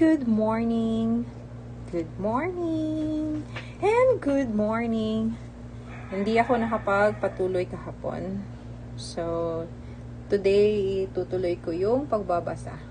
good morning. Good morning. And good morning. Hindi ako nakapagpatuloy kahapon. So, today, tutuloy ko yung pagbabasa.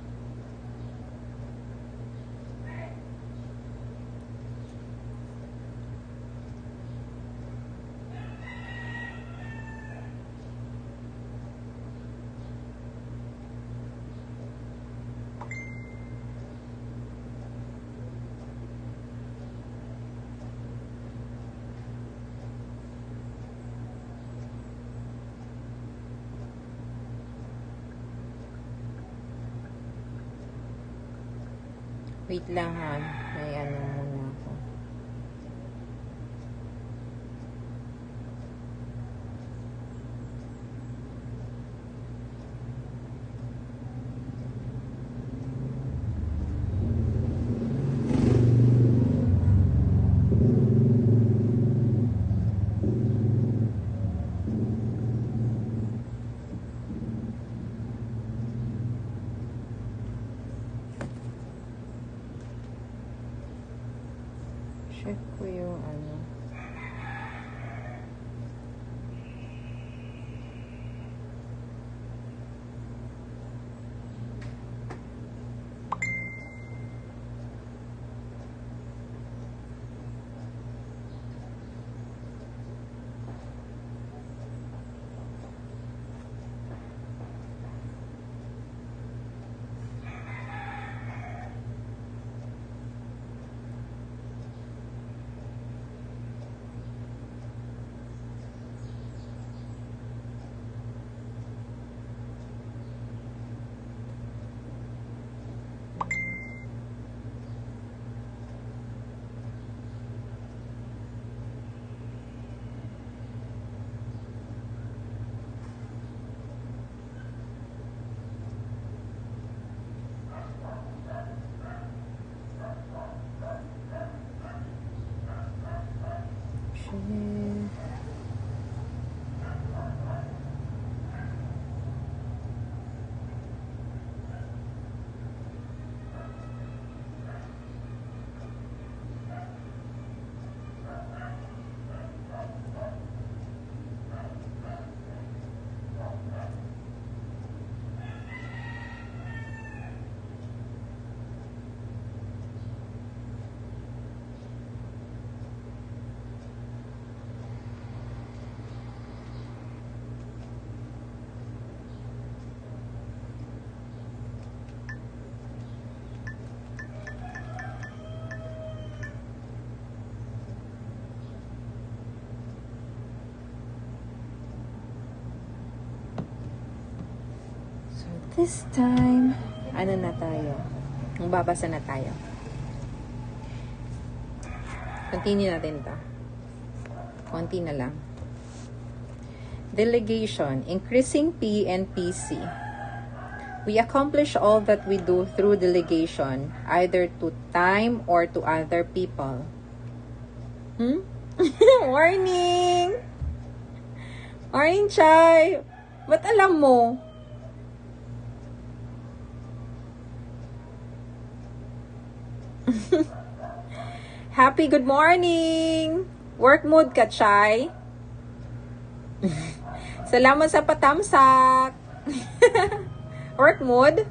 Wait lang ha. May ano muna ako. Check ko yung ano. This time, ano na tayo? Magbabasa na tayo. Continue natin ito. Konti na lang. Delegation, increasing P and PC. We accomplish all that we do through delegation, either to time or to other people. Morning! Morning, Chay! Ba't alam mo? Happy good morning! Work mood ka, Chay? Salamat sa patamsak! Work mood?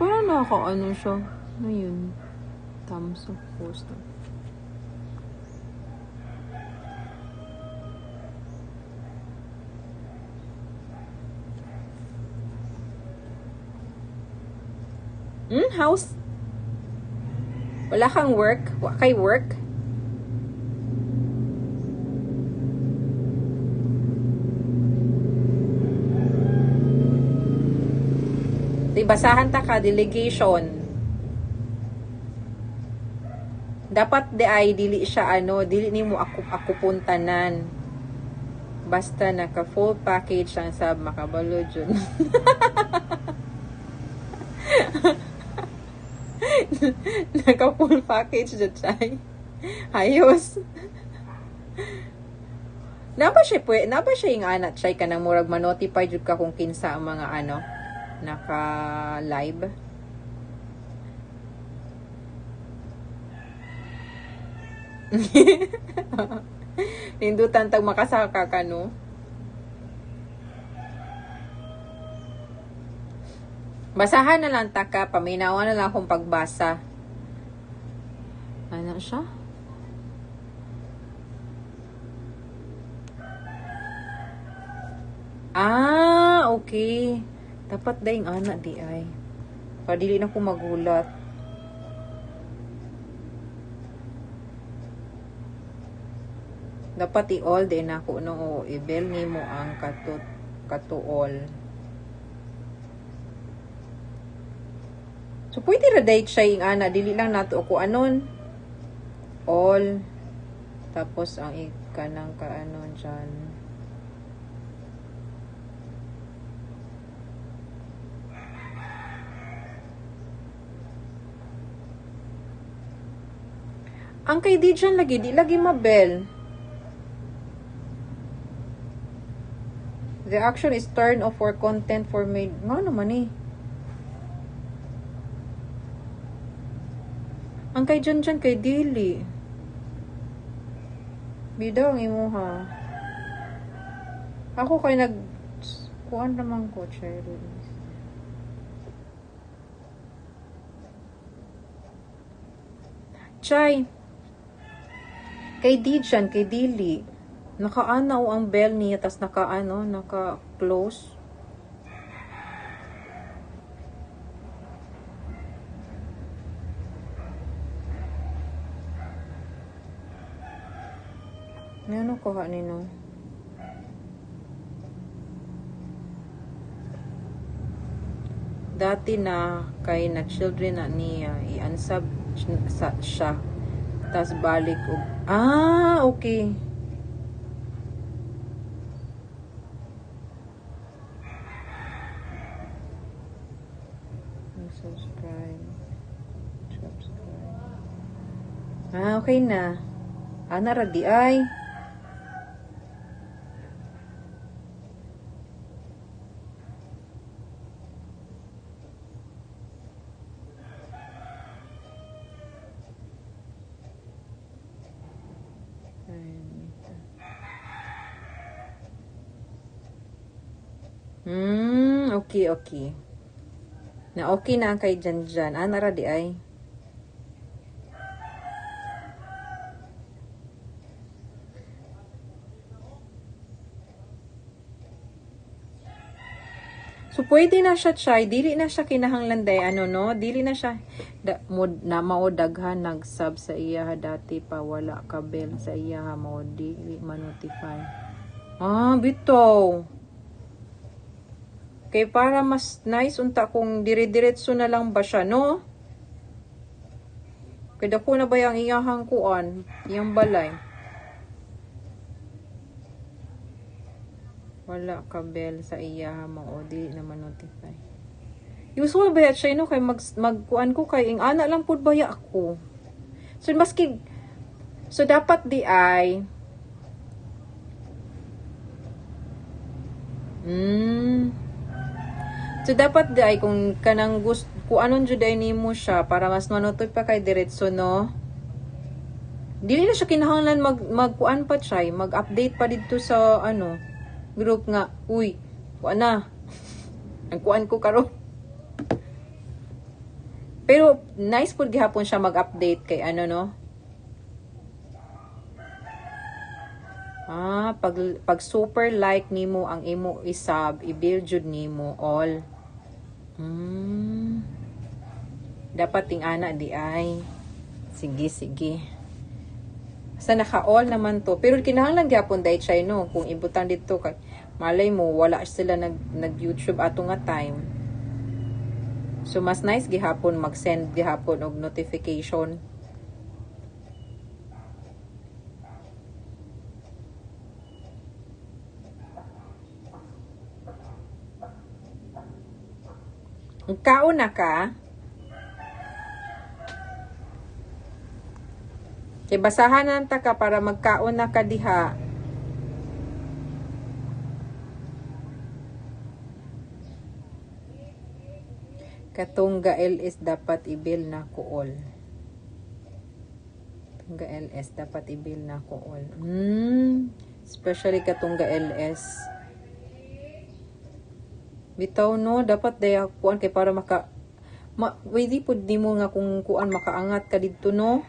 Parang naka-ano siya. Ano yun? Thumbs up poster. House? Wala kang work? Wala kay work? Di basahan ta ka, delegation. Dapat di ay dili siya ano, dili nimo ako puntanan. Basta naka full package ang sab makabalo jud. Naka full package dyan siya. Ayos. Napa siya yung anak siya ka nang murag ma-notify jud ka kung kinsa ang mga ano naka-live. Nindutan tag makasaka ka no. Basahan na lang taka, paminawan na lang akong pagbasa. Ano siya? Okay. Dapat daing anak di ay. Padili na ko magulat. Dapat i-all din ako no i-bell nimo ang katuol. So pwede ra date siya yung ana, dili lang nato ako anon. All. Tapos ang ikanang kaanon dyan. Ang kay di dyan lagi, di lagi mabel. The action is turn off for content for made. Nga naman eh. Ang kay dyan kay dili. Bida ang imo ha. Ako kay kuan naman ko, cherry. Chay. Kay di dyan, kay dili. Nakaanaw ang bell niya, tas naka-close. Ano ko ha nino? Dati na kay na children na niya i-unsub siya. Tas balik og okay. Subscribe. Okay na. Ana ra di ay. Okay. Na okay na ang kay dyan. Nara di ay. So, pwede na siya, Chay. Dili na siya kinahanglan day, dili na siya na maudaghan nag-sub sa iya dati pa wala ka bell sa iya mo dili ma-notify. Bitaw. Kay para mas nice unta kung dire-diretso na lang ba siya, no? Kaya ko na ba yung iyahang kuan, yung balay? Wala ka bell sa iya mo o di naman notify. Usual ba siya no kay magkuan ko kay ing ana lang pud baya ako. So dapat di ay So dapat di ay kung kanang gusto kuanon jud ay nimo siya para mas manotoy pa kay diretso no. Dili na siya kinahanglan magkuan pa siya, mag-update pa dito sa group nga, uy, kuan na. Ang kuan ko karon. Pero nice pud gihapon siya mag-update kay no. Pag super like nimo ang imo isub, i-build jud nimo all. Dapat ting ana di ay. Sige. Sa naka-all naman to. Pero kinahanglan gyapon dai chay no kung ibutan dito kay malay mo wala sila nag-YouTube ato nga time. So mas nice gihapon mag-send gihapon og notification. Kaon na ka? Kay basahan na ta ka para magkaon na ka diha. Katungga LS dapat ibil na kuol. Katungga LS dapat ibil na kuol. Especially katungga LS. Bitaw no, dapat daya kuan kay para pwede po di mo nga kung kuan makaangat ka dito no.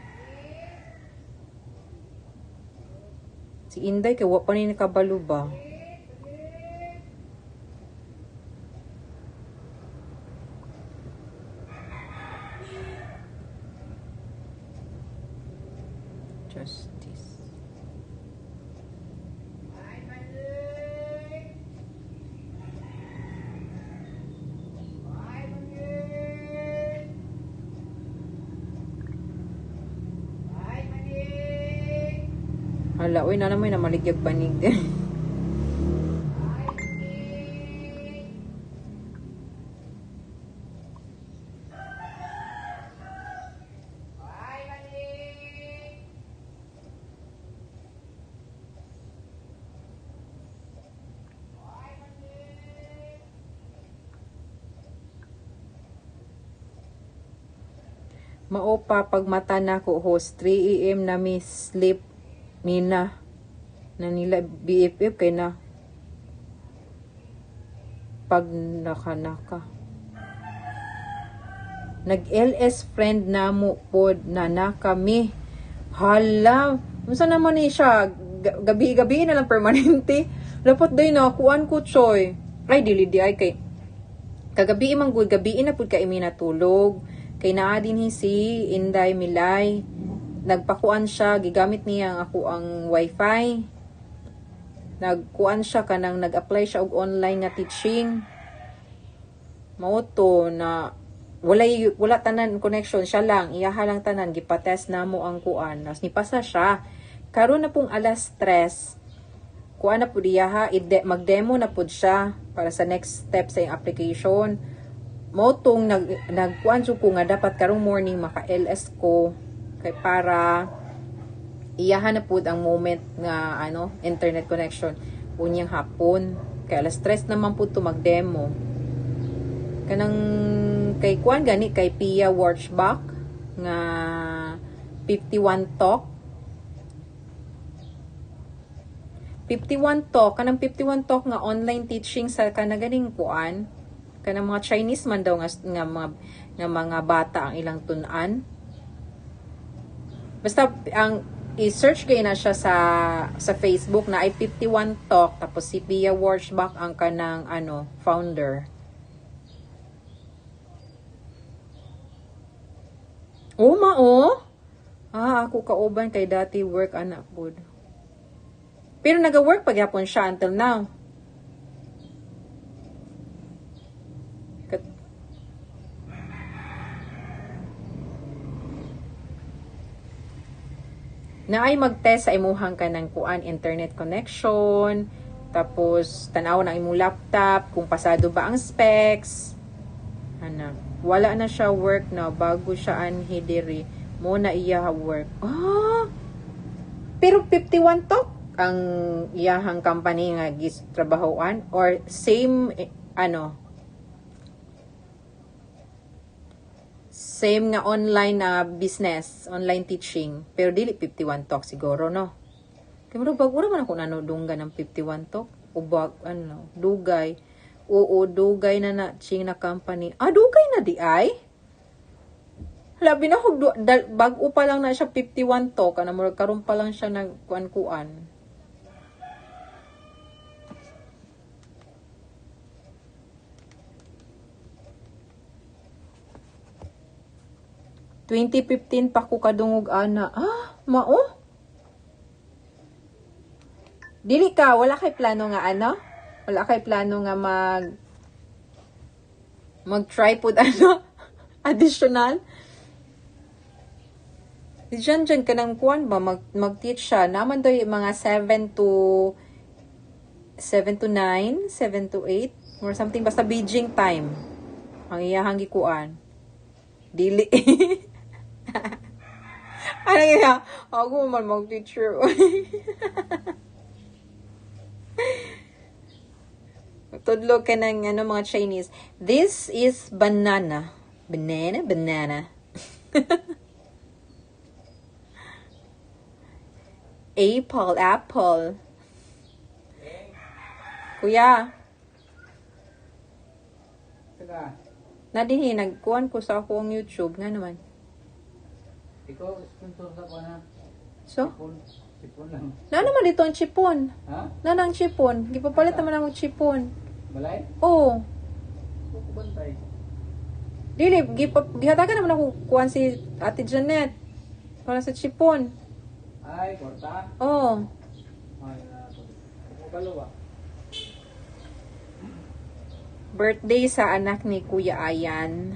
Si Inday kay wa pa ni nakabalo ba? Justice. Hala, uy, na naman na maligyag panig. Maopa pag mata na ko host 3 AM na mi sleep mina na nila BFF kay na pag naka nag LS friend na mo pod na kami. Hala, unsa naman ni siya gabi-gabi na lang permanente. Dapat day na kuan ko choy. Ay dili di ay kay kagabi imang good gabi na pud kay mi natulog. Kay naa din si Inday Milay. Nagpakuan siya, gigamit niya ako ang wifi. Nagkuan siya kanang nag-apply siya og online nga teaching. Mao to na wala tanan connection siya lang, iyaha lang tanan gipatest namo ang kuan. Nas nipasa siya. Karon na pong alas 3. Kuan na pud iyaha, mag-demo na pud siya para sa next step sa iyang application. Mao tong nagkuan ko nga dapat karong morning maka-LS ko. Kay para iyahan na pud ang moment nga internet connection unyang hapon kay alas 3 naman pud to mag-demo kanang kay kuan gani kay Pia Worshback nga 51 talk kanang 51 talk nga online teaching sa kanaganing kuan kanang mga Chinese man daw nga mga bata ang ilang tun-an. Basta ang i-search kayo na siya sa Facebook na ay 51 Talk tapos si Pia Worshback ang kanang founder. Mao. Ako kauban kay dati work anak pod. Pero naga-work pagyapon siya until now. Na ay mag-test sa imuhang kanang kuan internet connection, tapos tanaw na imong laptop kung pasado ba ang specs. Wala na siya work na bago siya anhi diri mo na iya work. Pero 51 talk ang iyahang company nga gitrabahoan or same same nga online na business, online teaching. Pero dili 51 talk siguro, no? Kaya bagura man ako nanudunggan ng 51 talk. Ubag, dugay. Oo, dugay na ching na company. Dugay na di ay? Labi na bago pa lang na siya 51 talk. Karon pa lang siya nagkuan-kuan. (2015) pa ko kadungog ana. Mao? Dili ka, wala kay plano nga Wala kay plano nga mag-try pod additional? Diyan ka ng kuan ba mag-teach siya. Naman daw yung mga 7 to 9, 7 to 8 or something basta Beijing time. Ang iyahang gikuan. Dili. Ano kaya? Ako man mag-teacher. Tudlo ka ng mga Chinese. This is banana. Banana, banana. Apple, apple. Kuya, Saka, nadihin, nagkuhan ko sa akong YouTube. Nga naman. ikaw, sponsor sa ko na. So, Sipon lang. na naman dito ang chipon. Ha? Na nang chipon. Gipapalit naman ang chipon. Balay? Oo. Huwag ko bantay. Dili, gihatagan naman ako kuhan si Ate Janet. Para sa chipon. Ay, kwarta. Oo. Ay, kalawa. Birthday sa anak ni Kuya Ayan.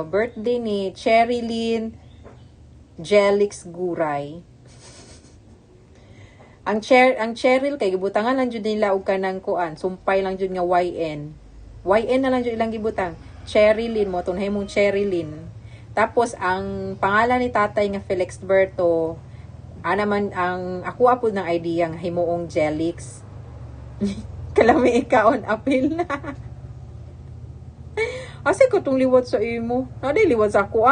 Birthday ni Cherilyn Jelix Guray. Ang Cheryl kay gibutangan lang jud nila og kanang kuan, sumpay lang jud nga YN. YN na lang jud ilang gibutang. Cherilyn mo tun mong Cherilyn. Tapos ang pangalan ni tatay nga Felix Berto, naman ang ako apod ng idea nga himuong Jelix. Kalami ikaon apil na. Asa ko tong liwat sa imo? Nadi liwat sa ako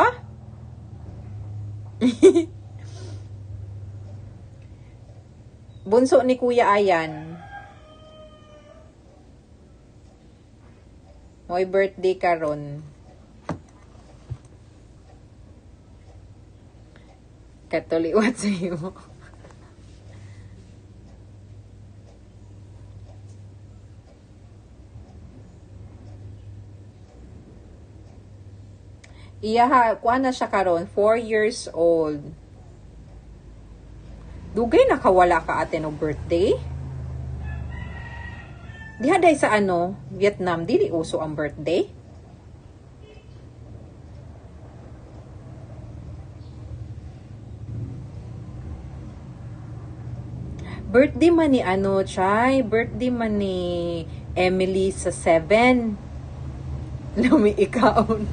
Bunso ni Kuya Ayan. Mo'y birthday karon. Katuliwat sa imo. Kuha na siya karon, 4 years old. Dugay nakawala ka ate no birthday? Diha day sa Vietnam, dili uso ang birthday? Birthday man ni Chay, birthday man ni Emily sa 7. Lumi ikaon.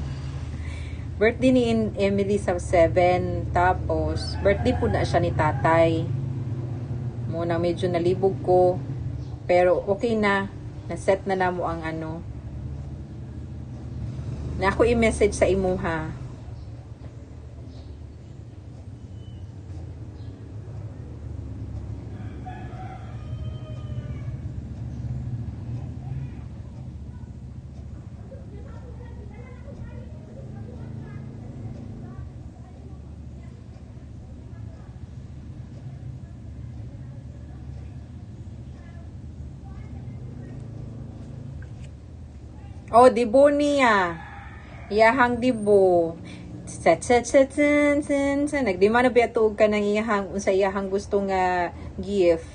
Birthday ni Emily sa 7. Tapos, birthday po na siya ni tatay. Muna medyo nalibog ko. Pero okay na. Na-set na mo ang na ako i-message sa imuha. Oh, dibo niya. Iyahang dibo. Nagdima na ba tuog ka ng iyahang, unsa iyahang gusto nga gift.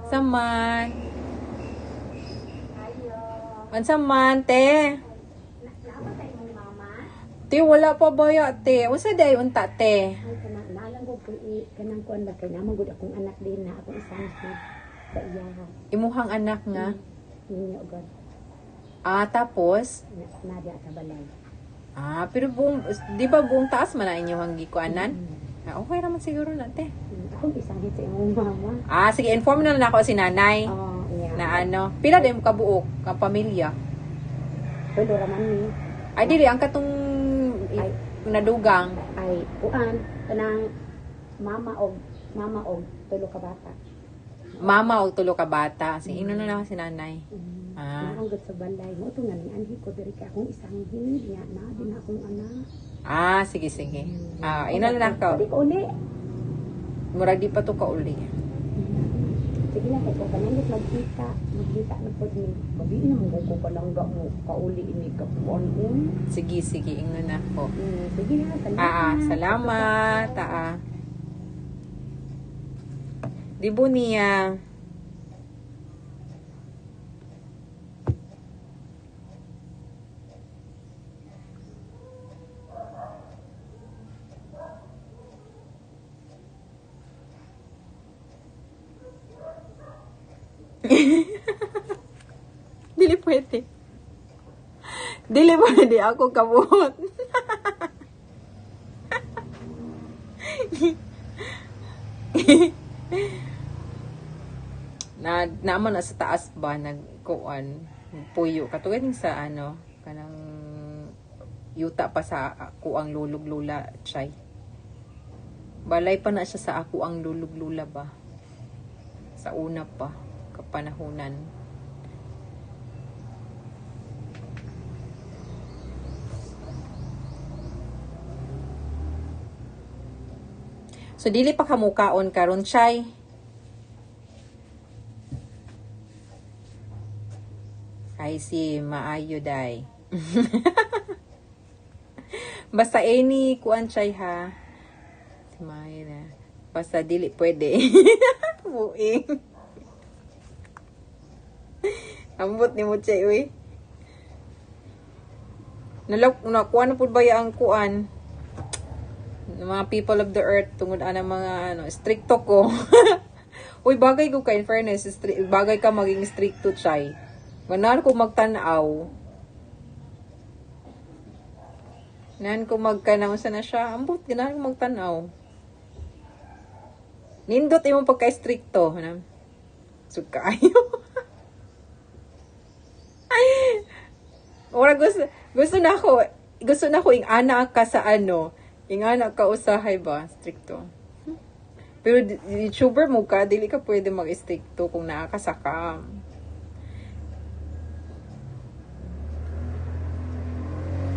Saman. Saman, te. Te, wala pa ba ya, te? Unsa day unta, te? Kanang kuan ba kay namang gud akong anak din na akong isang kid sa iyaha. Imuhang anak nga. Ninyo gud. Tapos Nadia sa balay. Pero di ba buong taas man na inyong gikuanan? Okay naman siguro na, te. Akong isang kid sa imong mama. Sige, inform na lang ako si nanay. Yeah. Na pila din mo kabuok, ka pamilya. Pero raman ni Ay, dili, ang katong nadugang. ay kuan kanang mama og tulo ka bata. Mama o tulo ka bata. Sige, ino na lang si nanay. Nakang gud sa balay mo to nga ni anhi ko diri ka akong isang hid niya na din akong anak. Sige. Ino na lang ka. Di ko uli. Murag di pa to ka uli. Sige na kay ko kanang magkita na pod ni. Babi na mo ko palangga mo kauli ini ka kuan. Sige, ingon na ko. Sige na, salamat. Salamat. Di bo niya. Dili pwede. Dili pwede ako kabuot. Naman na sa taas ba nagkuan puyo katulad ning sa ano kanang yuta pa sa ako ang lulug lula chay. Balay pa na siya sa ako ang lulug lula ba. Sa una pa kapanahunan. So dili pa kamukaon karon chay. Ay si maayo day. Basta any kuan chay ha. Si maayo na. Basta dili pwede. Buing. Ambot ni mo chay uy. Nakuha na po ba ang kuan? Ng mga people of the earth tungod anang mga ano, stricto ko. Uy, bagay ko ka in fairness, bagay ka maging stricto chay. Ganan ko magtanaw. Ganan ko magkanaw sa na siya. Ambot, ganan ko magtanaw. Nindot imong pagka-stricto. So, kaayo. Ora gusto na ko ing ana ka sa ano. Ing ana ka usahay ba? Stricto. Pero YouTuber mo ka, dili ka pwede mag-stricto kung nakakasaka.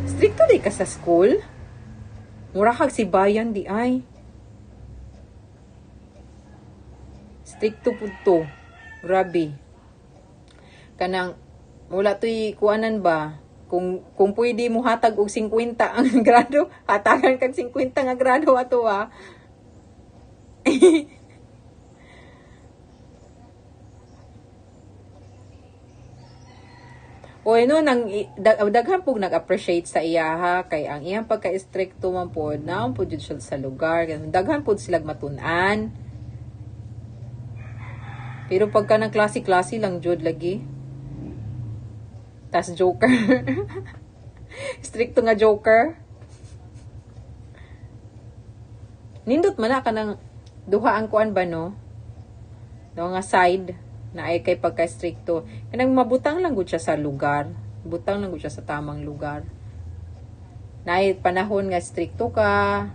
Stricto di ka sa school? Mura kag si bayan di ay. Stricto po to. Grabe. Kanang, wala to'y kuanan ba? Kung pwede mo hatag og 50 ang grado, hatagan kag 50 nga grado ato ah. O ano, daghan pog nag-appreciate sa iya ha, kay ang iyang pagka-stricto man po, naon po siya sa lugar, daghan po silang matunan. Pero pagka ng klase-klase lang jud lagi. Tas joker. Stricto nga joker. Nindot man na ka ng duha ang kuan ba no? No nga side na ay kay pagka-stricto. Kanang mabutang lang gud siya sa lugar. Butang lang gud siya sa tamang lugar. Naay panahon nga stricto ka,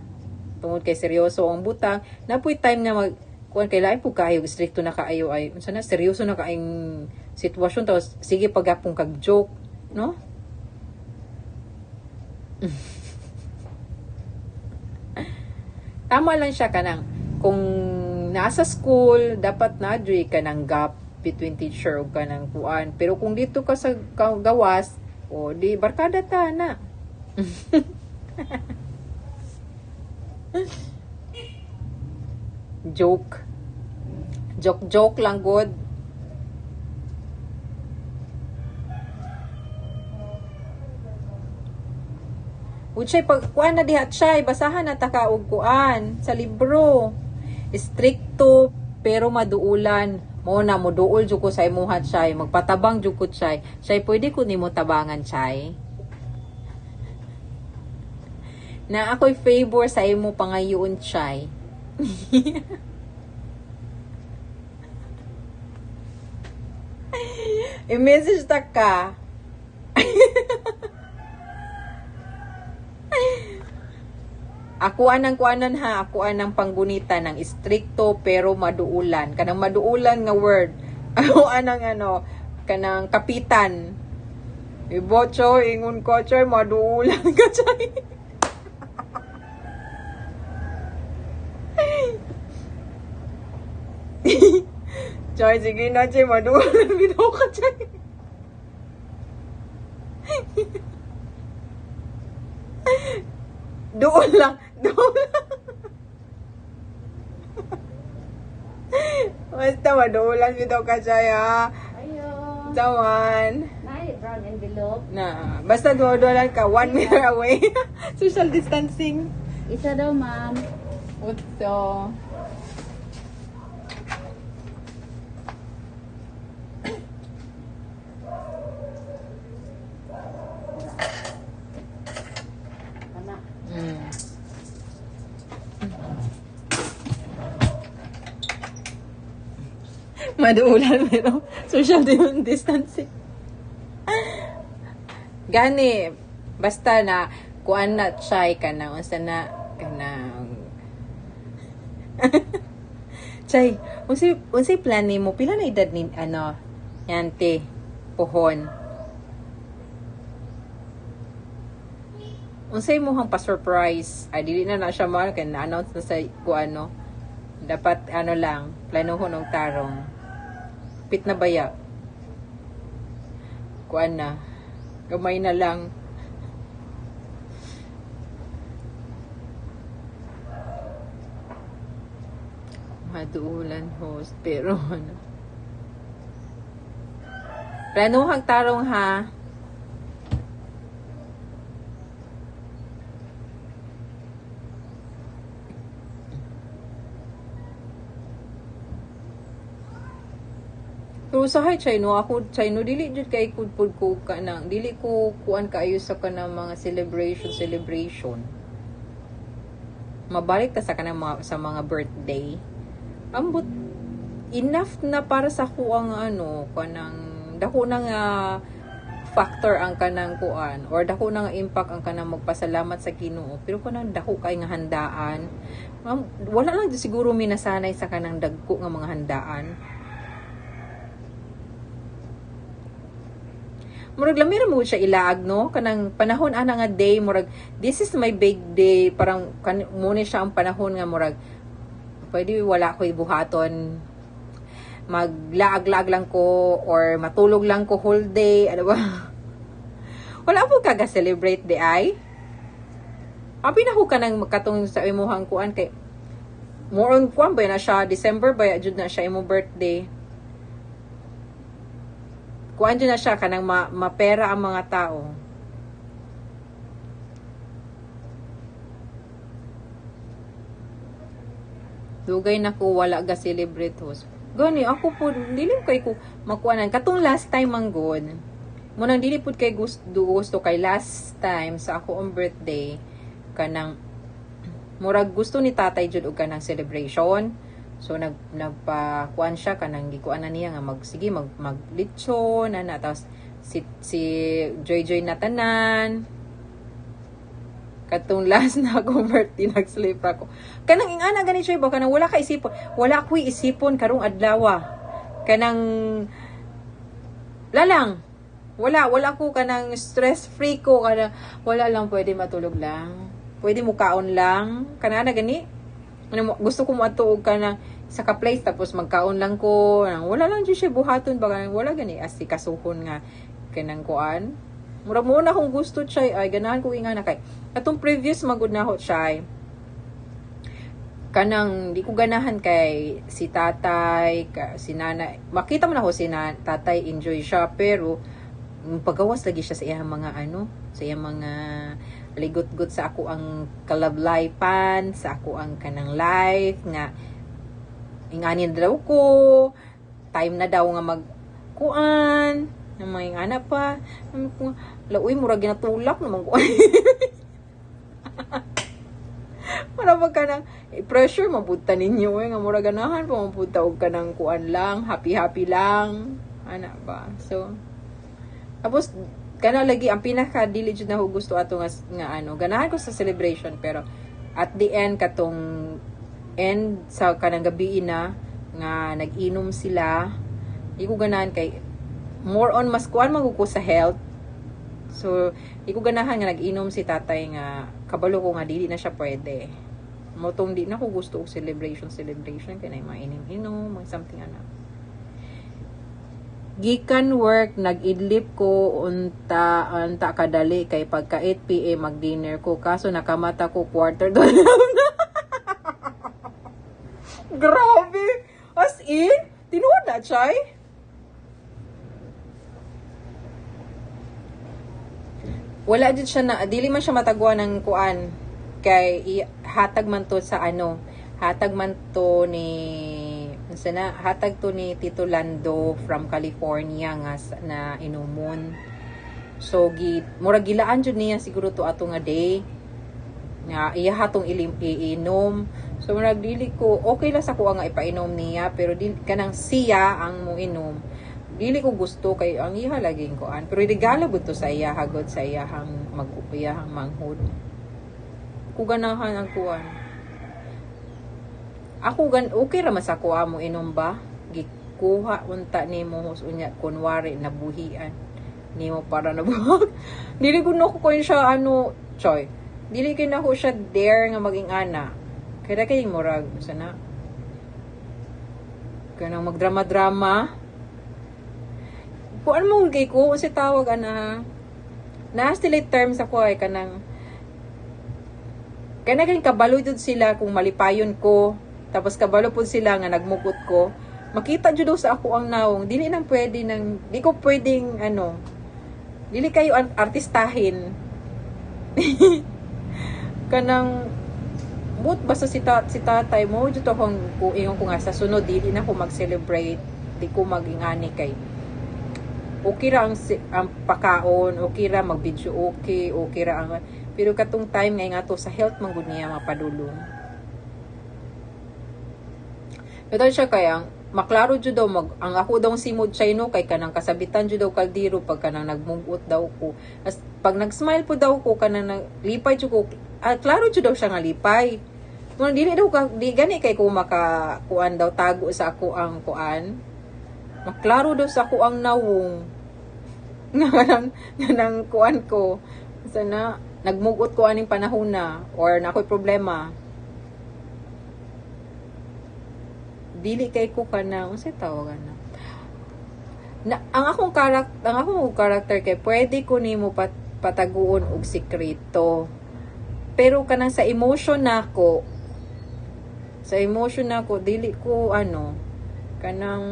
tungod kay seryoso ang butang, napoy time nga mag kuan kay lain pug kayo stricto na kaayo ay unsa na seryoso na kaayong sitwasyon tapos sige pagapong kag joke, no? Tama lang siya kanang kung nasa school dapat na diri ka ng gap between teacher o kanang kuan. Pero kung dito ka sa gawas, o di barkada ta na. Joke lang good. Utsay pag kuan na diha chay, basahan na ta ka og kuan sa libro. Stricto pero maduulan. Mo na mo duol jud ko sa imuha chay, magpatabang jud ko chay. Chay pwede ko nimo tabangan chay. Na ako'y favor sa imo pangayoon chay. I-message ta ka. Ako anang kuanan ha, ako anang panggunita ng stricto pero maduulan. Kanang maduulan nga word. Ako anang ano, kanang kapitan. Ibocho, ingon ko, choy, maduulan ka, choy. Choy, sige na, choy, maduulan. Bitaw ka, choy. Doon lang. Basta maduulan bitaw ka, choy, ha. Ayo. Tawan. Nay, brown envelope. Na, basta duwalan ka 1 meter away. Social distancing. Isa daw, ma'am. Utso. Anak. Maduulan pero social distancing. Gani basta na kuan na try ka na unsa na kanang Chay, unsay plan nimo? Pila na edad ni ano? Yante, pohon. Unsay mo hang pa-surprise? Ay dili na siya man kay na-announce na sa kuano. Dapat ano lang, planuhon og tarong. Pit na baya. Kuan na. Gamay na lang. Maduulan host pero ano. Planuhang tarong ha. Pero usahay Chino, ako Chino dili jud kay kudpud ko ka nang dili ko kuan kaayo sa kanang mga celebration. Mabalik ta sa kanang sa mga birthday. Ambot enough na para sa ko ang ano kanang dako na nga factor ang kanang kuan or dako na nga impact ang kanang magpasalamat sa Ginoo pero kanang dako kay nga handaan wala lang siguro minasanay sa kanang dagko nga mga handaan. Murag lamira mo siya ilaag no kanang panahon ana nga day murag this is my big day parang muna siya ang panahon nga murag pwede wala ko ibuhaton maglaag-laag lang ko or matulog lang ko whole day ano ba wala po kaga celebrate di ay abi na ko kanang makatong sa imuhang kuan kay more on kuan ba na siya December ba jud na siya imo birthday kuan jud na siya kanang mapera ang mga tao. Dugay na ko wala ga celebrate host. Gani ako po dili kay ko makuanan katong last time ang god. Munang dili pud kay gusto kay last time sa ako ang birthday kanang murag gusto ni tatay jud og kanang celebration. So nagpa-kuan siya kanang gikuan na niya nga sige maglitsyon ana tapos si Joy na tanan. Katong last na ako birthday nag-sleep ako. Kanang ingana gani siya ba kanang wala ka isipon. Wala ko isipon karong adlaw. Kanang lalang. Wala ko kanang stress free ko kanang wala lang pwede matulog lang. Pwede mo kaon lang. Kanana gani. Gusto ko mo atuog kanang sa ka-place tapos magkaon lang ko. Wala lang siya buhaton ba kanang wala gani asi kasuhon nga kanang kuan. Mura mo na kung gusto chay ay ganahan ko ingana kay atong previous magud na ho chay kanang di ko ganahan kay si tatay si nanay makita mo na ho si tatay enjoy siya pero pagawas lagi siya sa iyang mga sa iyang mga ligot-got sa ako ang kalablaypan sa ako ang kanang life nga inganin daw ko time na daw nga magkuan na may anak pa lauy mura ginatulak naman ko para pag ka nang pressure mabuta ninyo nga mura ganahan pa mabuta og ka ng kuan lang happy lang ana ba so tapos kana lagi ang pinaka dili jud na ko gusto ato nga ganahan ko sa celebration pero at the end katong end sa kanang gabi na nga nag-inom sila di ko ganahan kay more on mas kuan maguko sa health. So, di ko ganahan nga nag-inom si tatay nga kabalo ko nga dili na siya pwede. Motong di na ko gusto og celebration kay na mainim-inom, mag something ana. Gikan work nag-idlip ko unta kadali kay pagka 8 PM mag-dinner ko kaso nakamata ko quarter doon. Grabe! As in, tinuod na chay. Wala din siya na dili man siya matagwa ng kuan kay hatag man to sa hatag man to ni hatag to ni Tito Lando from California nga na inumon so mura gilaan jud niya siguro to ato nga day nga iya hatong iinom So murag dili ko okay lang sa ko nga ipainom niya pero dili kanang siya ang mo inom. Dili ko gusto kay ang iha laging kuan. Pero regalo gud to sa iya hagod sa iyahang magupiyahang manghod. Ku ganahan ang kuan. Ako okay ra man sa kuha mo inom ba? Gikuha unta nimo unya kunwari nabuhian nimo para nabuhag. Dili ko na ko siya ano, choy. Dili ko na ko siya dare nga maging ana. Kaya kay murag sana. Kanang magdrama-drama. Kuan mo gay ko si tawag ana. Na-estilate terms ako ay kanang kabalo jud sila kung malipayon ko. Tapos kabalo po sila nga nagmukot ko. Makita jud daw sa ako ang naong. Dili nang pwede nang di ko pwedeng ano. Dili kayo artistahin. Kanang but basta si tatay mo jud akong ingon ko nga sa sunod dili na ko mag-celebrate, di ko magingani kay okay ra ang pakaon, okay ra mag-video, okay ra ang pero katong time nga to sa health man gud niya mapadulong. Ito siya kaya maklaro jud daw ang ako daw simod chino kay kanang kasabitan jud daw kaldero pag kanang nagmugot daw ko. As pag nag-smile po daw ko kanang lipay jud ko. Klaro jud daw siya nga lipay. Kung dili daw di gani kay ko makakuan daw tago sa ako ang kuan. Maklaro daw sa ako ang nawong. Nang kuan ko. Sana nagmugot ko aning panahon na or na ako'y problema. Dili kay ko kanang unsay tawagan na. Ang akong karakter kay pwede ko nimo pataguon og sekreto. Pero kanang sa emotion nako dili ko ano kanang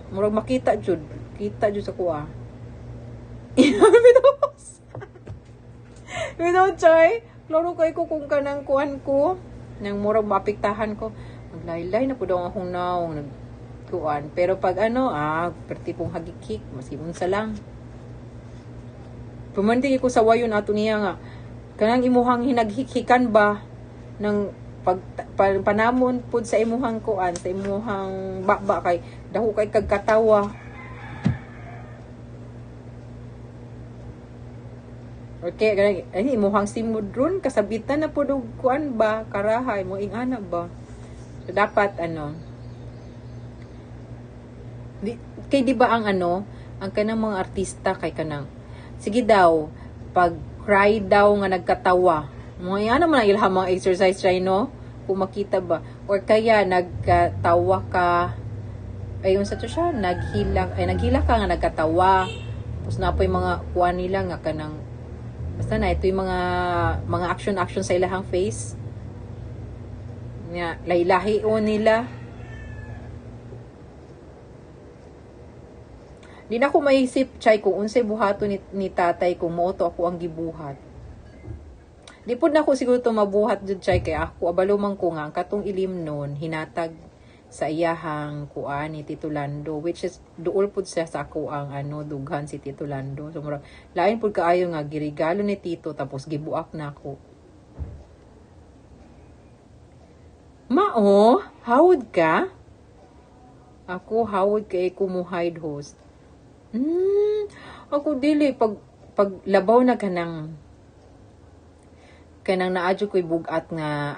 murag makita jud sa kuha. Without choy, klaro kay ko kung kanang kuan ko nang murag maapektahan ko. Maglaylay na po daw akong naong nagkuan. Pero pag ano, perti pong hagikik, maski unsa lang. Pumantig ko sa wayon ato niya nga kanang imuhang hinaghikikan ba ng panamon pud sa imuhang kuan sa imuhang baba kay daho kay kagkatawa. Okay, ani imuhang simudron kasabitan na pud og kuan ba karahay mo ingana ba. So dapat ano di ba ang ano ang kanang mga artista kay kanang sige daw pag cry daw nga nagkatawa. Mga naman ang ilham mga exercise try no? Kung makita ba. Or kaya nagkatawa ka. Ayun sa to siya. Naghila ka nga nagkatawa. Tapos na po yung mga kuha nila nga kanang basta na ito yung mga action sa ilahang face. Nga, laylahi o nila. Di na ko maisip, chay, kung unsay buhato ni tatay kung moto ako ang gibuhat. Di po na ako siguro ito mabuhat dyan, chay, kaya ako, abalumang ko nga, katong ilim nun, hinatag sa iyahang kuan ni Tito Lando, which is, duol po siya sa ako ang dughan si Tito Lando. So, mura, lain po kaayo nga, girigalo ni Tito, tapos gibuak na ako. Mao, hawad ka? Ako, hawad kay kumuhide host. Ako dili pag labaw na kanang naadyo ko'y bugat nga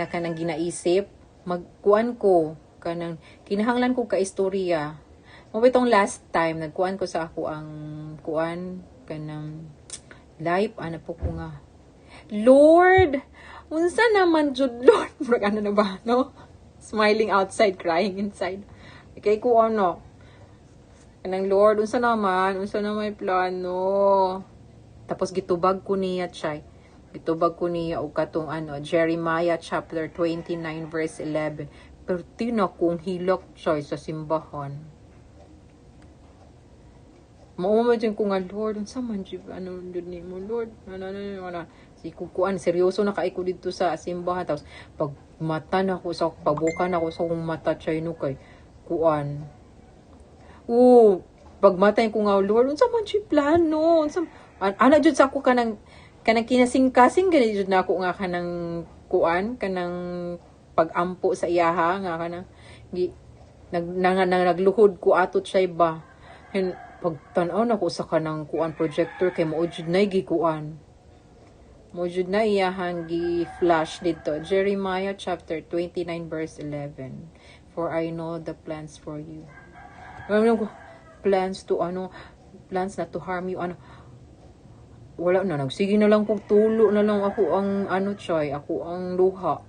kanang ginaisip magkuan ko kanang kinahanglan ko ka istorya mo bitong last time nagkuan ko sa ako ang kuan kanang live po ko nga Lord unsa naman jud Lord murag ano na ba no smiling outside crying inside kay ko kanang Lord, unsa na may plano. Tapos gitubag ko niya, chay. Gitubag ko niya o katong Jeremiah chapter 29 verse 11. Pero tinakong hilak, chay, sa simbahan. Maumadyan ko nga, Lord, unsa man jud dun ni mo, Lord. Si kukuan, seryoso na kaiko dito sa simbahan. Tapos pag mata na ko sa pabukan ako sa kong mata, chay, no kay kuan. Pagmatay ko nga, Lord, unsa man siya plano? Ana jud sa ako kanang kanang kinasing-kasing gani jud nako nga kanang kuan kanang pag-ampo sa iyaha nga kanang nagluhod ko atot siya ba. Pagtan-aw na ko sa kanang kuan projector kay mao jud nay gikuan. Mao jud na iyahang gi-flash dito. Jeremiah chapter 29 verse 11. For I know the plans for you. Plans na to harm you. Wala na, nagsige na lang kong tulo na lang ako ang Chay, ako ang luha.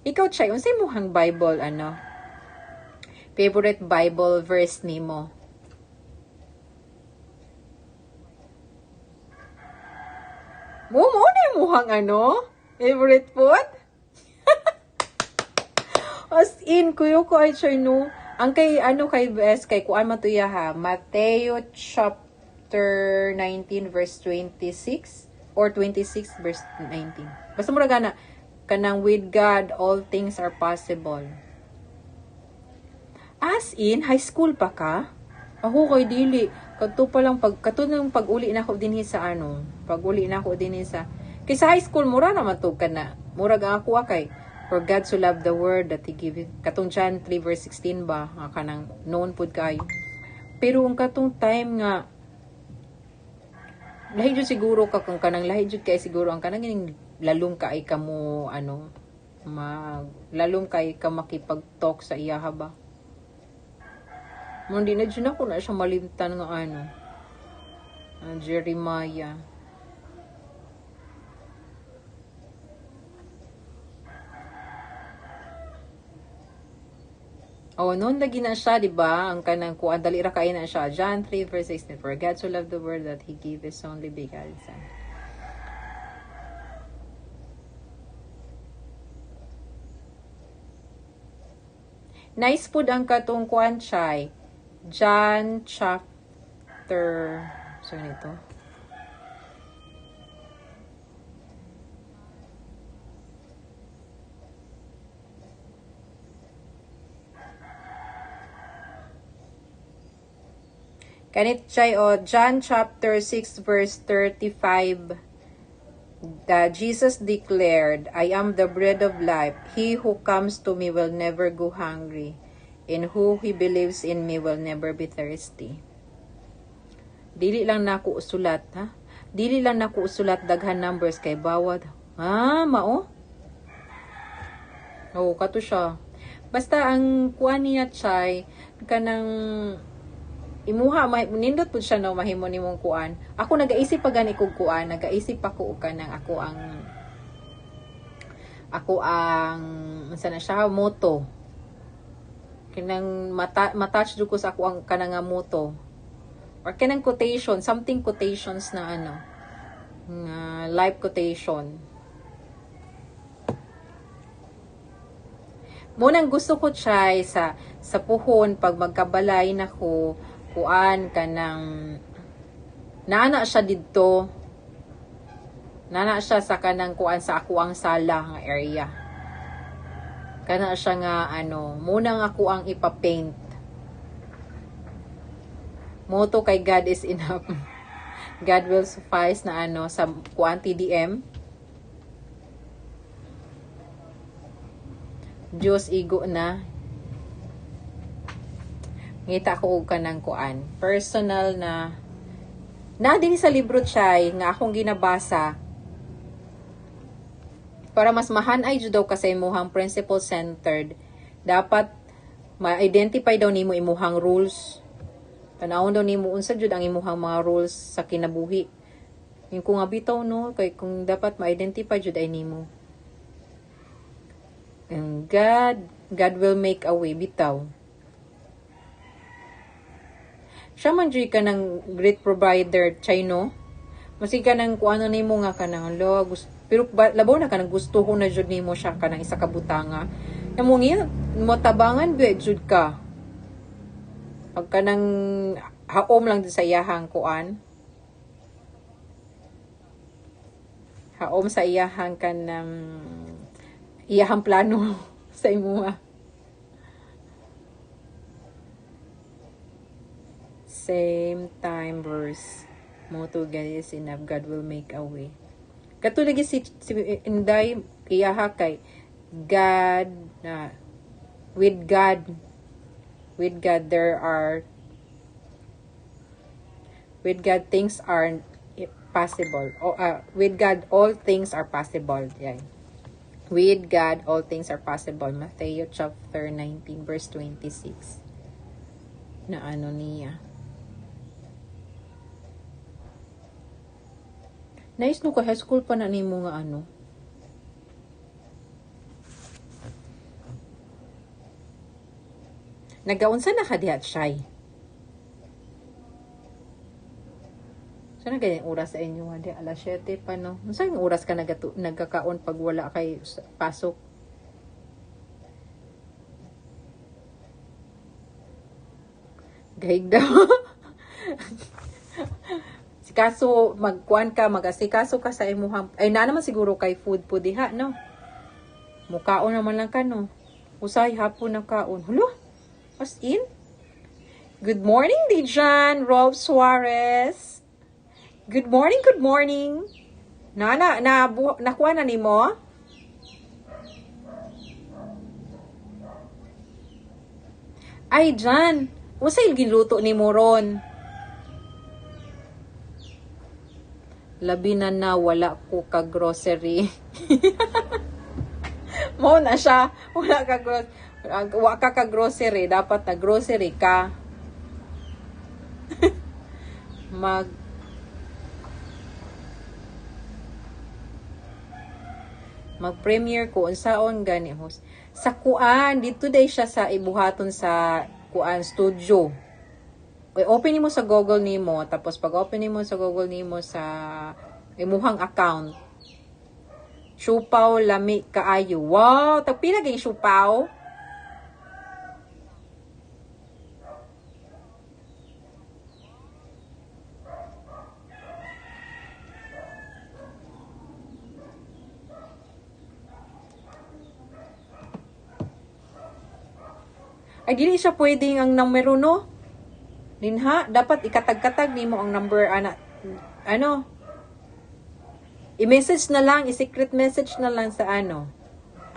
Ikaw, Chay, unsay muhang Bible, favorite Bible verse nimo? Mo na yung muhang favorite food? As in, kuyo ko ay Chay, no? Ang kay, kay best, kay kuan matuya ha, Mateo chapter 19 verse 26 or 26 verse 19. Basta mura kanang with God all things are possible. As in high school pa ka? Ako kay dili kadto pa lang katong pag-uli na ko dinhi sa pag-uli na ko dinhi sa kay sa high school mura na matug kana. Mura ga ako kay for God so loved the world that He gave it. Katong John 3 verse 16 ba kanang known pud kayo. Pero ang katong time nga lahi jud siguro ka kung kanang lahi jud kay siguro ang kanang gining lalong kay kamo lalong kay ka makipag-talk sa iyaha ba. Mo di na jud ako na siya malimtan nga Jeremiah. Noon lagi na siya, di ba? Ang kanang kuan dali ra kay na siya. John 3 verse 16. For God so loved the world that He gave His only begotten Son. Nice food ang katong kuan Chay. John chapter so nito. Kanit Chay John chapter 6 verse 35. Jesus declared, I am the bread of life. He who comes to me will never go hungry. And who he believes in me will never be thirsty. Dili lang nako usulat, ha? Dili lang nako usulat daghan numbers kay bawat. Mao? Kato siya. Basta ang kuan niya Chay, kanang imuha nindot pud siya mahimo nimong kuan. Ako nagaisip pa gani kog kuan, nagaisip ako kanang ako ang unsa na siya moto. Kanang matouch jud ko sa ako ang kanang moto. Or kanang quotation, something quotations na life quotation. Munang gusto ko Chay sa puhon pag magkabalay nako kuan kanang nana siya didto. Nana siya sa kanang kuan sa ako ang sala nga area. Kana siya nga muna nga ako ang ipa-paint. Motto kay God is enough. God will suffice na sa kuan TDM. Diyos igo na. Ngita ko og kanang kuan. Personal na din sa libro Chay nga akong ginabasa. Para mas mahanay jud daw kasi imuhang principle centered. Dapat ma-identify daw nimo imuhang rules. Tanawon daw nimo unsa jud ang imuhang mga rules sa kinabuhi. Yung kung bitaw kay kung dapat ma-identify jud ay nimo. And God will make a way bitaw. Siya man dyan ka ng great provider, Chay, no? Masig ka ng kung ano nimo nga ka ng pero labaw na ka ng gusto ko na dyan nimo siya ka ng isa kabutanga. Namungin, matabangan ba dyan ka? Pag ka ng haom lang din sa iyahang kuan. Haom sa iyahang ka ng iyahang plano sa imuha. Same time verse. Mo to God is enough, God will make a way. Katulad si Inday, iyaha kay God, with God, there are, with God things are possible. With God all things are possible. Yan. With God all things are possible. Matthew chapter 19 verse 26. Na ano niya. Nice no, ka high school pa na nimo nga ano. Nagaunsa na ka diha shy. So na ganyan oras sa inyo nga di alas 7 pa no. Unsa yung oras ka nagkakaon pag wala kay pasok? Gahig daw. Kaso magkuan ka, mag-asikaso ka sa imuhang, ay na naman siguro kay food po diha, no? Mukaon naman lang ka, no? Usay, hapon na kaon. Hulo? As in? Good morning, Dijan, Rolf Suarez. Good morning, good morning. Nakuha na ni mo? Ay, Jan, usay giluto ni mo ron. Labi na wala ko ka-grocery. Mo na siya. Wala ka ka-grocery. Dapat na grocery ka. Mag-premiere ko. Unsaon gani host. Sa kuan. Dito day siya sa ibuhaton sa kuan studio. Open mo sa Google nimo, tapos pag open mo sa Google nimo sa imuhang account, Siupaw lami kaayo. Wow, tagpila gay siupaw. Ay, dili siya pwedeng ang numero, no? Linha, dapat ikatag-katag nimo ang number, ano, i-message na lang, i-secret message na lang sa ano,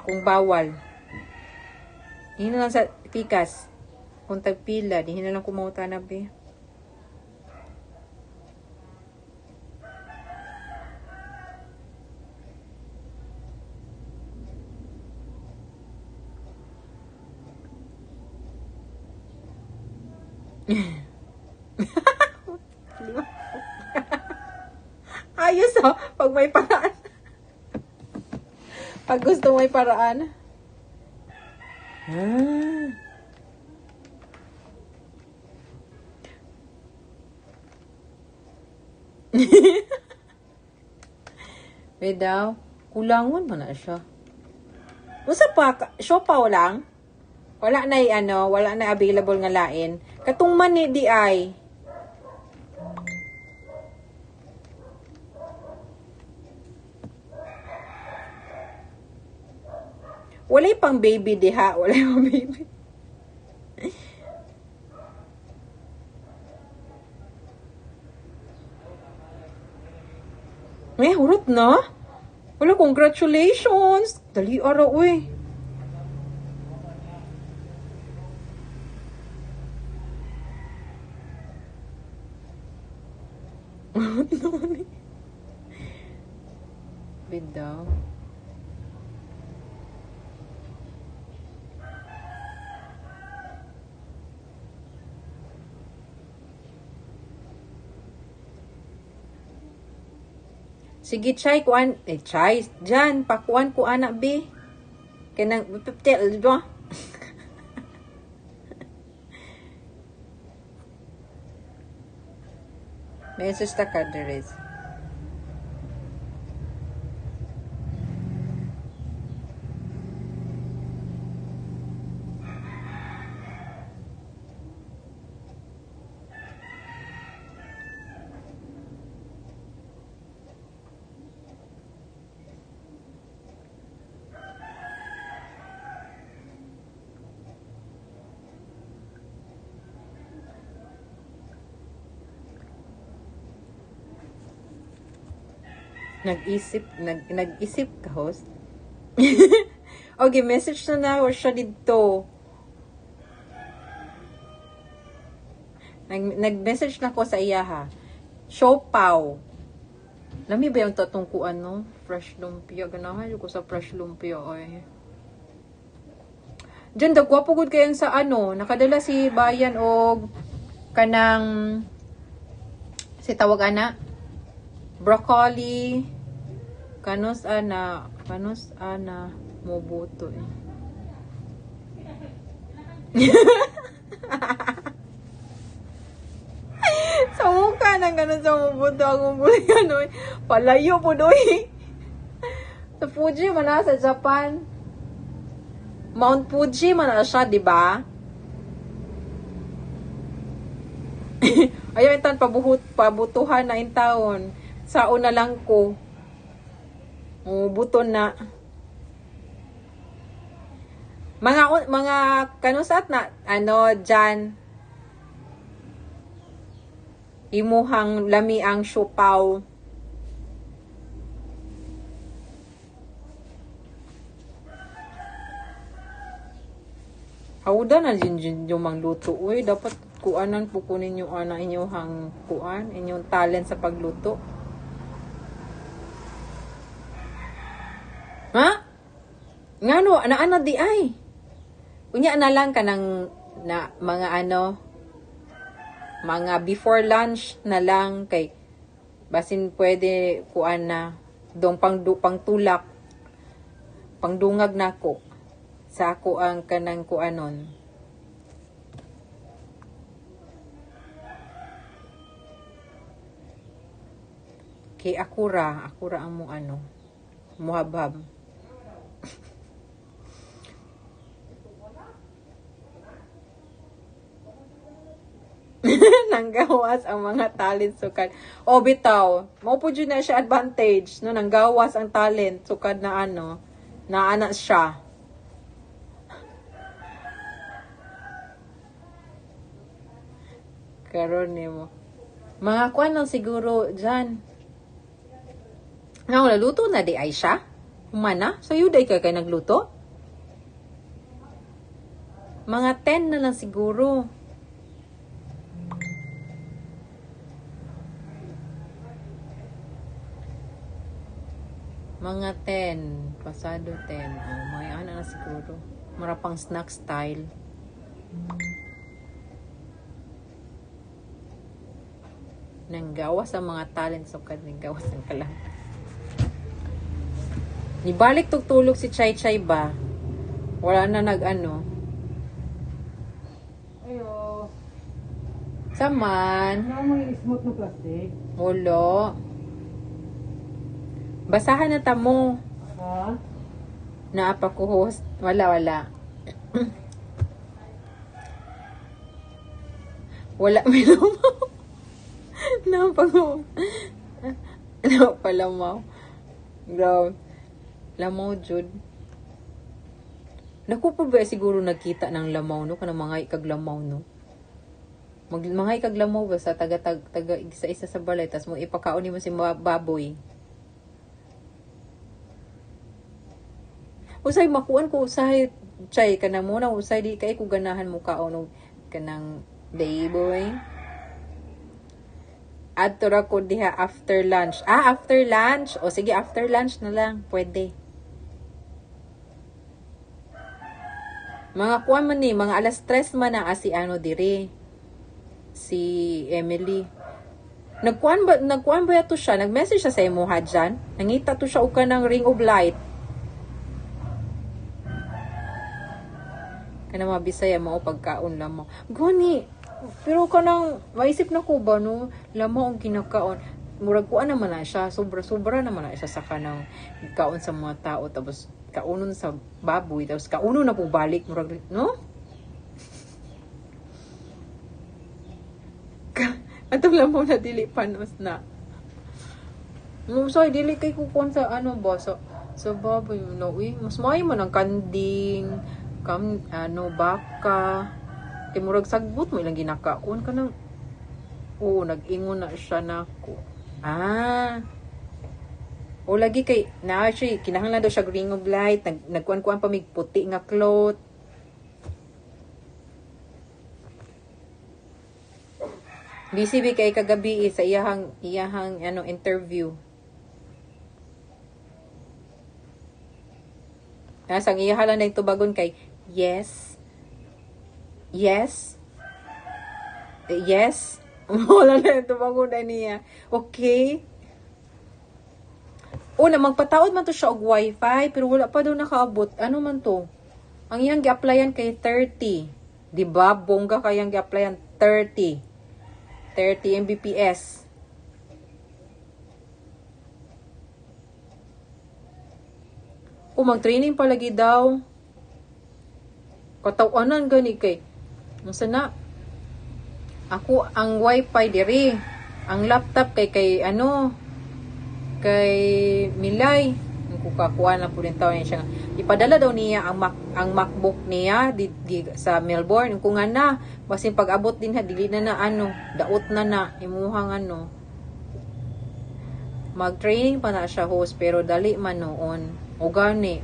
kung bawal. Dihin na lang sa pikas, kung tagpila, dihin na lang kumauta na, be. Ayos oh, pag may paraan. Pag gusto may paraan. May daw, kulangon man na siya. Usa pa, siopaw lang. Wala na wala na available nga lain. Katong man ni di ay. Walay pang baby diha, walay pang baby. May hurot na? Wala, congratulations. Dali araw, uy. Bidaw. Sige, Chay, kuan. Chay, dyan, pakuan ko anak, be. Kanang, pipiptel, di ba? Message ta ka, Deres. Nag-isip ka, host? Okay, message na ako siya dito. Nag-message na ko sa iya ha. Siopaw. Lami ba yung tatungkuan no? Fresh lumpia. Ganahan ko sa fresh lumpia ay. Diyan dagwapo gud kayo sa ano, nakadala si Bayan og kanang si tawag ana broccoli kanos ana mobuto eh. Sa mukha nang ganun sa mobuto akong buli ano eh. Palayo po doy. Sa Fuji man na sa Japan. Mount Fuji man na siya, di ba? Ayaw itan pabutuhan na in taon. Sao na lang ko. Buto na. Mga kanusat na ano dyan imuhang lami ang siopaw. Hawda na din yung mangluto. Uy, dapat kuanan po kunin yung inyong kuan, inyong talent sa pagluto. Ha? Ngano, ana di ay. Unya na lang ka ng na mga before lunch na lang kay basin pwede kuan na dong pangtulak pangdungag nako sa ako ang kanang kuanon. Kay akura ang mo muhabhab. Nanggawas ang mga talent sukad. O bitaw, mao po na siya advantage no nanggawas ang talent sukad na na anak siya. Karon nimo. Mga kuan lang siguro diyan. Nga luto na di ay siya. Humana, so yuday ka kay nagluto. Mga 10 na lang siguro. Mga 10. Pasado 10. Oh, may na siguro. Marapang snack style. Nanggawas ang mga talent sukad. Nanggawas ang kalang. Nibalik tugtulog si Chay Chay ba? Wala na Ayo. Saman. Ano mo yung smooth na plastic? Wala. Basahan na tamo. Ha? Naapa ko host. Wala. Wala may lamaw. Napag Napalamaw. Grabe. Lamaw jud. Naku po ba siguro nagkita ng lamaw no kanang mga ikag lamaw no. Mga ikag lamaw ba sa taga isa sa balay tas mo ipakaon nimo si baboy. Usay makuan ko usay Chay kanang muna usay di kay ko ganahan mo kaon kanang baboy. Adto ra ko diha after lunch. After lunch. O sige, after lunch na lang. Pwede. Mga kuwan man ni, mga alas 3 man na si diri. Si Emily. Nagkuan ba yato siya? Nag-message siya sa imuha dyan. Nangita to siya uka ng ring of light. Kana mga Bisaya mo pagkaon lamang. Gani. Pero kanang maisip na ko ba no, lamang ang kinakaon. Murag kuan naman na siya, sobra naman na siya sa kanang kaon sa mga tao tapos kaunon sa baboy tapos kaunon na po balik murag no? Atong lamang na dili panos na. Sorry, dili kay kukon sa ba sa baboy no, mas may man ang kanding, baka. Kay murag sagbot mo ilang ginakaon ka nang nag-ingon na siya nako. O lagi kay na siya kinahanglan daw siya ring of light, nagkuan-kuan pa mig puti nga cloth. Busy bi kay kagabi sa iyahang ano interview. Nasang iyahalan na yung tubagon kay yes. Yes. Yes. Wala na yung tubagon na niya. Okay. O na magpataod man to siya og wifi pero wala pa daw nakaabot. Ano man to? Ang iyang gi-applyan kay 30. Di ba? Bongga kayang gi-applyan 30. 30 Mbps. O mag-training palagi daw. Katawanan gani kay. Masa na? Ako ang wifi diri. Ang laptop kay ano kay Milay kung kakuha na po rin tao niya siya. Ipadala daw niya ang MacBook niya sa Melbourne. Kung nga na, basin pag-abot din ha, dili na ano, daot na imuhang ano. Mag-training pa na siya host, pero dali man noon. O gani.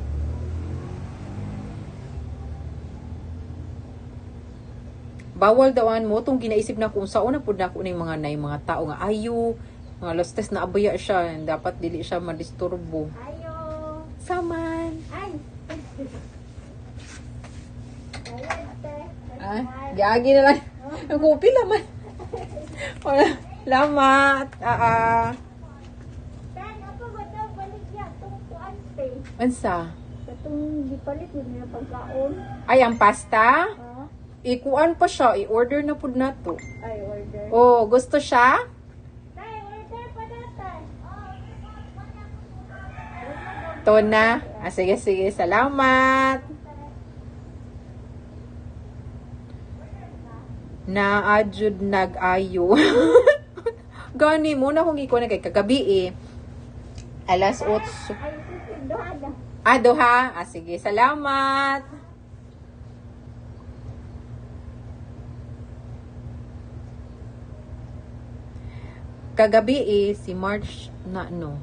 Bawal dawan mo, itong ginaisip na kung saan na po na ako ng mga tao nga ayo, mga lastes na abaya siya, dapat dili siya madisturbo. Ayo. Saman. Ay. Gagi na lang. Ang kopi naman. Wala. Lamat. Tan, ako ba daw balik ya tong kuan pe? Ansa? Katong gipalit niya pagkaon. Ay, ang pasta? Ah, Ikuan pa siya. I-order na po na to. ay order. Oh, gusto siya? Tay, order pa datan. To na. Sige. Salamat. Naadjud nag-ayo. Gani mo na kung ikaw na kay kagabi eh. Alas 8. Ay, susunod Doha. Sige, salamat. Kagabi eh, si March na no.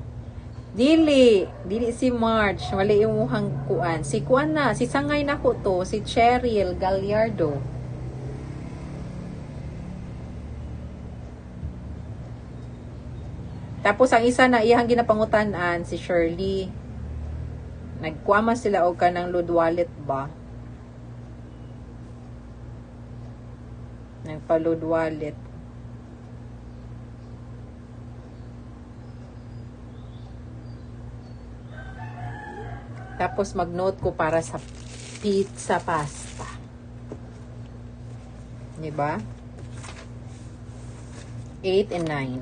Dili si March, wala imuhang kuan. Si kuan na, si sangay na ko to, si Cheryl Gallardo. Tapos ang isa na iyang ginapangutan-an si Shirley. Nagkuama sila og kanang load wallet ba? Nagpa-load wallet. Tapos mag-note ko para sa pizza pasta. Diba? 8 and 9.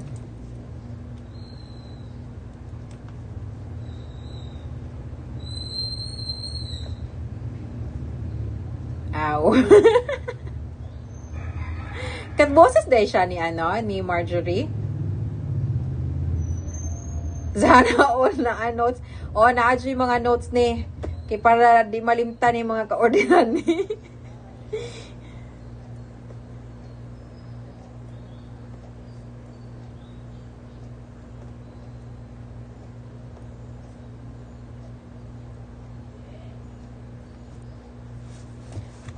Aw. Kat boses day siya ni Marjorie. Sana all na notes. O, na-adjo yung mga notes ni. Kaya para di malimtan yung mga kaordinan ni.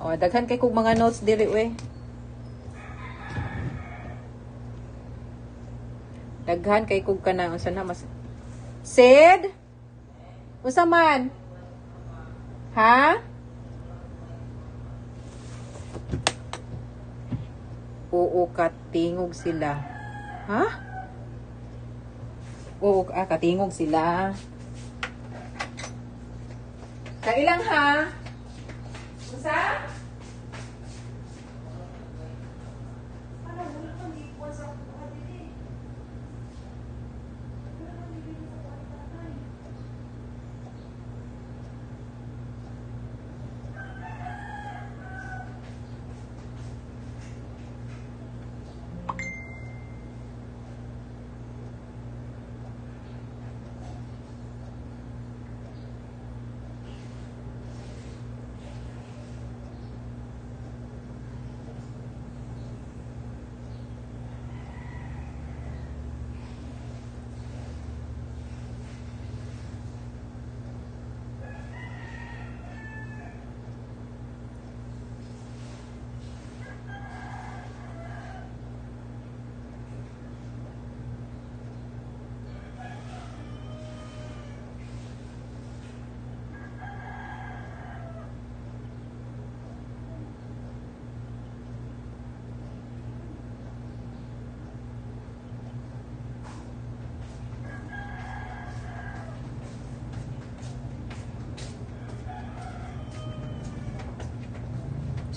O, daghan kay kong mga notes diri we. Daghan kay kog kanang unsa na mas Sid? Unsa man? Ha? Oo, katingog sila. Ha? Oo, katingog sila. Kailang ha? Unsa?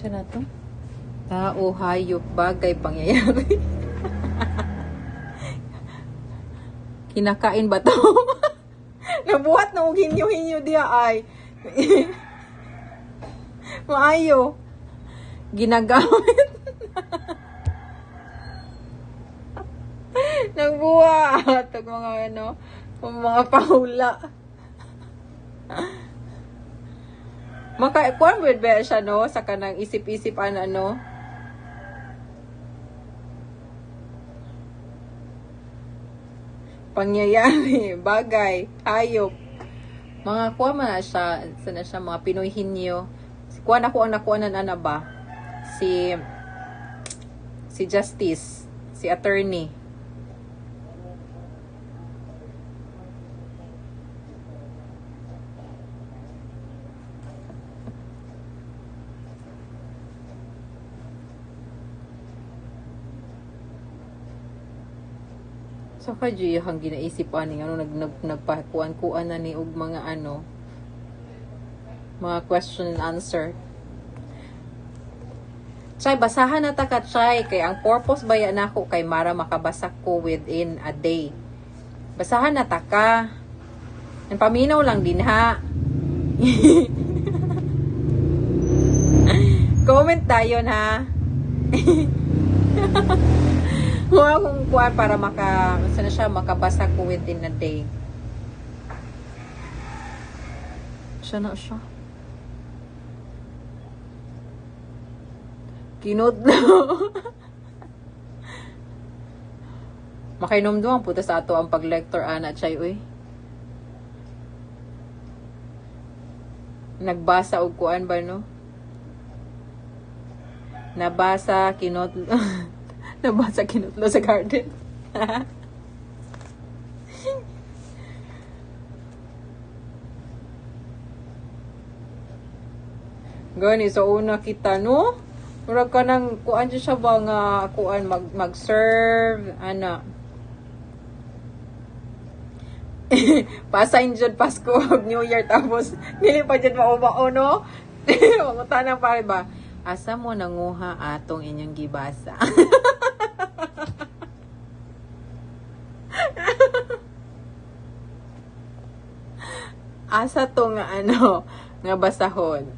Siya na to? Tao, hayop, bagay, pangyayari. Kinakain ba to? Nabuhat na og hinyo-hinyo diya ay. Maayo. Ginagamit. Nagbuhat. Ito mga ano, mga pahula. Makaikuan with ba siya, no? Sa kanang isip-isip ano. Pangyayari, bagay, hayop. Mga kuha man na siya, sana siya, mga Pinoy hinyo. Kuha na ko ang nakuha na ba? Si Justice, si attorney. So kadyo yung ginaisip ani ano nagpakuan-kuan na ni og mga ano mga question and answer. Chay, basahan na ta ka, Chay, kay ang purpose ba yan ako kay mara makabasa ko within a day. Basahan na ta ka. Ang paminaw lang din ha. Comment tayo ha. Huwag akong kuha para sana siya makabasa ko within a day. Siya na siya. Kinudlo. Makainom doang puta sa ato ang pag-lector ana chay uy. Nagbasa og kuan ba no? Nabasa kinudlo. Nabasa kinutlo sa garden. Gani, so una kita, no? Murag ka nang, kuan dyan siya ba nga, kuan, mag-serve, ana. Pasain dyan Pasko, New Year, tapos, nili pa dyan maumao, no? Mamutanang pare ba? Asa mo nanguha atong inyong gibasa? Asa to nga ano, nga basahon.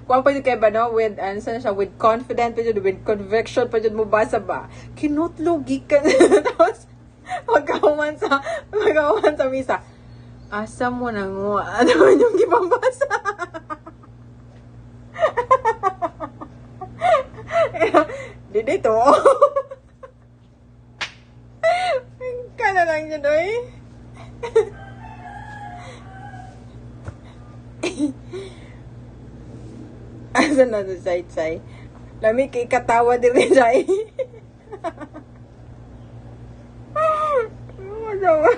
Kuwan pa yun kay ba, no? With, ano siya, with confidence pa yun, with conviction pa yun mo basa ba? Kinutlogi ka. Tapos, magkahuman sa misa. Asa mo na nga, ano yung gipambasa? Dito. Kana lang yun, oy. Asa na sa say-say? Lami kay katawa din rin, say. Masawa.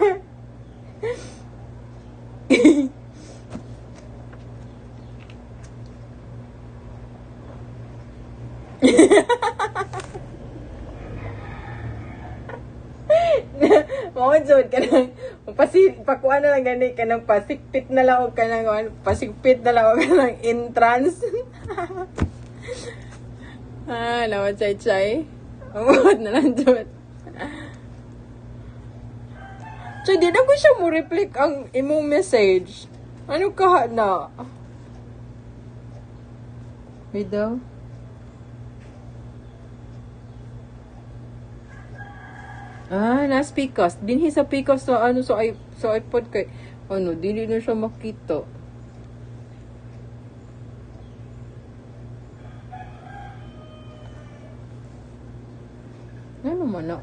Maunjod ka nang pakuha na lang gani ka nang pasikpit na lang o ka nang pasikpit na lang o ka nang entrance. Lawan chay-chay. Amot na lang jod. So, di na ko siya mo reflect ang imong message. Ano ka na? Wait daw. Nas Picos. Dinhi sa Picos sa ano sa iPod kay ano, dili na siya makita. Ano man na?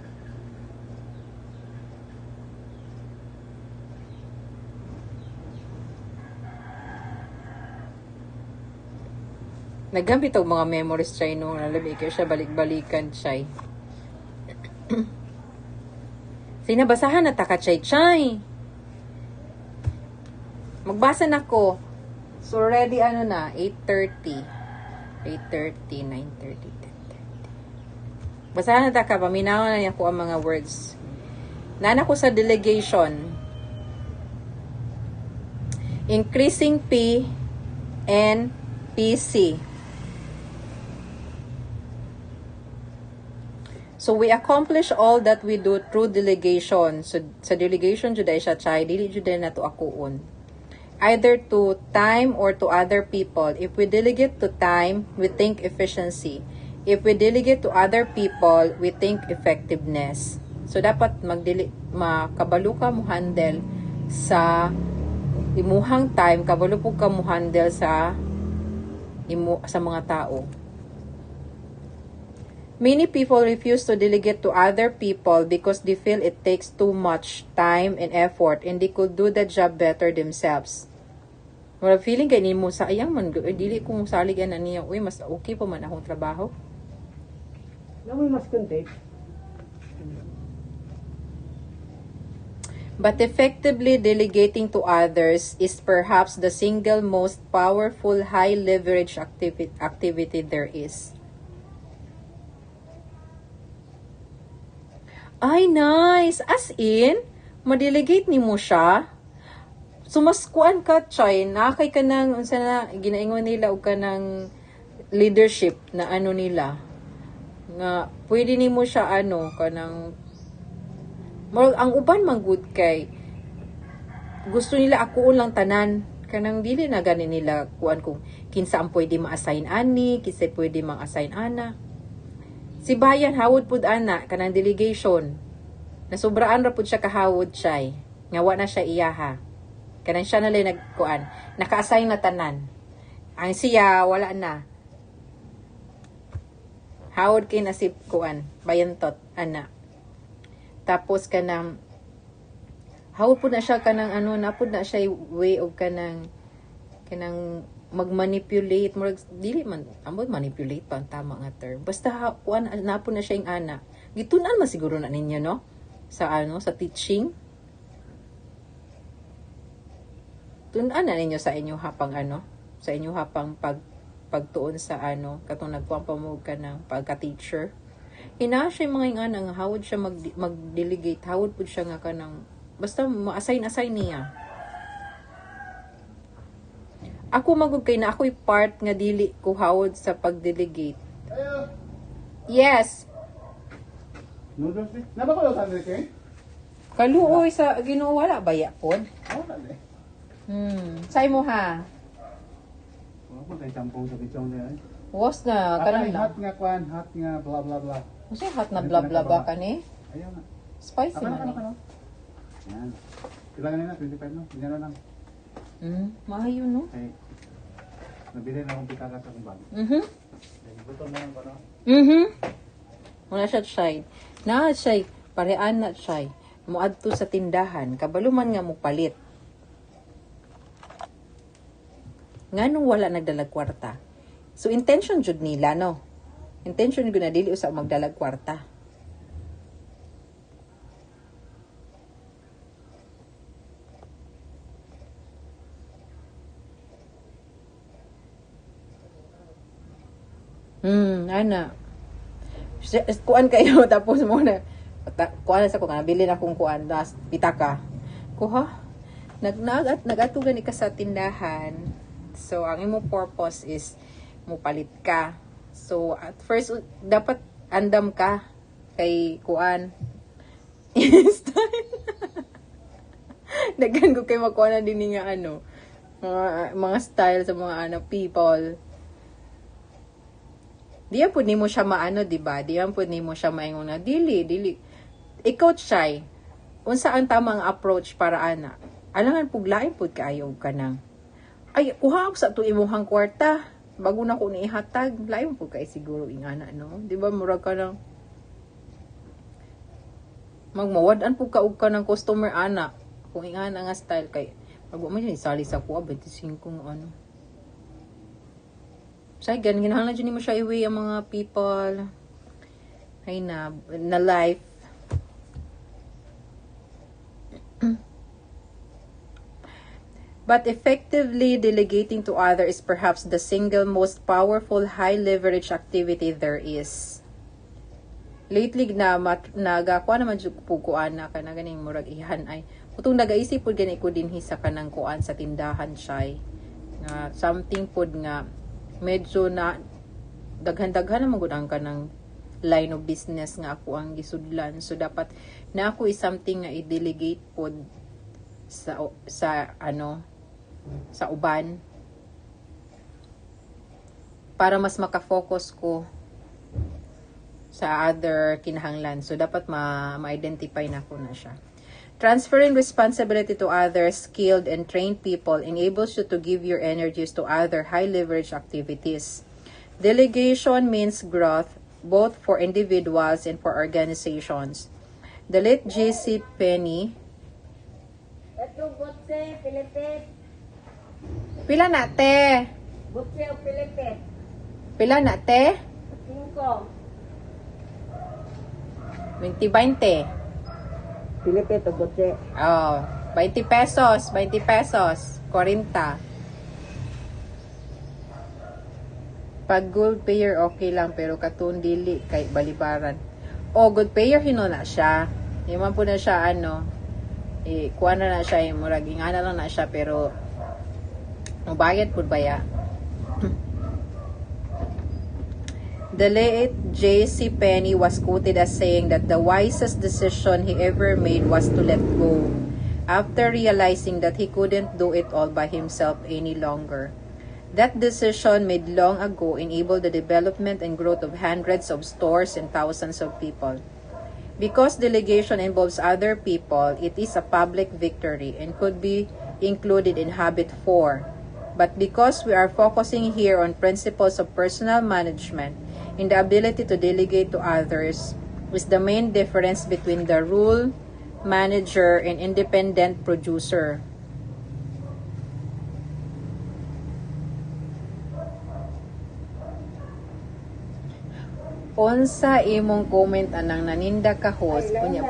Nagamit og mga memories siya no, nalabi kayo siya balik-balikan siya. Sinabasahan na taka chay-chay. Magbasa na ko. So, ready ano na? 8:30. 8:30, 9:30, 10:30. Basahan na taka. Paminaw na niya ko ang mga words. Nana ko sa delegation. increasing P and PC. So we accomplish all that we do through delegation. So sa delegation jud ay siya chay, dili jud na to akuon. Either to time or to other people. If we delegate to time, we think efficiency. If we delegate to other people, we think effectiveness. So dapat makabalo ka mo handle sa imuhang time, kabalo po ka mo handle sa mga tao. Many people refuse to delegate to other people because they feel it takes too much time and effort and they could do the job better themselves. Wala feeling kay nimo sa ayang man dili kung saligan na niya, uy mas okay pa man akong trabaho. Namoy mas content. But effectively delegating to others is perhaps the single most powerful high leverage activity there is. Ay, nice! As in, ma-delegate ni mo siya. So, mas kuan ka, Chay, nakakay ka ng, unsa na, ginaingon nila, o ka ng leadership na ano nila. Nga, pwede ni mo siya, ka ng, ang uban man good kay, gusto nila ako lang tanan, kanang dili na ganin nila, kuan kung kinsa ang pwede ma-assign ani, kinsa pwede ma-assign ana. Si Bayan, hawod pud ana, kanang delegation. Nasubraan ra pud siya kahawod siya. Nga wa na siya iyaha. Kanang siya na lang nagkuan. Naka-assign na tanan. Ang siya, wala na. Hawod kay nasip kuan. Bayantot, ana. Tapos kanang, hawod pud na siya kanang napud na siya way of kanang mag-manipulate, dili man, ambot manipulate pa ang tama nga term. Basta kuan napo na siya yung ana. Gitunan man siguro na ninyo, no? Sa sa teaching. Tunan na ninyo sa inyo hapang sa inyo hapang pagtuon sa katong nagkuan pa mo ka ng pagka-teacher. Ina siya mga yung ana nga hawod siya mag-delegate, hawod pud siya nga kanang basta ma-assign niya. Ako magug kay na ako'y part nga dili ko hawod sa pag-delegate. Yes. Noodles ni? Naba ko lang sandwich eh? Kaluoy sa Ginoo wala baya pod. Wala na eh. Say mo ha. Wala ko tayo tampong sa bichong niya eh. Was na kanan na. Hot nga kwan, hot nga blah blah blah. Kasi hot na bla bla ba kani? Ayaw na. Spicy man. Yan. Kailangan nila 25 no? Hindi na lang. Mahayo no. Okay. Nabili na akong pitaka sa kong bag. Gutom na lang ko no? Wala siya shy. Na shy. Parean na shy. Muadto sa tindahan. Kabaluman nga mo palit. Nga nung wala nagdalag kwarta. So, intention jud nila, no? Intention ko na dili usap magdalag kwarta. Ana. Kuan kayo tapos mo na kuan sa ko nga bilin akong kuan das pitaka. Kuha. Nagatugan ka sa tindahan. So ang imo purpose is mo palit ka. So at first dapat andam ka kay kuan. Daghan ko kay makuha na din nga mga style sa mga people. Diyan po nimo siya diba? Diyan po nimo siya maingon na dili. Ikaw shy. Unsa ang tamang approach para ana? Alangan puglain pud kaayo ka nang. Ay, kuha ako sa to imong kwarta. Bago na ko niihatag, lain po kay siguro ingana, no? Di ba, murag ka nang magmawadan po ka ng customer, ana. Kung ingana nga style, kay magwa mo yun, isali sa kuha, 25 kung ano. Say, ganahan na dyan mo siya iwi ang mga people. Ay na life. But effectively delegating to others is perhaps the single most powerful high leverage activity there is. Lately nagakuha naman jud puguan na kana ganing murag ihan ay Utong nagaisip po gani ko dinhi sa kanang kuan sa tindahan siya nga something pod nga medyo na daghan-daghan na magud ang kanang line of business nga ako ang gisudlan. So dapat na ako is something nga i-delegate pod sa uban para mas maka-focus ko sa other kinahanglan. So dapat ma-identify na ko na siya. Transferring responsibility to other skilled and trained people enables you to give your energies to other high leverage activities. Delegation means growth both for individuals and for organizations. The late J.C. Penney. Ito, botse, Pilipit. Pila na, te? Botse o Pilipit. Pila na, te? 5. 20-20. Pilipit o botse. Oh, 20 pesos, 20 pesos, 40. Pag good payer, okay lang, pero katun dili, kay balibaran. Oh, good payer, hinuna siya. Iman po na siya, kuha na siya, murag, ingana lang na siya, pero, mabayad po ba ya? The late J.C. Penney was quoted as saying that the wisest decision he ever made was to let go, after realizing that he couldn't do it all by himself any longer. That decision made long ago enabled the development and growth of hundreds of stores and thousands of people. Because delegation involves other people, it is a public victory and could be included in Habit 4. But because we are focusing here on principles of personal management, in the ability to delegate to others is the main difference between the rule manager and independent producer. Unsa imong comment anang naninda ka host kunya.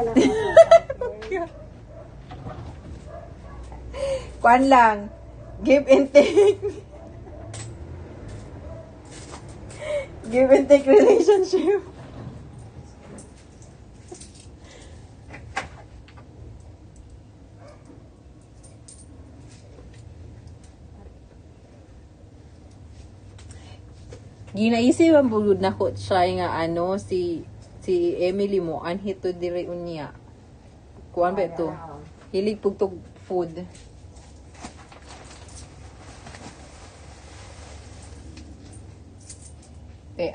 Kuan lang, give and take. Give and take relationship. Ginaisip ang bulod na ko siya nga si Emily mo anhit to dire unya. Kuan ba ito? Hilig pugtog food. Te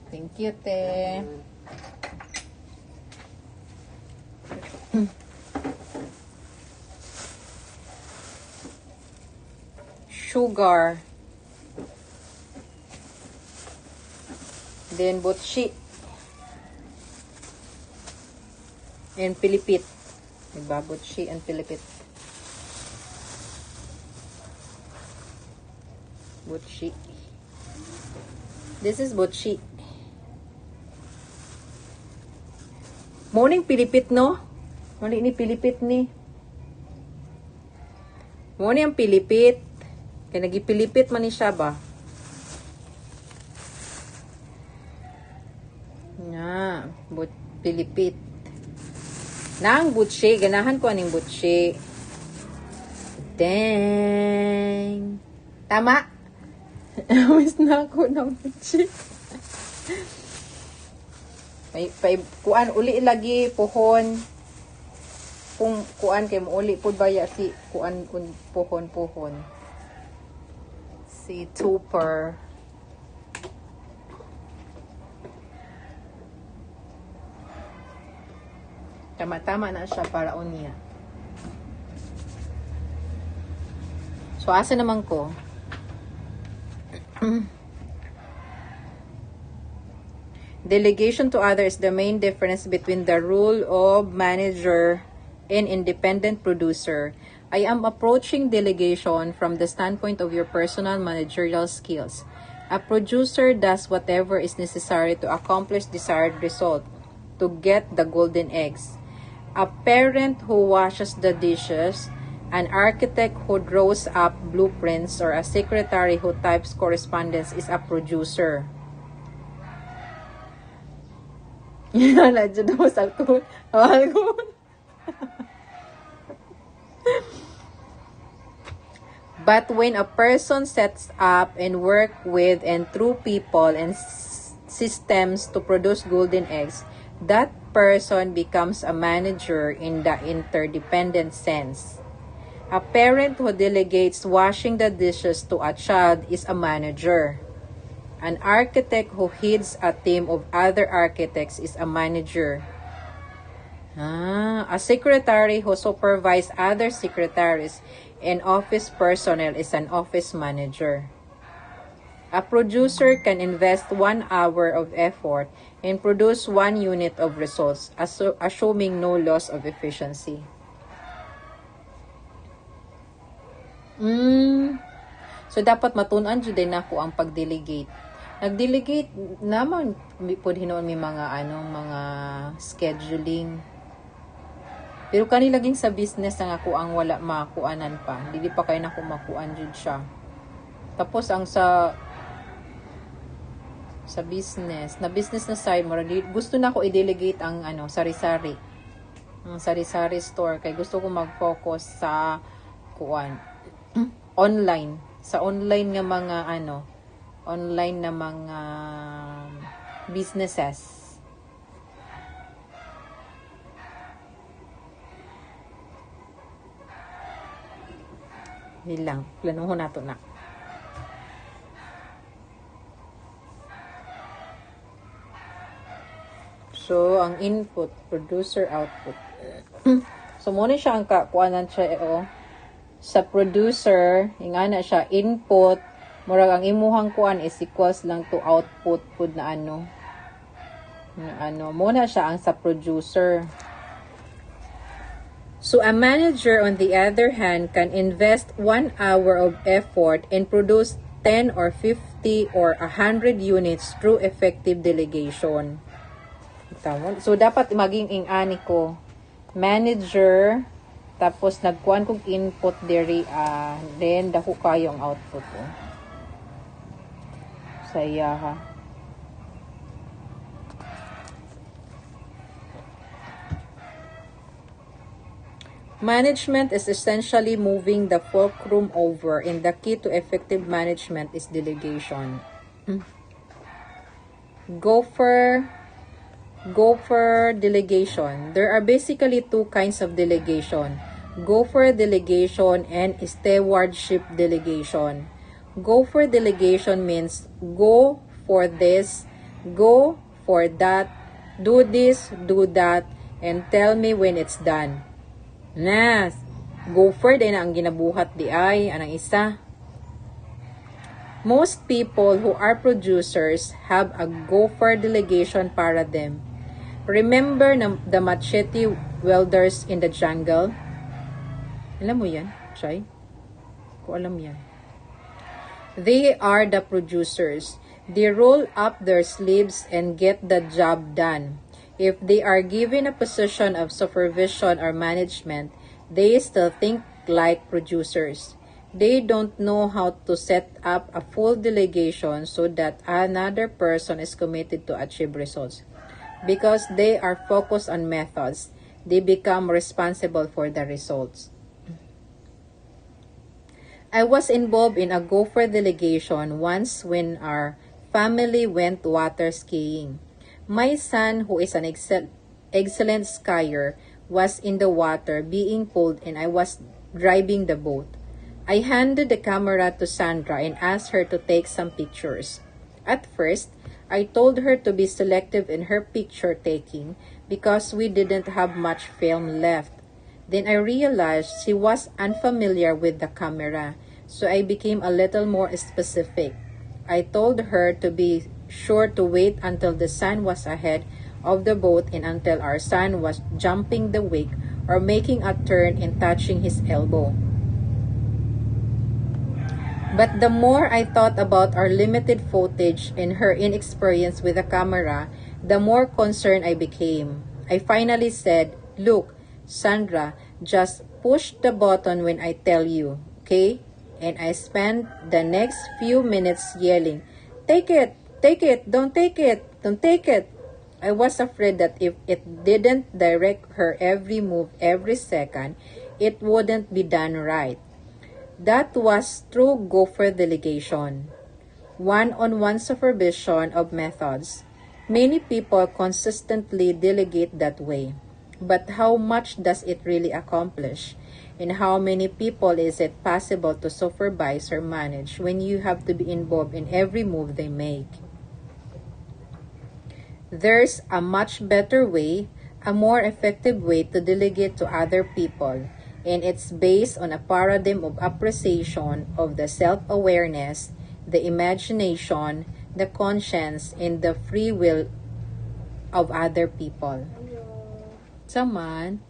Thank you, te. Sugar. Then butchi. And pilipit. Diba? Butchi and pilipit. Butchi. This is butchi. Morning pilipit, no? Mali ni pilipit ni. Morning ang pilipit. Kaya nagipilipit man ni siya ba? Nga, pilipit. Nang butchi. Ganahan ko aning butchi. Dang. Tama? Awis na ako ng butchi. Kuan uli lagi pohon. Kung kuan kay mo uli pud baya si kuan kun pohon. Si Tupper. Tama-tama na siya para unya. So asa naman ko? Delegation to others is the main difference between the role of manager and independent producer. I am approaching delegation from the standpoint of your personal managerial skills. A producer does whatever is necessary to accomplish desired result, to get the golden eggs. A parent who washes the dishes, an architect who draws up blueprints, or a secretary who types correspondence is a producer. Yan, dyan mo sa alcohol. But when a person sets up and work with and through people and systems to produce golden eggs, that person becomes a manager in the interdependent sense. A parent who delegates washing the dishes to a child is a manager. An architect who heads a team of other architects is a manager. A secretary who supervises other secretaries and office personnel is an office manager. A producer can invest 1 hour of effort and produce 1 unit of results, assuming no loss of efficiency. So, dapat matunan dyan din ako ang pag-delegate. Nag-delegate naman, pwede hinoon may mga, mga scheduling. Pero kanilaging sa business na ako ang wala makuanan pa. Hindi pa kayo na kumakuan dyan siya. Tapos, ang sa business, na side mo, gusto na ako i-delegate ang, sari-sari. Ang sari-sari store. Kaya gusto ko mag-focus sa, online. Sa online nga mga, online na mga businesses. Yun lang. Planuhon nato na. So, ang input, producer, output. So, muna siya ang kuanan siya, sa producer, ingana siya, input, murag ang imuhang kuan is equals lang to output pud na muna siya ang sa producer. So a manager on the other hand can invest 1 hour of effort and produce 10 or 50 or 100 units through effective delegation. So dapat maging ingani ko manager, tapos nagkuan kog input diri, then dako kayo ang output ko. Saya ha. Management is essentially moving the fulcrum over, and the key to effective management is delegation. Gopher delegation. There are basically 2 kinds of delegation. Gopher delegation and stewardship delegation. Gopher delegation means go for this, go for that, do this, do that, and tell me when it's done. Gopher din ang ginabuhat di ay, anang isa. Most people who are producers have a gopher delegation paradigm. Remember the machete wielders in the jungle? Alam mo yan, Chay? Ko alam yan. They are the producers. They roll up their sleeves and get the job done. If they are given a position of supervision or management, they still think like producers. They don't know how to set up a full delegation so that another person is committed to achieve results. Because they are focused on methods, they become responsible for the results. I was involved in a gopher delegation once when our family went water skiing. My son, who is an excellent skier, was in the water being pulled and I was driving the boat. I handed the camera to Sandra and asked her to take some pictures. At first, I told her to be selective in her picture taking because we didn't have much film left. Then I realized she was unfamiliar with the camera, so I became a little more specific. I told her to be sure to wait until the sun was ahead of the boat and until our son was jumping the wake or making a turn and touching his elbow. But the more I thought about our limited footage and her inexperience with the camera, the more concerned I became. I finally said, "Look, Sandra, just push the button when I tell you, okay?" And I spent the next few minutes yelling, "Take it! Take it! Don't take it! Don't take it!" I was afraid that if it didn't direct her every move every second, it wouldn't be done right. That was true gopher delegation. One-on-one supervision of methods. Many people consistently delegate that way. But how much does it really accomplish? And how many people is it possible to supervise or manage when you have to be involved in every move they make? There's a much better way, a more effective way to delegate to other people, and it's based on a paradigm of appreciation of the self-awareness, the imagination, the conscience, and the free will of other people. Someone.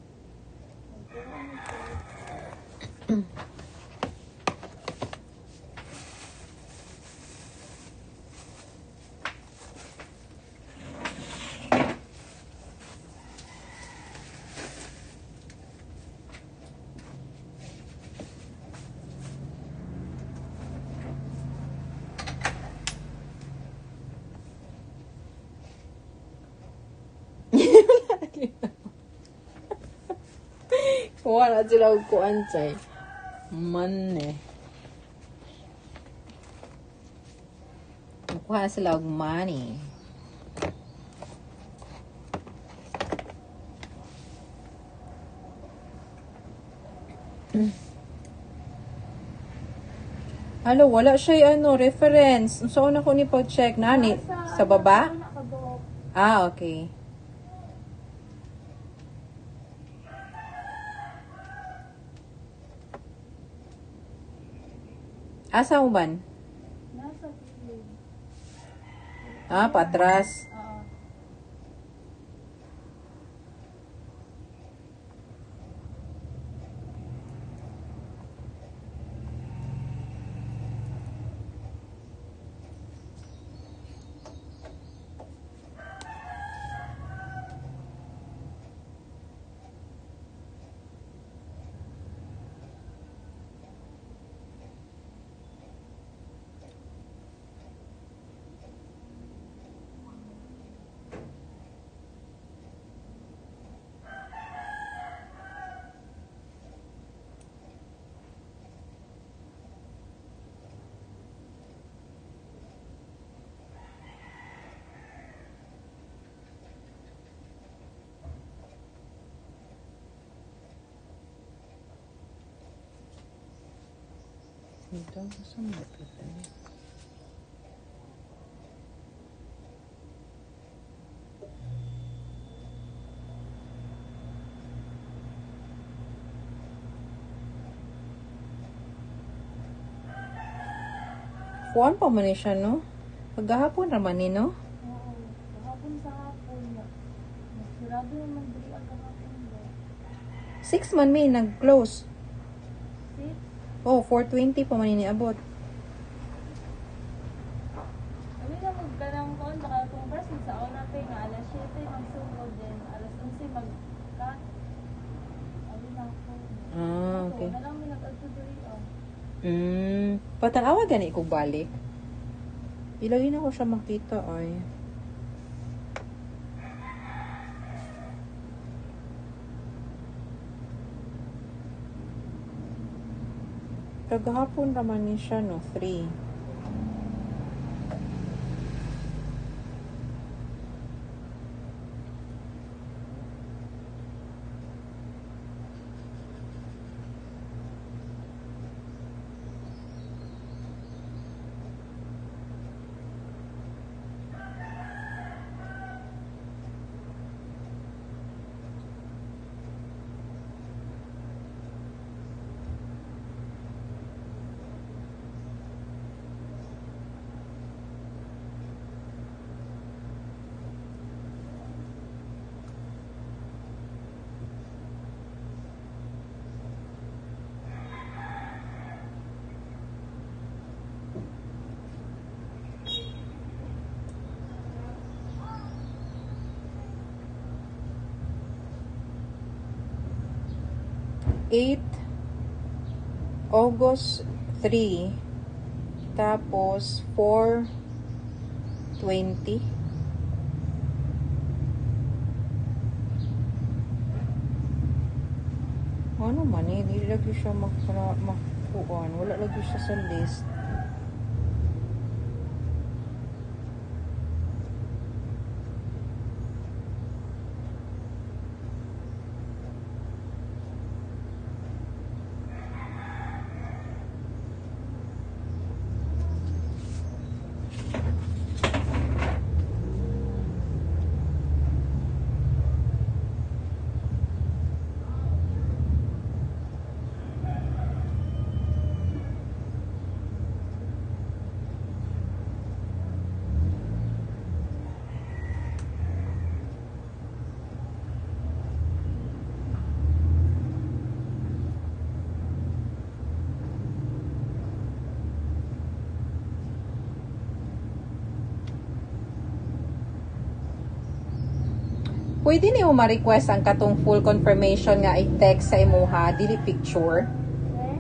Wala sila og kuan chay. Man eh. Kuha sila og money. Alo, wala siya reference. So, una ko ni pag-check na ni sa baba? Ah, okay. Asa mo ban? Nasa kilid. Ah, patras. Ito, saan ba ito? Kuwan pa man siya, no? Paghahapon naman ni, no? Oo. Kahapon sa hapon. Masirado naman dili ang kahapon ba. 6 man may nag-close. 6. Oh, 4:20 pa man iniabot. Kami na magkanang kon baka kung first sa una pa nga alas 7 magsugod din alas 11 mag-cut. Abi na ako. Ah, okay. Na lang mi nag-agtuduri Patanawa gani ko balik. Ilagay na ko siya makita ay. Kagahapon naman ni siya, no? 3. August 3, tapos 4:20. Ano man eh, hindi lagi siya kuan. Wala lagi siya sa list. Pwede niyo ma-request ang katong full confirmation nga i-text sa imuha, dili picture. Eh?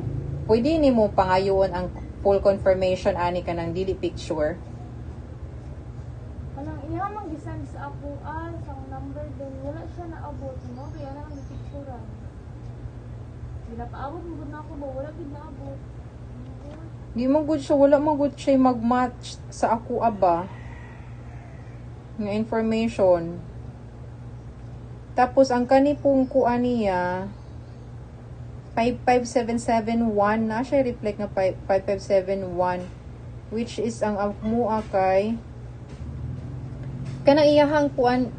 Pwede ni mo pangayoon ang full confirmation ani ka ng dili picture. Kanang iya mang gisan sa ako sa number din wala siya naabot no kaya na ang picturean. Ginapaabot mo gud na ako ba wala gid naabot. Di mo good siya, wala mo good siya mag-match sa ako aba. Nga information. Tapos ang kani pong kuan niya 55771 na siya reflect na 5571 which is ang mua kay kanang iyahang kuan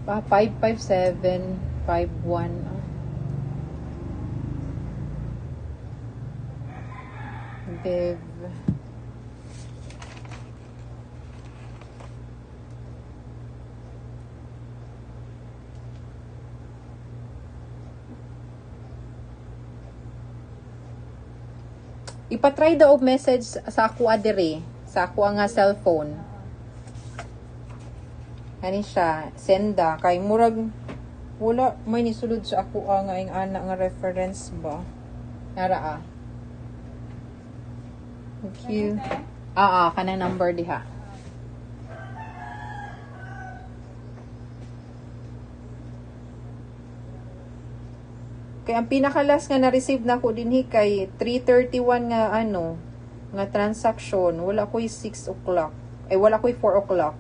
55751 Bev ipatry daw og message sa ako adire sa ako nga cellphone ani siya senda kay murag wala may nisulod sa ako nga ing ana nga reference ba nara thank you kanang number diha kay ang pinakalas nga na-receive na ko dinhi kay 3:31 nga nga transaction wala ko'y 6 o'clock ay wala ko'y 4 o'clock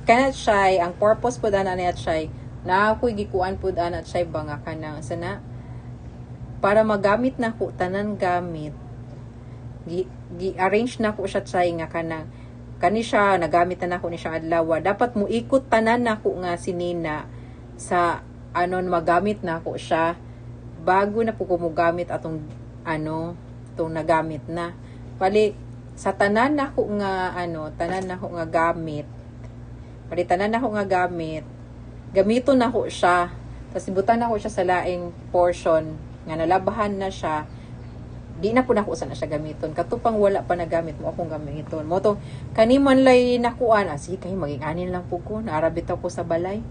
kanat siya ang purpose po dana niya siya na ako'y gikuan po dana siya ba nga kanang sana para magamit na ko tanan gamit gi-arrange na ko siya siya nga kanang kani siya nagamit na ako ni siya adlaw dapat mo ikot tanan na ko nga sinina sa magamit na ko siya bago na po ko mo gamit atong itong nagamit na pali sa tanan na ko nga tanan na ko nga gamit pali tanan na ko nga gamit gamito na ko siya tapos ibutan na ko siya sa laing portion nga nalabahan na siya di na po na ko sana siya gamiton katupang wala pa nagamit mo akong gamiton mo to kaniman lay nakuan sige kay maging anin lang po ko naarabit ako sa balay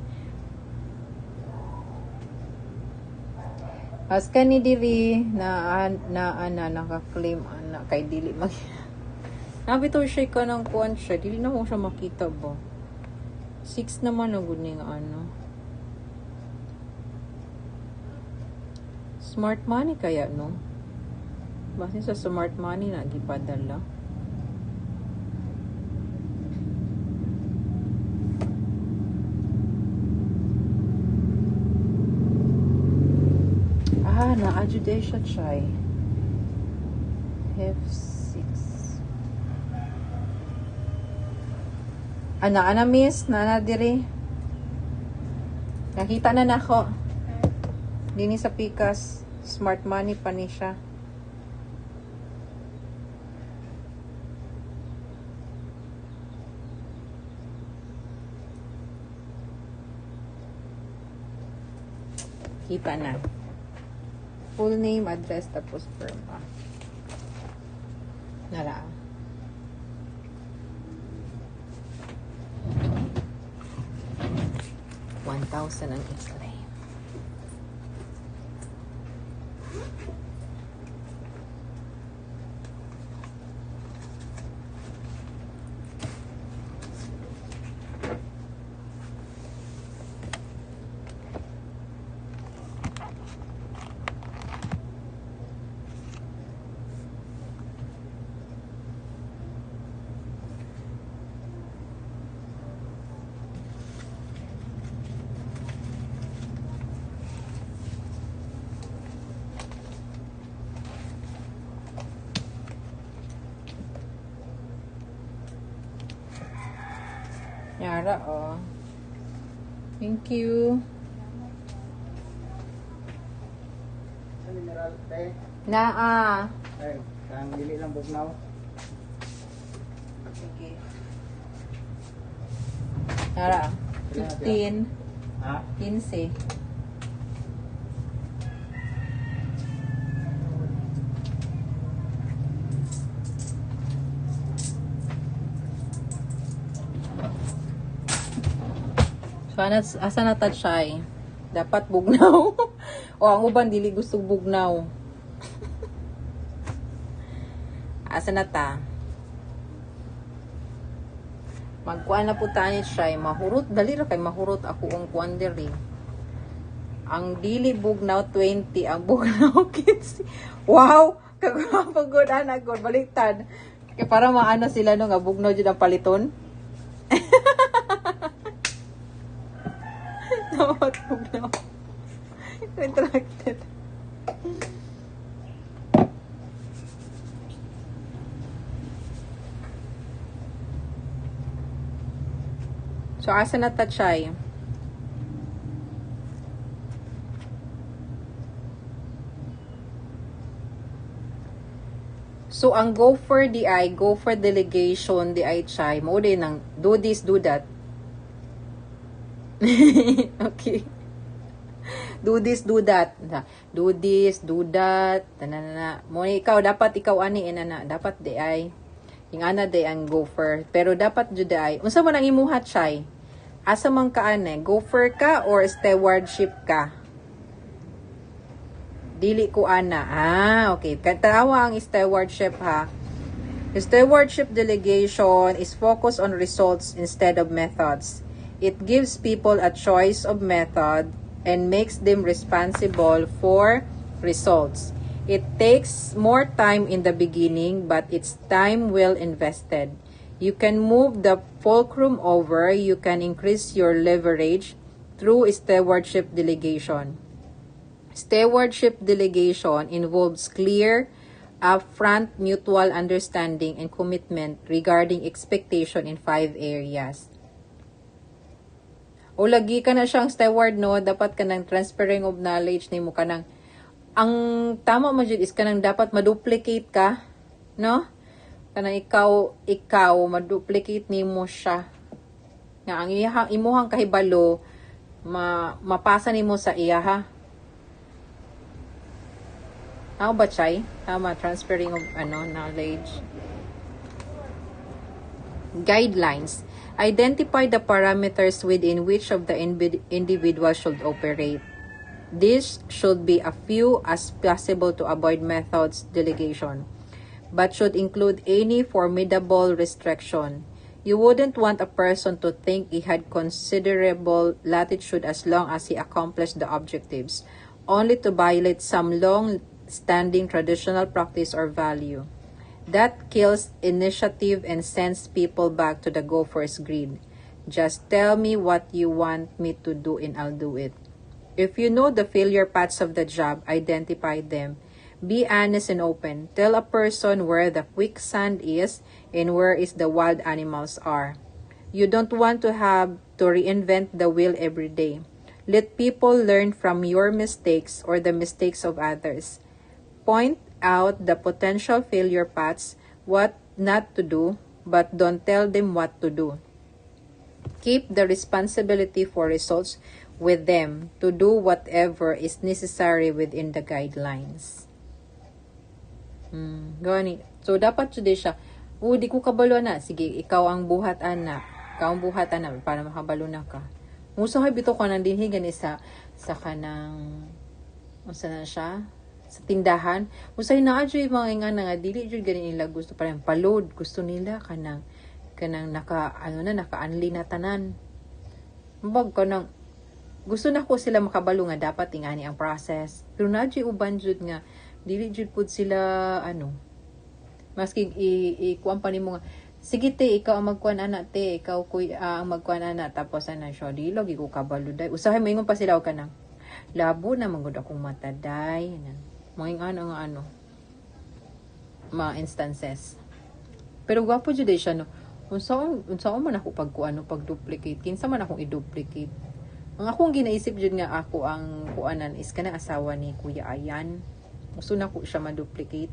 as kani diri na naka-claim ana kay dili mag nabito siya ka ng kuan siya dili na ko siya makita ba 6 naman ang guni nga smart money kaya no base sa smart money na gipadala na-adjude siya try. F6. Ana miss, na diri. Nakita na nako. Dini sa Pikas, smart money pa ni siya. Kita na. Full name, address, tapos firma. Nara. $1,000 ang i-claim. Yara, oh. Thank you. Sa mineral, te. Naa. Ay, kang dili lang bugnaw. Sige. Yara. 15. Ha? 15. So, asa na ta siya? Dapat bugnaw. O, ang uban, dili gusto bugnaw. Asa na ta? Magkuan na po tayo siya. Mahurot, dali ra kay mahurot ako ang kuan diri. Ang dili bugnaw 20, ang bugnaw 15. Wow! Kagapagod anak ko, baliktad. Kaya para maano sila no nga bugnaw jud ang paliton. Dapat bugnaw. Retracted. So, asa na tachay? So, ang go for delegation, chay, mo din ng do this, do that. Okay. Do this, do that. Do this, do that. Tanana. Mo ikaw, dapat ikaw ani, inana. Dapat di ay. Yung ana di ang gopher. Pero dapat jud ay. Unsa man ang imuhat chay? Asa man ka ane? Gopher ka or stewardship ka? Dili ko ana. Okay. Katawa ang stewardship ha. Stewardship delegation is focused on results instead of methods. It gives people a choice of method and makes them responsible for results. It takes more time in the beginning, but it's time well invested. You can move the fulcrum over. You can increase your leverage through stewardship delegation. Stewardship delegation involves clear, upfront mutual understanding and commitment regarding expectation in 5 areas. O lagi ka na siyang steward, no? Dapat ka ng transferring of knowledge ni mo ka ng, ang tama mo dyan is ka ng dapat maduplicate ka, no? Kanang ikaw, maduplicate ni mo siya. Nga, ang imuhang kahibalo, mapasa ni mo sa iya, ha? Tama ba, Chay? Tama, transferring of knowledge. Guidelines. Identify the parameters within which of the individual should operate. This should be a few as possible to avoid methods delegation, but should include any formidable restriction. You wouldn't want a person to think he had considerable latitude as long as he accomplished the objectives, only to violate some long-standing traditional practice or value. That kills initiative and sends people back to the gopher's grid. Just tell me what you want me to do and I'll do it. If you know the failure paths of the job, identify them. Be honest and open. Tell a person where the quicksand is and where is the wild animals are. You don't want to have to reinvent the wheel every day. Let people learn from your mistakes or the mistakes of others. Point out the potential failure paths, what not to do, but don't tell them what to do. Keep the responsibility for results with them to do whatever is necessary within the guidelines. Gani. So, dapat jud siya, di ko kabalo na. Sige, ikaw ang buhat, ana. Ikaw ang buhat, ana, para makabalo na ka. Musahay bito ka nang dinhi gani sa kanang, unsa na siya? Sa tindahan. Musahay na adyo yung mga nga dili jud gani nila gusto parang palod. Gusto nila kanang naka-unli na tanan. Mbag kanang, gusto na ko sila makabalo nga dapat ingani ang process. Pero na adyo uban jud nga, dili jud pud sila maski ikuan pa nimo nga sige te ikaw ang magkuan ana te ikaw kuy ang magkuan ana tapos ana siya dili lagi ko kabalo day usahay moingon pa sila og kanang labo na manggod akong mata day moingon nga mga instances pero gwapo jud siya no unsaon man ako pag duplicate kinsa man akong i-duplicate ang akong ginaisip jud nga ako ang kuanan is kanang asawa ni Kuya Ayan. Gusto na ko siya ma-duplicate.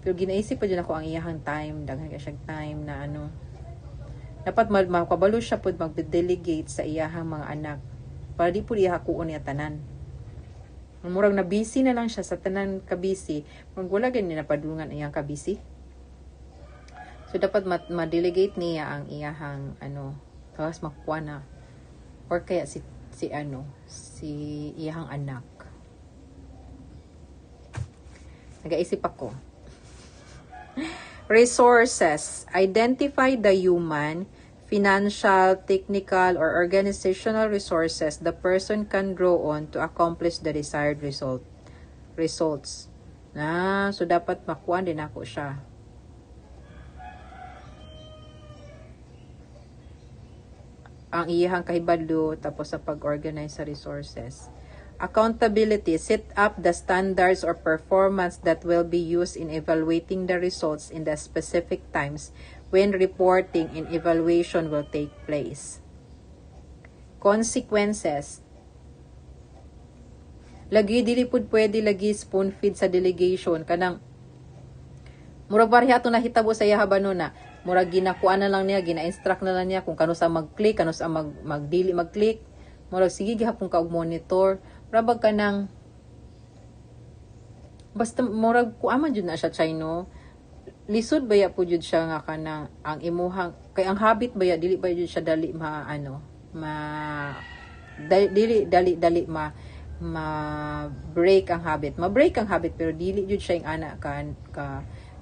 Pero ginaisip pa dyan ako ang iyahang time. Daghan ka siyang time na dapat makabalo siya po mag-delegate sa iyahang mga anak. Para di po ihakuon niya tanan. Murag na busy na lang siya sa tanan ka-busy. Murag wala ganyan napadulungan iyang ka-busy. So dapat ma-delegate niya ang iyahang tapos makuha na. Or kaya si iyahang anak. Nagaisip ako. Resources. Identify the human, financial, technical, or organizational resources the person can draw on to accomplish the desired results. So dapat makuha din ako siya. Ang iyahang kahibalo tapos sa pag-organize sa resources. Accountability. Set up the standards or performance that will be used in evaluating the results in the specific times when reporting and evaluation will take place. Consequences. Lagi dili pud pwede lagi spoon feed sa delegation kanang murag bariha to nahitabo sa iya habanona. Murag ginakuan na lang niya, gina-instruct na lang niya kung kano sa mag-click, kano sa mag-dili mag-click. Murag sige gihapon ka og monitor. Rabag ka nang basta murag kuaman jud na siya Chino. Lisod baya po jud siya nga kanang ang imuhang kay ang habit baya dili ba jud siya dali dali break ang habit. Ma-break ang habit pero dili jud siya yung ana ka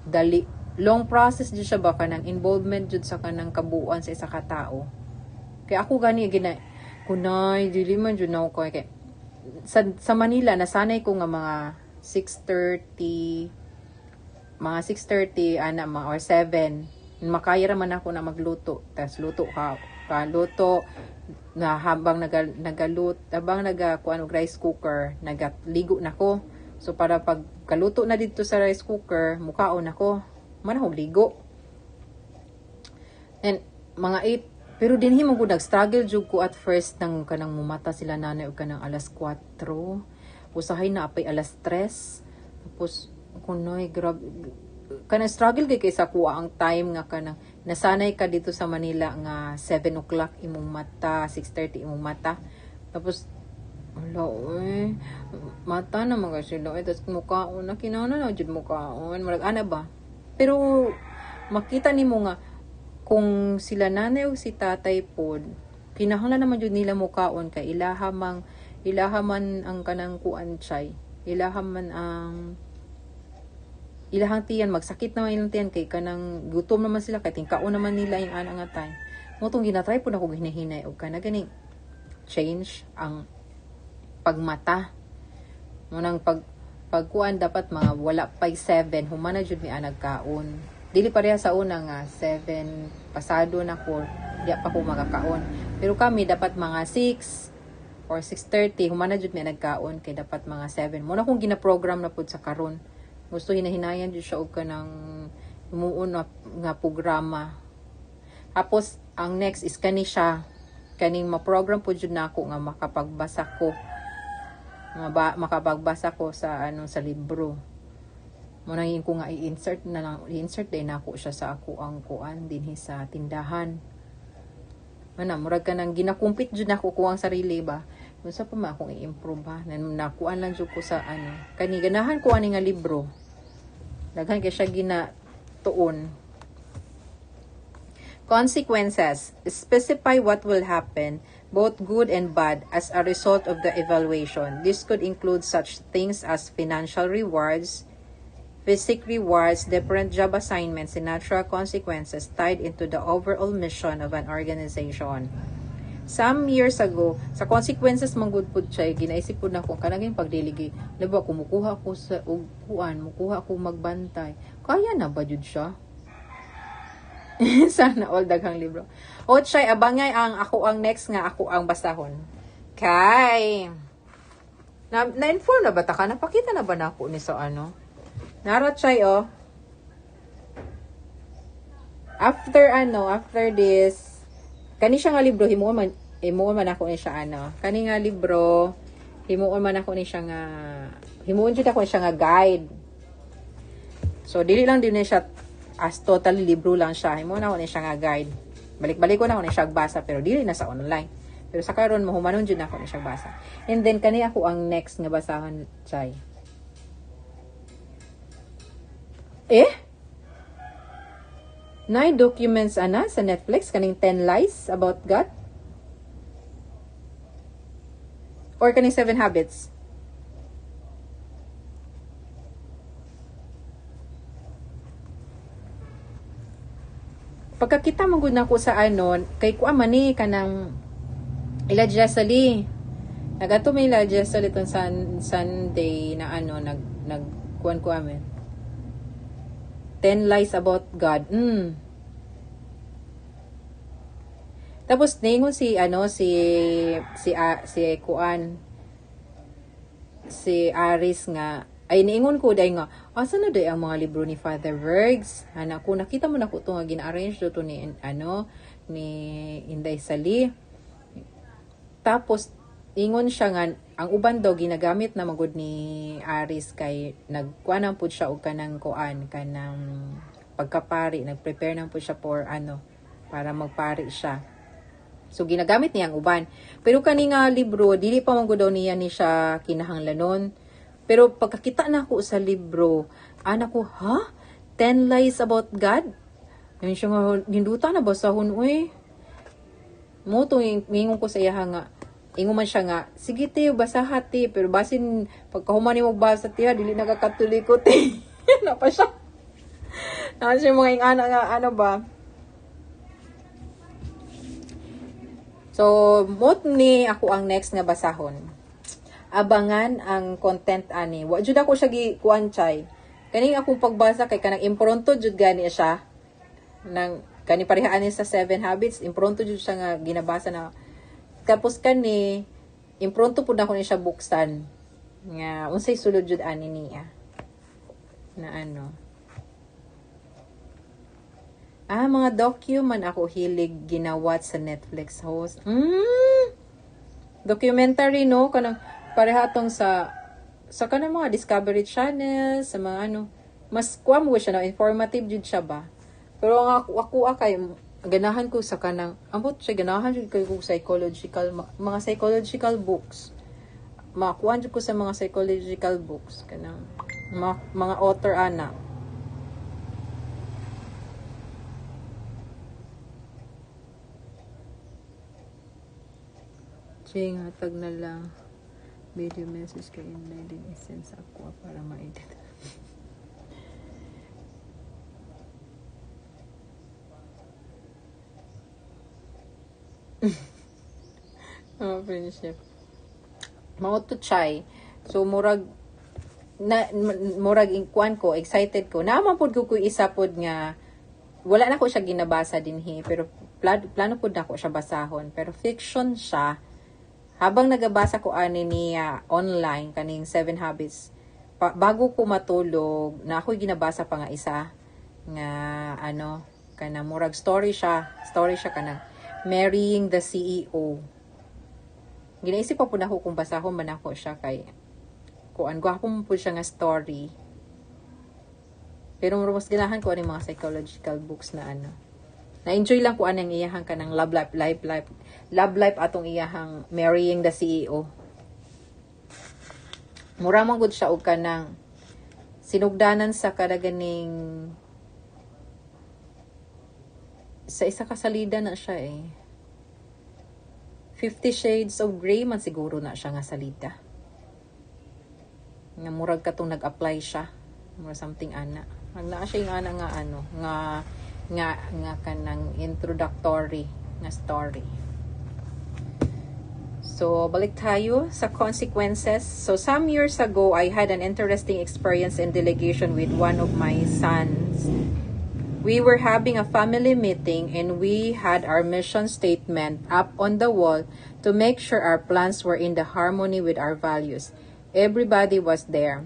dali long process jud siya ba kanang involvement jud sa kanang kabuuan sa isa ka tawo. Kay ako gani kunay dili man jud na ako kay sa Manila nasanay ko nga mga 6:30 ana mga or 7 makaya raman ako na magluto tas luto na habang nagakuan og rice cooker nagaligo nako so para pag kaluto na dito sa rice cooker mukaon ako man ako ligo and mga 8 pero dinhi mo gud nag-struggle jud ko at first nang kanang mumata sila nanay og kanang alas 4. Usahay na apay alas 3. Tapos kunoy grabe kanang struggle kay sa kuha ang time nga kanang nasanay ka dito sa Manila nga 7 o'clock imong mata, 6:30 imong mata. Tapos mata na mga sila tapos mukaon na kinahanglan na jud mukaon murag ana ba. Pero makita nimo nga kung sila nanay o si tatay pod kinahanglan naman jud nila mukaon kay ilaha man ang kanang kuan chay ilahang tiyan magsakit naman ilang tiyan kay kanang gutom naman sila kay tingkaon naman nila yung ana nga time mo tong ginatry pod ako hinahinay og kana gani change ang pagmata mo nang pagkuan dapat mga wala pay 7 humana jud mi nagkaon. Dili pareha sa una nga 7 pasado na ko di pa ko magakaon. Pero kami dapat mga 6 or 6:30 humana jud mi nagkaon kay dapat mga 7. Mo na kung gina-program na pud sa karon. Gusto hinahinayan jud siya og kanang muon nga programa. Tapos ang next is kaning ma-program pud jud nako nga makapagbasa ko sa sa libro. Muna ko nga i-insert din ako siya sa ako ang kuan dinhi sa tindahan. Murag ka nang ginakumpit jud nako ko ang sarili ba. Unsa pa man akong i-improve ha. Nakuan lang jud ko sa ano. Kani ganahan ko ani nga libro. Daghan kay siya ginatuon. Consequences. Specify what will happen, both good and bad, as a result of the evaluation. This could include such things as financial rewards, physical rewards, different job assignments, and natural consequences tied into the overall mission of an organization. Some years ago, sa consequences manggod pud siya, ginaisip pud na kung kanang pagdiligi, diba, kumukuha ko sa upuan, mukuha ko magbantay. Kaya na ba jud siya? Sana all daghang libro. O chay, abangay ang ako ang next nga ako ang basahon. Kay na-inform na ba ta ka? Napakita na ba na ako ni sa ano? Narot chay, oh. After this, kani siya nga libro, himuon man ako ni siya ano. Kani nga libro, himuon man ako ni siya nga, himuon jud ako ni siya nga guide. So, dili lang din ni siya as total libro lang siya. Himuon ako ni siya nga guide. Balik-balik ko na ako ni siya basa, pero dili na sa online. Pero sa karon mahumanon jud ako ni siya basa. And then, kani ako ang next nga basahon, chay. Nine documents ana sa Netflix kaning 10 lies about God or kaning 7 habits. Pagkakita man gud nako sa ano kay kuha man ni kanang Ila Jesali. Nagato may Ila Jesali ton Sunday na ano nagkuan ko amen. 10 lies about God. Tapos ningon si Aris nga ay niingon ko day nga asa na day ang mga libro ni Father Bergs. Ana ko nakita mo na ko to nga gina-arrange to ni ni Inday Sali. Tapos ingon siya nga ang uban daw ginagamit na magud ni Aris kay nagkuan pud siya og kanang kanang pagkapari, nagprepare nang pud siya for para magpari siya. So ginagamit niya ang uban. Pero kani nga libro dili pa man gud daw niya ni siya kinahanglanon. Pero pagkakita na ko sa libro, ana ko, 10 lies about God? Ayun siya nga, hinduta na basahon, uy. Mo to, ingon ko sa iya nga, ingon man siya nga, sige tiyo, basaha ti, pero basin, pagkahuman ni mo basa tiya, dili nagakatuliko ti. Ano pa siya? Ano siya mga ingana nga, ano ba? So, mot ni ako ang next nga basahon. Abangan ang content ani. Wa jud ako siya gikuan chay. Kani akong pagbasa kay kanang impronto jud gani siya. Nang kani parehaan ni sa 7 habits, impronto jud siya nga ginabasa na. Tapos kani impronto pud ako ni siya buksan. Nga unsay sulod jud ani niya. Na ano. Mga document ako hilig ginawat sa Netflix host. Documentary no kanang parehatong sa kanang mga Discovery Channel, sa mga mas kuam ko siya, informative jud siya ba. Pero ang ako kay ganahan ko sa kanang, ambot siya, ganahan jud kay ko mga psychological books. Makuan jud ko sa mga psychological books, kanang mga author ana. Ching, hatag na lang. Video message kay Inday din isend sa ako para ma-edit. Friendship. Mao to chai. So murag kuan ko, excited ko. Naman pud ko isa pod nga wala na ko siya ginabasa dinhi pero plano pud nako siya basahon pero fiction siya. Habang nagabasa ko niya online kaning 7 habits, bago ko matulog, na ako'y ginabasa pa nga isa nga kana murag story siya kana Marrying the CEO. Ginaisip pa po na ako kung basahon man ako siya kay kuan gwapo mo po siya nga story. Pero mas ganahan ko mga psychological books na Na-enjoy lang ko anang iyahang kanang love life atong iyahang marrying the CEO. Mura man gud siya og kanang sinugdanan sa kadaganing sa isa ka salida na siya eh. 50 Shades of Grey man siguro na siya nga salida. Nga murag katong nag-apply siya. Mura something ana. Nagnaa siya yung ana nga ano, nga kanang introductory nga story. So, balik tayo sa consequences. So, some years ago, I had an interesting experience in delegation with one of my sons. We were having a family meeting and we had our mission statement up on the wall to make sure our plans were in the harmony with our values. Everybody was there.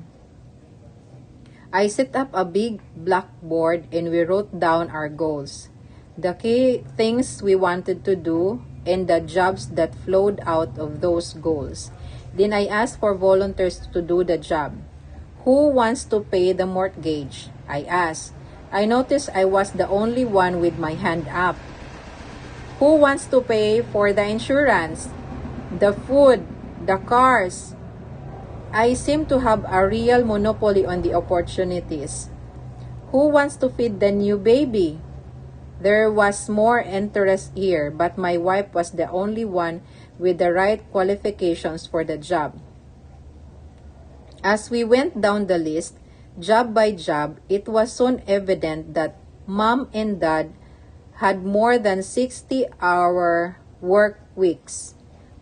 I set up a big blackboard and we wrote down our goals, the key things we wanted to do, and the jobs that flowed out of those goals. Then I asked for volunteers to do the job. Who wants to pay the mortgage? I asked. I noticed I was the only one with my hand up. Who wants to pay for the insurance, the food, the cars? I seem to have a real monopoly on the opportunities. Who wants to feed the new baby? There was more interest here, but my wife was the only one with the right qualifications for the job. As we went down the list, job by job, it was soon evident that Mom and Dad had more than 60-hour work weeks.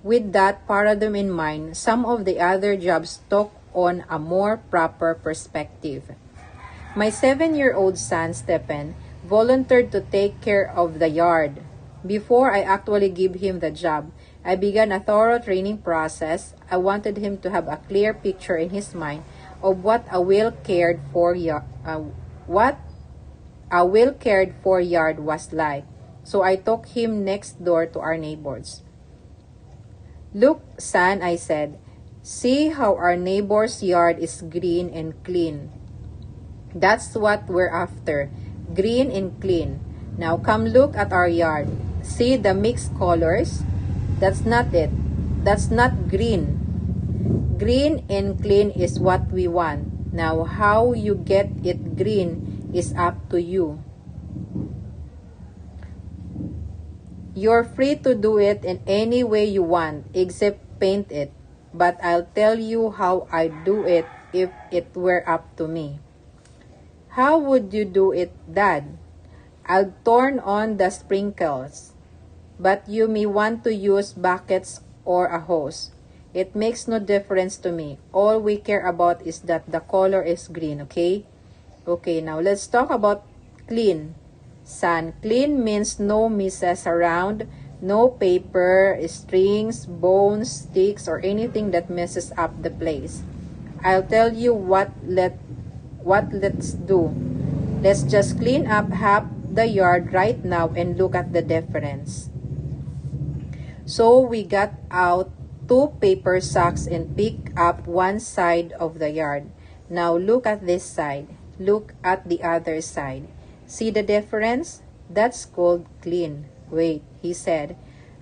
With that paradigm in mind, some of the other jobs took on a more proper perspective. My 7-year-old son, Stephen, volunteered to take care of the yard. Before I actually give him the job, I began a thorough training process. I wanted him to have a clear picture in his mind of what a well-cared for yard was like. So I took him next door to our neighbors. Look, son, I said, see how our neighbor's yard is green and clean. That's what we're after, green and clean. Now come look at our yard. See the mixed colors? That's not it. That's not green. Green and clean is what we want. Now how you get it green is up to you. You're free to do it in any way you want, except paint it. But I'll tell you how I'd do it if it were up to me. How would you do it, Dad? I'll turn on the sprinkles. But you may want to use buckets or a hose. It makes no difference to me. All we care about is that the color is green, okay? Okay, now let's talk about clean. Son, clean means no messes around, no paper, strings, bones, sticks, or anything that messes up the place. I'll tell you what let's do. Let's just clean up half the yard right now and look at the difference. So we got out 2 paper sacks and picked up one side of the yard. Now look at this side. Look at the other side. See the difference? That's called clean. Wait, he said.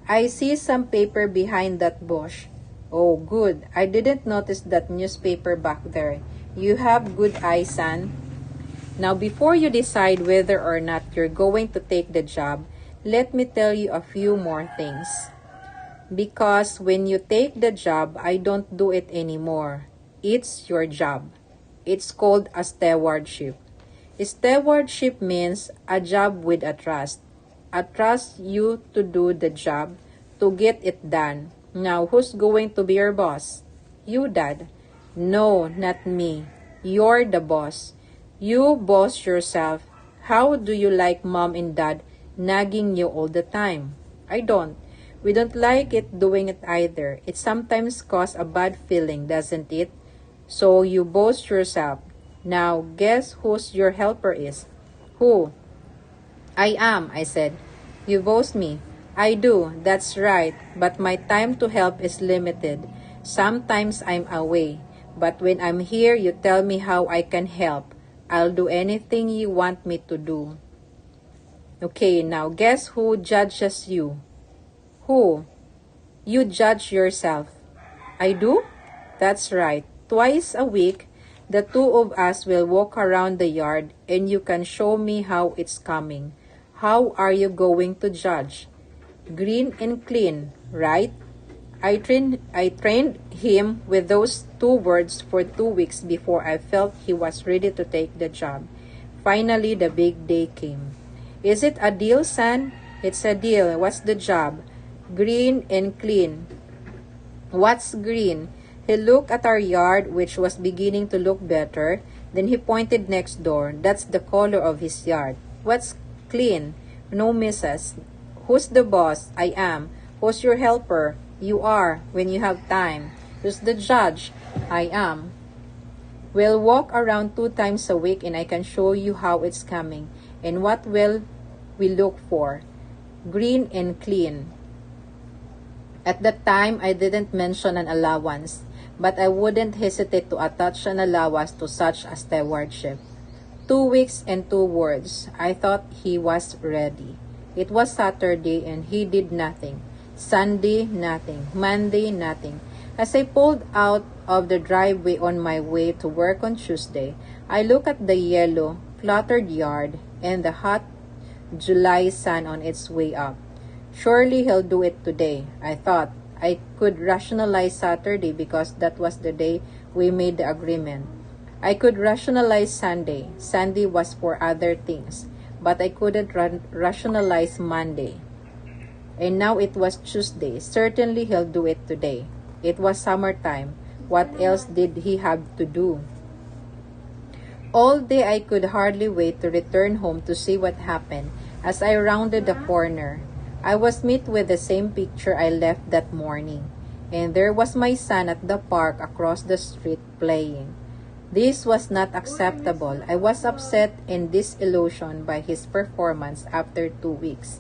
I see some paper behind that bush. Oh, good. I didn't notice that newspaper back there. You have good eyes, son. Now, before you decide whether or not you're going to take the job, let me tell you a few more things. Because when you take the job, I don't do it anymore. It's your job. It's called a stewardship. Stewardship means a job with a trust. I trust you to do the job, to get it done. Now, who's going to be your boss? You, Dad. No, not me. You're the boss. You boss yourself. How do you like Mom and Dad nagging you all the time? I don't. We don't like it doing it either. It sometimes causes a bad feeling, doesn't it? So you boss yourself. Now, guess who's your helper is? Who? I am, I said. You boss me. I do, that's right. But my time to help is limited. Sometimes I'm away. But when I'm here, you tell me how I can help. I'll do anything you want me to do. Okay, now guess who judges you? Who? You judge yourself. I do? That's right. Twice a week, the two of us will walk around the yard and you can show me how it's coming. How are you going to judge? Green and clean, right? I trained him with those two words for 2 weeks before I felt he was ready to take the job. Finally, the big day came. Is it a deal, son? It's a deal. What's the job? Green and clean. What's green? He looked at our yard, which was beginning to look better. Then he pointed next door. That's the color of his yard. What's clean? No, missus. Who's the boss? I am. Who's your helper? You are, when you have time. Who's the judge? I am. We'll walk around 2 times a week and I can show you how it's coming. And what will we look for? Green and clean. At that time, I didn't mention an allowance, but I wouldn't hesitate to attach an allowance to such a stewardship. 2 weeks and 2 words. I thought he was ready. It was Saturday and he did nothing. Sunday, nothing. Monday, nothing. As I pulled out of the driveway on my way to work on Tuesday, I looked at the yellow, cluttered yard and the hot July sun on its way up. Surely he'll do it today, I thought. I could rationalize Saturday because that was the day we made the agreement. I could rationalize Sunday. Sunday was for other things. But I couldn't rationalize Monday. And now it was Tuesday. Certainly he'll do it today. It was summertime. What else did he have to do? All day I could hardly wait to return home to see what happened. As I rounded the corner, I was met with the same picture I left that morning. And there was my son at the park across the street playing. This was not acceptable. I was upset and disillusioned by his performance after 2 weeks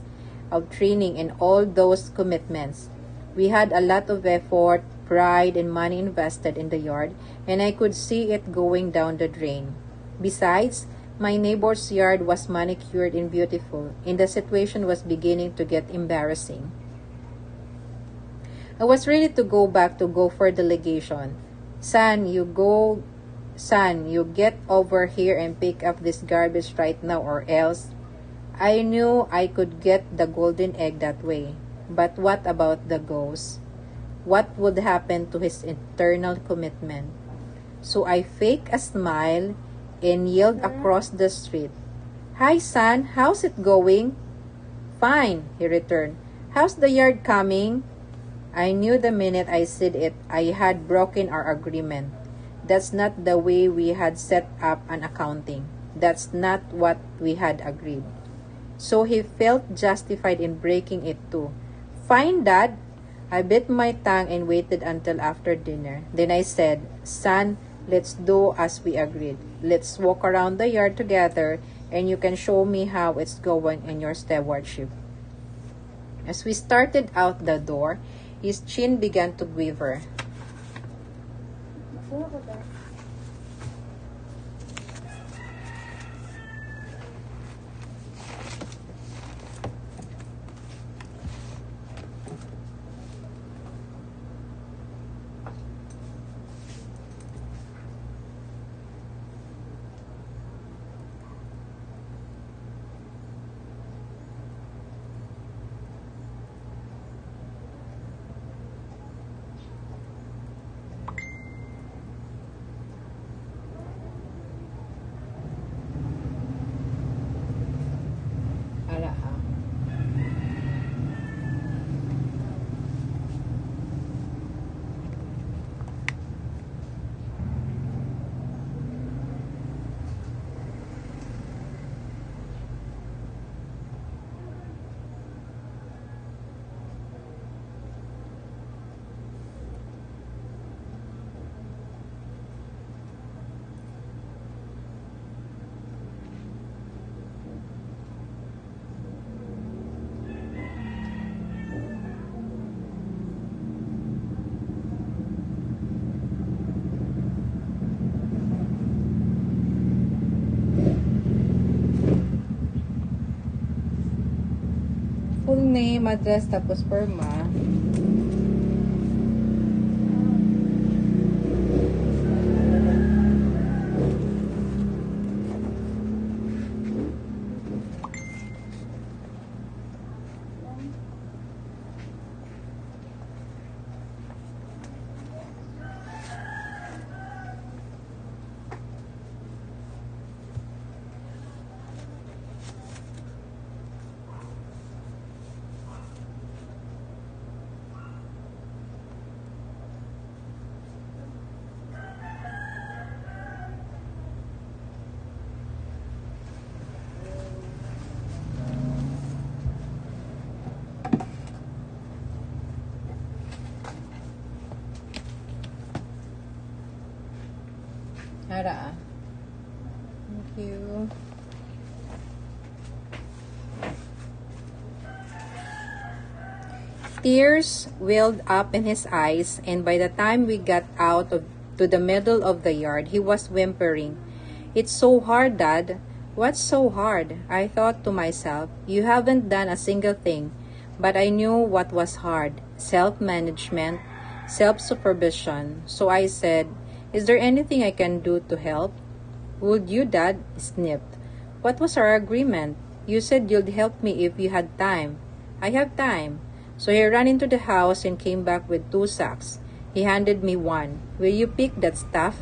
of training and all those commitments. We had a lot of effort, pride, and money invested in the yard, and I could see it going down the drain. Besides, my neighbor's yard was manicured and beautiful, and the situation was beginning to get embarrassing. I was ready to go back to Gopher delegation. Son, you get over here and pick up this garbage right now or else. I knew I could get the golden egg that way. But what about the ghost? What would happen to his eternal commitment? So I faked a smile and yelled across the street, "Hi, son, how's it going?" "Fine," he returned. "How's the yard coming?" I knew the minute I said it, I had broken our agreement. That's not the way we had set up an accounting. That's not what we had agreed. So he felt justified in breaking it too. "Fine, Dad." I bit my tongue and waited until after dinner. Then I said, "Son, let's do as we agreed. Let's walk around the yard together and you can show me how it's going in your stewardship." As we started out the door, his chin began to quiver. Sino ko tayo? name, address, tapos perma. Ara. Thank you. Tears welled up in his eyes, and by the time we got to the middle of the yard, he was whimpering. "It's so hard, Dad." "What's so hard?" I thought to myself. You haven't done a single thing. But I knew what was hard. Self-management, self-supervision. So I said, "Is there anything I can do to help?" "Would you, Dad?" sniffed. "What was our agreement? You said you'd help me if you had time." "I have time." So he ran into the house and came back with 2 sacks. He handed me one. "Will you pick that stuff?"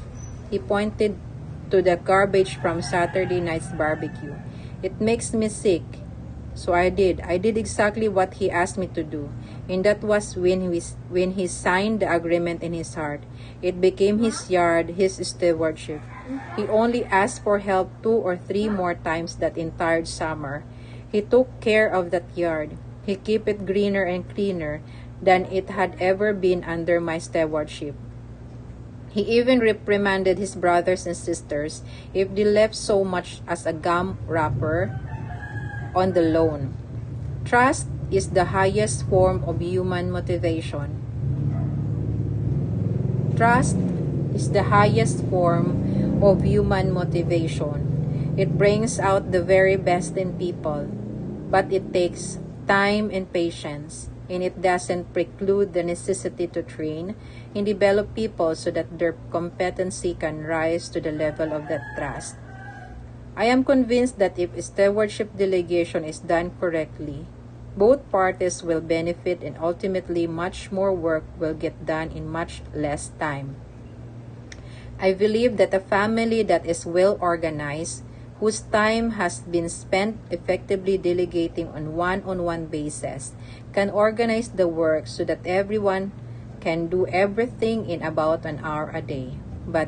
He pointed to the garbage from Saturday night's barbecue. "It makes me sick." So I did. I did exactly what he asked me to do. And that was when he signed the agreement in his heart. It became his yard, his stewardship. He only asked for help 2 or 3 more times that entire summer. He took care of that yard. He kept it greener and cleaner than it had ever been under my stewardship. He even reprimanded his brothers and sisters if they left so much as a gum wrapper on the lawn. Trust is the highest form of human motivation. Trust is the highest form of human motivation. It brings out the very best in people, but it takes time and patience, and it doesn't preclude the necessity to train and develop people so that their competency can rise to the level of that trust. I am convinced that if stewardship delegation is done correctly, both parties will benefit and ultimately much more work will get done in much less time. I believe that a family that is well organized, whose time has been spent effectively delegating on one-on-one basis, can organize the work so that everyone can do everything in about an hour a day. But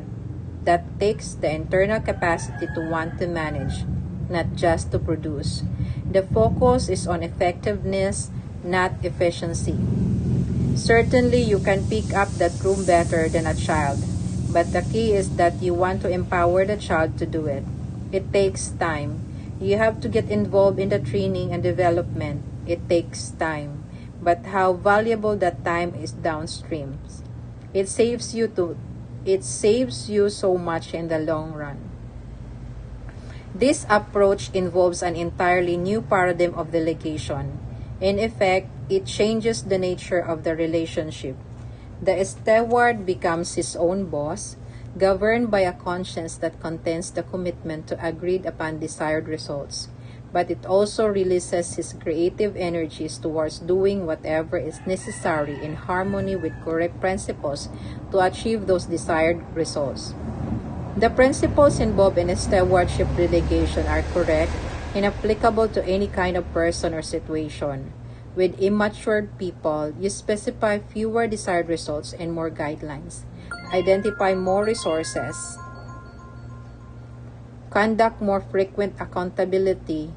that takes the internal capacity to want to manage, not just to produce. The focus is on effectiveness, not efficiency. Certainly, you can pick up that room better than a child, but the key is that you want to empower the child to do it. It takes time. You have to get involved in the training and development. It takes time. But how valuable that time is downstream. It saves you so much in the long run. This approach involves an entirely new paradigm of delegation. In effect, it changes the nature of the relationship. The steward becomes his own boss, governed by a conscience that contains the commitment to agreed upon desired results, but it also releases his creative energies towards doing whatever is necessary in harmony with correct principles to achieve those desired results. The principles involved in stewardship delegation are correct and applicable to any kind of person or situation. With immature people, you specify fewer desired results and more guidelines. Identify more resources, conduct more frequent accountability,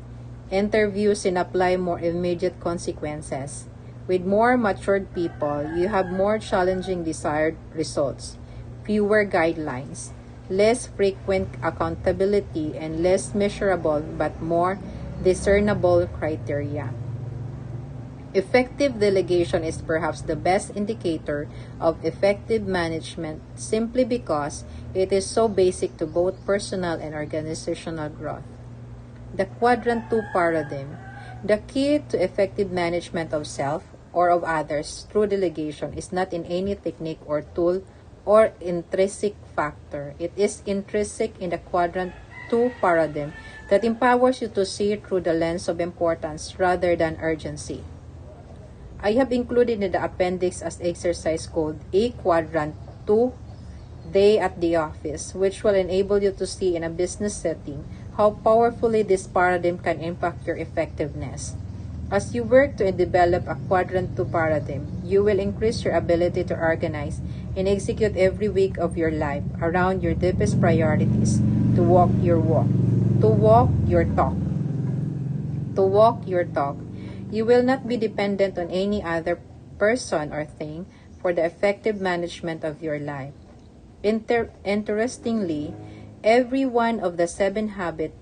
interviews, and apply more immediate consequences. With more matured people, you have more challenging desired results, fewer guidelines, less frequent accountability, and less measurable but more discernible criteria. Effective delegation is perhaps the best indicator of effective management simply because it is so basic to both personal and organizational growth. The Quadrant 2 paradigm. The key to effective management of self or of others through delegation is not in any technique or tool or intrinsic factor. It is intrinsic in the quadrant 2 paradigm that empowers you to see through the lens of importance rather than urgency. I have included in the appendix as exercise called A Quadrant 2 Day at the Office, which will enable you to see in a business setting how powerfully this paradigm can impact your effectiveness. As you work to develop a Quadrant 2 paradigm, you will increase your ability to organize and execute every week of your life around your deepest priorities, to walk your walk, to walk your talk. To walk your talk. You will not be dependent on any other person or thing for the effective management of your life. Interestingly, every one of the seven habits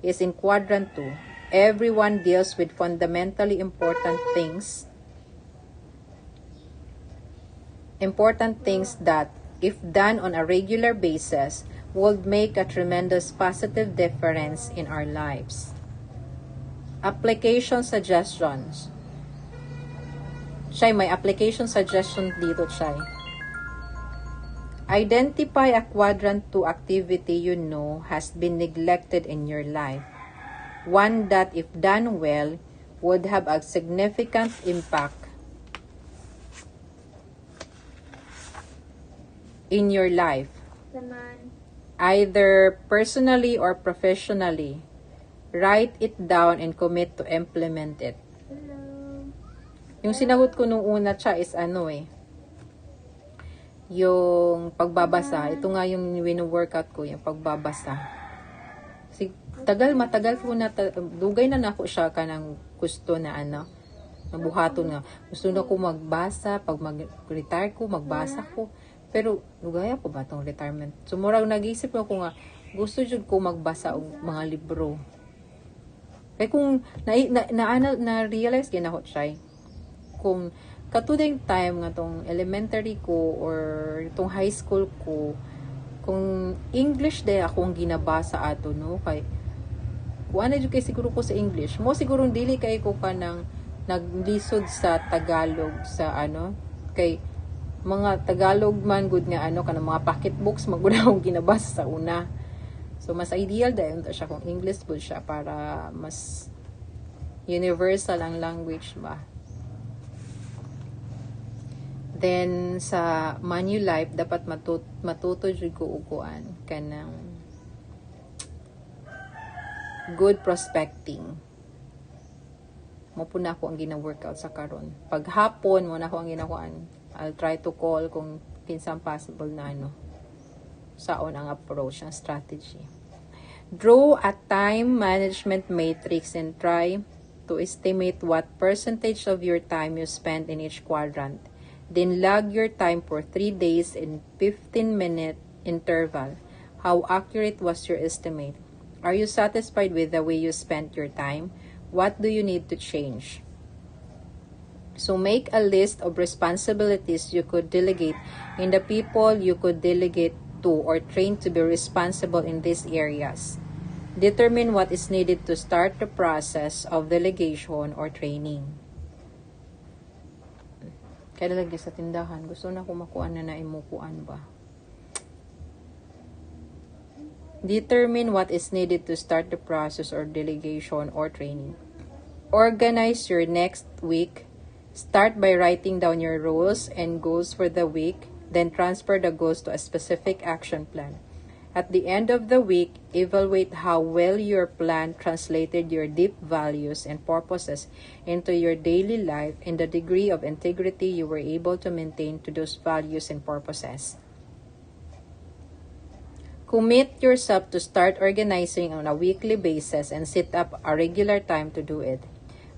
is in quadrant 2. Everyone deals with fundamentally important things that, if done on a regular basis, would make a tremendous positive difference in our lives. Application suggestions. Chay, may application suggestion dito, Chay. Identify a quadrant 2 activity you know has been neglected in your life. One that, if done well, would have a significant impact in your life, either personally or professionally. Write it down and commit to implement it. Yung sinagot ko nung una siya is yung pagbabasa. Ito nga yung wino-workout ko, yung pagbabasa. Matagal ko na, dugay na nako siya ka ng gusto na nabuhaton nga. Gusto na ko magbasa, pag mag-retire ko, magbasa ko. Pero, lugaya ko ba itong retirement? So, murag nag-isip ako nga, gusto jud ko magbasa og mga libro. Kaya kung na-realize gina ko siya, kung katuding time nga tong elementary ko or tong high school ko, kung English day akong ginabasa ato, no, kay kung ano kay siguro ko sa English, mo siguro dili kay ko ka nang naglisod sa Tagalog sa kay mga Tagalog man good nga kanang mga pocket books magud akong ginabasa sa una. So mas ideal dayon ta siya kung English good siya para mas universal ang language ba. Then sa Manulife dapat matuto jud ko uguan kanang good prospecting. Mo po na ako ang gina-workout sa karon. Pag hapon mo na ako ang ginakuan. I'll try to call kung pinsang possible na saon ang approach, ang strategy. Draw a time management matrix and try to estimate what percentage of your time you spend in each quadrant. Then log your time for 3 days in 15-minute interval. How accurate was your estimate? Are you satisfied with the way you spent your time? What do you need to change? So make a list of responsibilities you could delegate and the people you could delegate to or train to be responsible in these areas. Determine what is needed to start the process of delegation or training. Kaya lagi sa tindahan, gusto na ko makuha na imukuan ba? Determine what is needed to start the process or delegation or training. Organize your next week. Start by writing down your roles and goals for the week, then transfer the goals to a specific action plan. At the end of the week, evaluate how well your plan translated your deep values and purposes into your daily life and the degree of integrity you were able to maintain to those values and purposes. Commit yourself to start organizing on a weekly basis and set up a regular time to do it.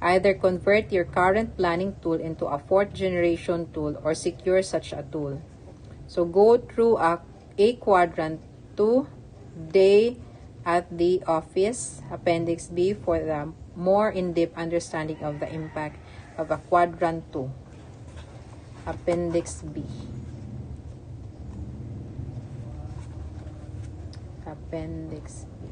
Either convert your current planning tool into a 4th generation tool or secure such a tool. So go through a quadrant 2 day at the office, Appendix B, for the more in-depth understanding of the impact of a quadrant 2. Appendix B. Appendix B.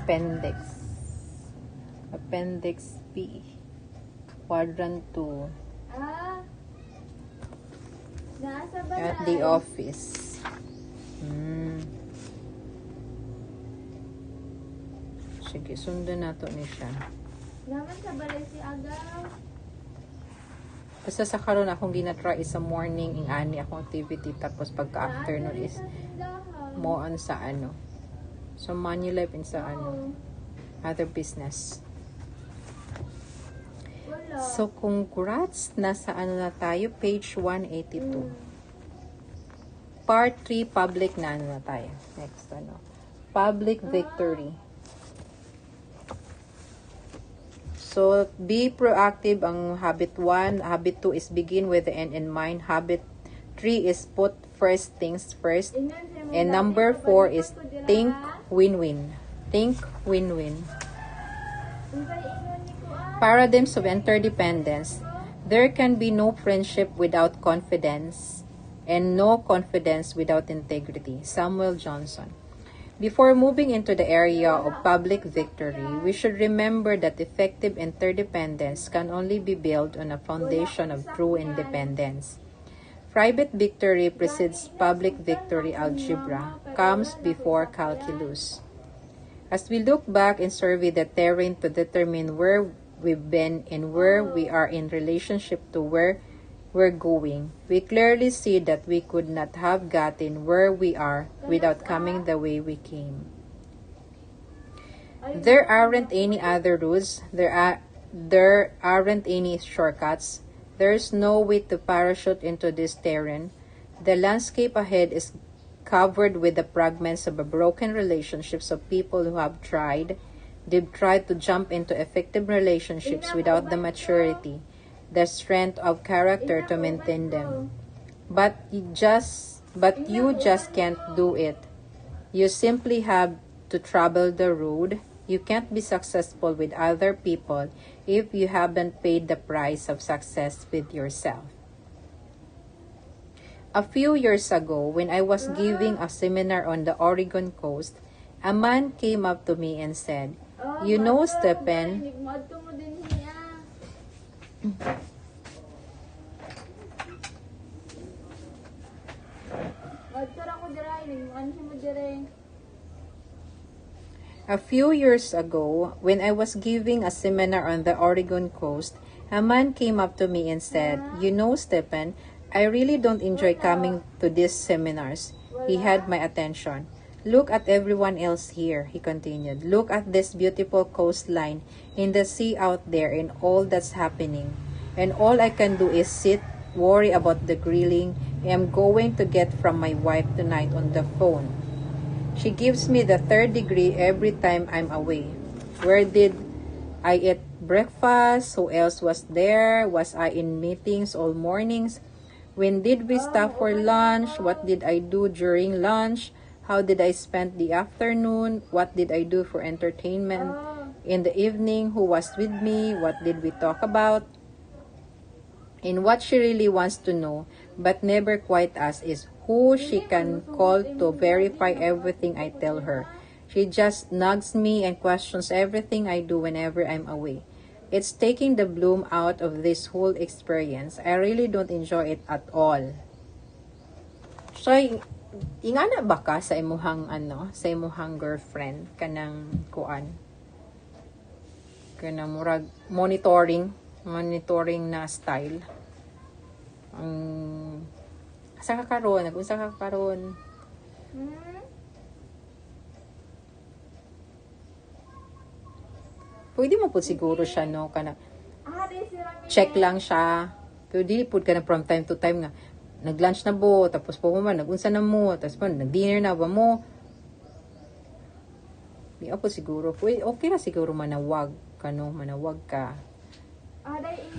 appendix. Appendix B. Quadrant 2. Nasa balay. At the office. Sige, sundan nato ni siya. Naman sa balay si Agaw. Basta sa karon akong ginatry is sa morning ing ani akong activity tapos pagka afternoon is mo on sa ano. So Manulife in sa ano other business. Wala. So congrats, nasa ano na tayo, page 182. Part 3 public na ano na tayo. Next ano. Public victory. So, be proactive ang habit 1. Habit 2 is begin with the end in mind. Habit 3 is put first things first. And number 4 is think win-win. Think win-win. Paradigms of interdependence. There can be no friendship without confidence and no confidence without integrity. Samuel Johnson. Before moving into the area of public victory, we should remember that effective interdependence can only be built on a foundation of true independence. Private victory precedes public victory. Algebra comes before calculus. As we look back and survey the terrain to determine where we've been and where we are in relationship to where we're going, we clearly see that we could not have gotten where we are without coming the way we came. There aren't any other routes. There aren't any shortcuts. There's no way to parachute into this terrain. The landscape ahead is covered with the fragments of a broken relationships of people who have tried. They've tried to jump into effective relationships without the maturity, the strength of character to maintain them. But you just can't do it. You simply have to travel the road. You can't be successful with other people if you haven't paid the price of success with yourself. A few years ago, when I was giving a seminar on the Oregon coast, a man came up to me and said, "You know, Stephen, a few years ago, when I was giving a seminar on the Oregon coast, a man came up to me and said, 'You know, Stephen, I really don't enjoy coming to these seminars.' He had my attention. 'Look at everyone else here,' he continued. 'Look at this beautiful coastline and the sea out there and all that's happening. And all I can do is sit, worry about the grilling I'm going to get from my wife tonight on the phone. She gives me the third degree every time I'm away. Where did I eat breakfast? Who else was there? Was I in meetings all mornings? When did we stop for lunch? What did I do during lunch? How did I spend the afternoon? What did I do for entertainment? In the evening, who was with me? What did we talk about?' And what she really wants to know, but never quite asks, is who she can call to verify everything I tell her. She just nags me and questions everything I do whenever I'm away. It's taking the bloom out of this whole experience. I really don't enjoy it at all." So, ingana ba ka sa imuhang sa imuhang girlfriend kanang kuan? Kanang murag monitoring na style. Asa ka karon? Nag-unsa ka karon? Pwede mo po siguro siya, no? Kana, check lang siya. Pero di po ka na from time to time nga. Nag-lunch na bo, tapos po man, nag-unsa na mo, tapos po, nag-dinner na ba mo? Di ako siguro. Pwede, okay na siguro manawag ka, no? Manawag ka.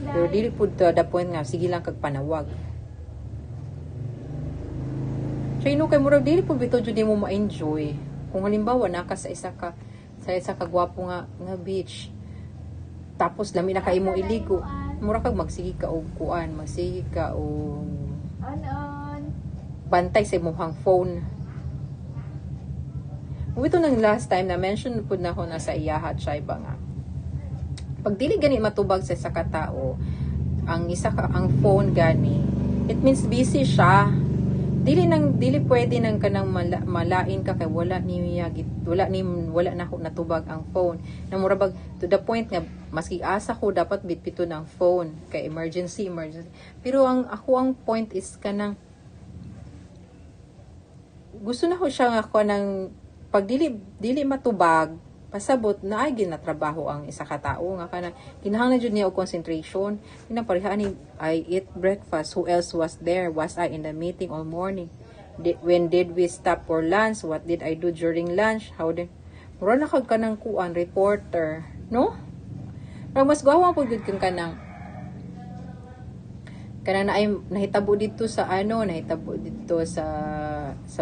Pero dili po to the point nga, sige lang kag panawag. So, kay murag dili po bito jud mo ma-enjoy. Kung halimbawa naka sa isa ka gwapo nga beach. Tapos lami na kay mo iligo. Mura kag magsige ka og kuan, magsige ka og bantay sa imong phone. Ito nang last time na mention po na ako na sa iyaha chay ba nga. Pag dili gani matubag sa katao, ang phone gani, it means busy siya. Dili pwede nang kanang malain ka kay wala na ako natubag ang phone. Na murabag to the point nga maski asa ko dapat bitbito ng phone kay emergency. Pero ang point is kanang gusto na ko siya nga ako ng pag dili matubag pasabot na ay ginatrabaho ang isa ka tawo nga kana kinahanglan jud niya og concentration pinapareha ni I eat breakfast, who else was there, was I in the meeting all morning, when did we stop for lunch, what did I do during lunch, how did mura na kag kanang kuan reporter no pero mas gwawa pud gud kang kanang na ay nahitabo dito sa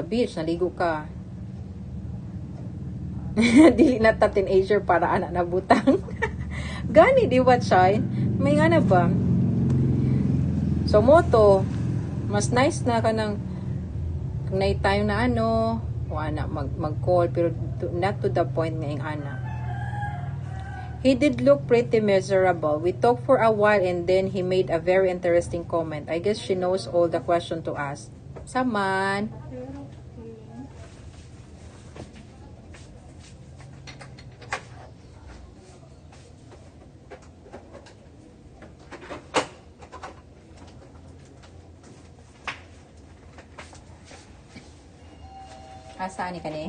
beach naligo ka. Dili na ta teenager para anak na butang. Gani di ba chay? May nga na ba? So moto, mas nice na kanang kung night time na o anak mag-call pero not to the point nga yung anak. He did look pretty miserable. We talked for a while and then he made a very interesting comment. I guess she knows all the question to ask. Saman. Asa ni kani?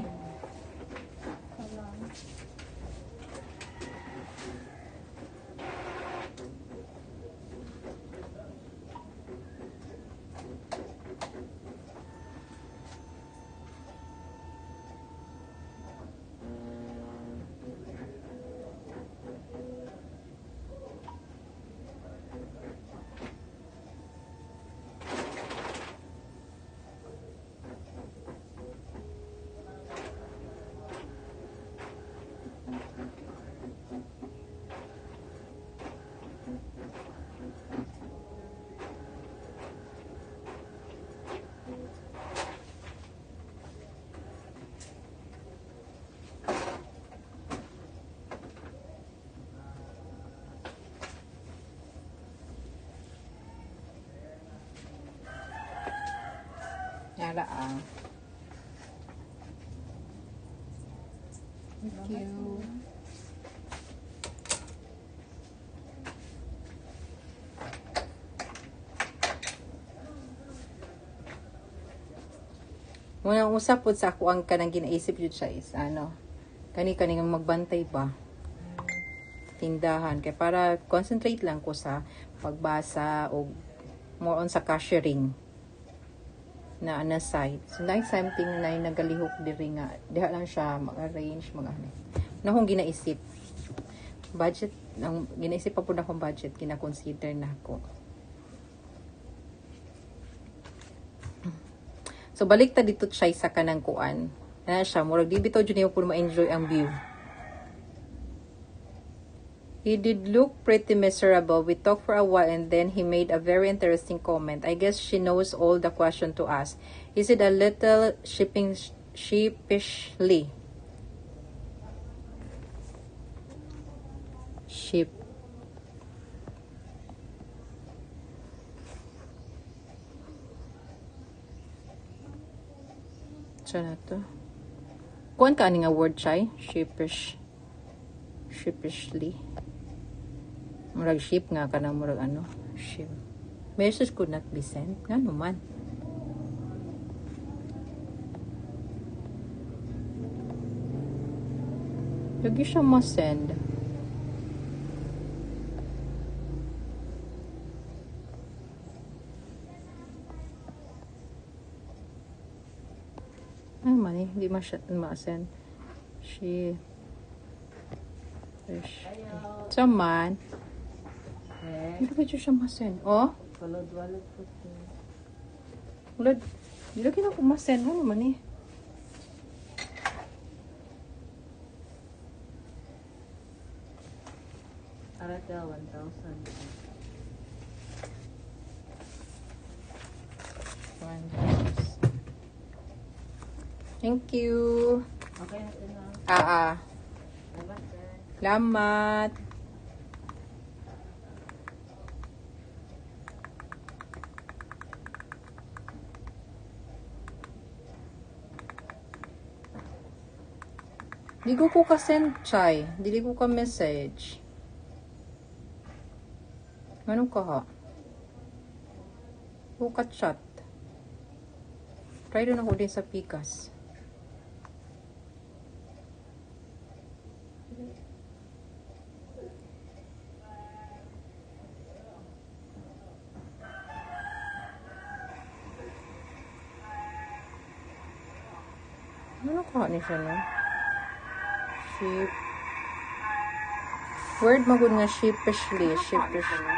Yala ah. Thank you. Muna usap po sa ako ang kanang ginaisip yun siya is kani nga magbantay ba tindahan kay para concentrate lang ko sa pagbasa o more on sa cashiering na side. So, like something na yung nagalihok diri nga. Diha lang siya mag-arrange, na akong ginaisip. Budget, ginaisip pa po na akong budget, kina-consider na ako. So, balik ta dito siya sa kanang kuan. Na siya, murag di bitaw dyan yung po ma-enjoy ang view. He did look pretty miserable. We talked for a while and then he made a very interesting comment. I guess she knows all the question to ask. Is it a little sheepishly? Sheep. Saan na to? Kuan ka nga word chay? Sheepishly. Murag sheep nga ka na murag sheep. Message could not be sent. Nga naman. Lagi siya ma-send. Ay man eh, hindi ma-send. She Saman. Hindi ba siya masen? Oh? Walad po. Walad. Hindi lagi na kumasen. Ano naman eh? Arata 1,000. Thank you. Okay, ito na. Salamat, sir. Salamat. Di ko ka-send, Chay. Dili ko ka-message. Anong ka ha? Ko ka-chat. Try doon ako din sa Pikas. Ano ka ni siya, no? Sheep. Word magud nga sheepishly. Sheepishly.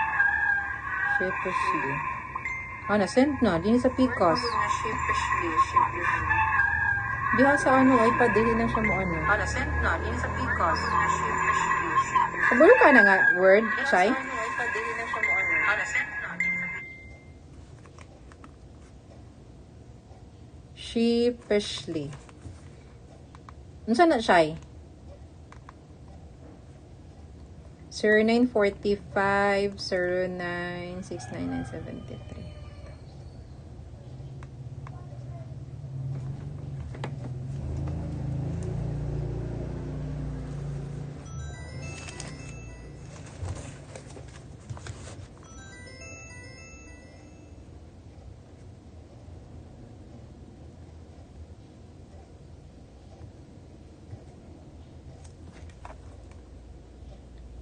Na-send na. Dini sa Pikas. Di sa ano, iPad. Dili na siya mo ano. Na-send na. Dini sa Pikas. Kabalo ka na nga, Word, Chay? Sheepishly. Ano na, Chay? 0945 0969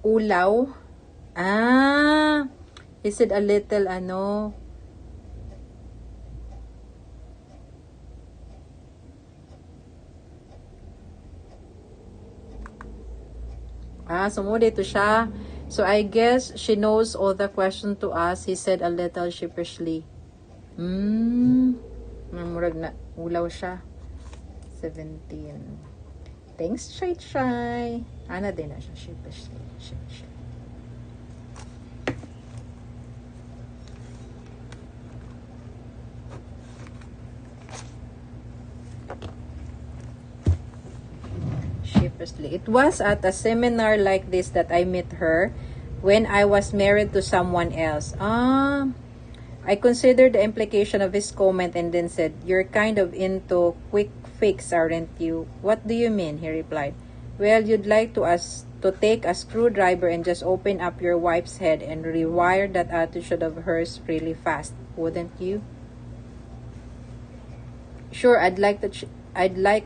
Ulaw. Is it a little ano? Sumunod ito siya. So I guess she knows all the question to us. He said a little sheepishly. Murag na ulaw siya. 17. Thanks, Chay. Ana din na siya. Sheepishly. It was at a seminar like this that I met her when I was married to someone else. I considered the implication of his comment and then said, "You're kind of into quick fix, aren't you?" "What do you mean?" he replied. "Well, you'd like to take a screwdriver and just open up your wife's head and rewire that attitude of hers really fast, wouldn't you?" "Sure, I'd like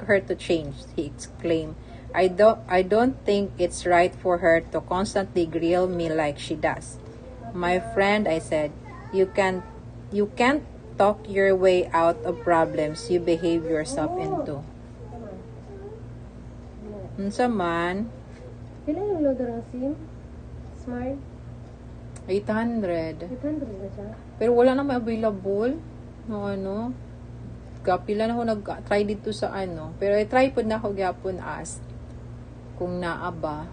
her to change," he exclaimed. I don't think it's right for her to constantly grill me like she does." "My friend," I said, you can't talk your way out of problems you behave yourself into." Unsa man? Pila yung loader ng SIM? Smart? 800. 800 na siya? Pero wala na may available. No, ano. Kapila na ako nag-try dito sa ano. Pero I-try po na ako gyapon as kung naaba.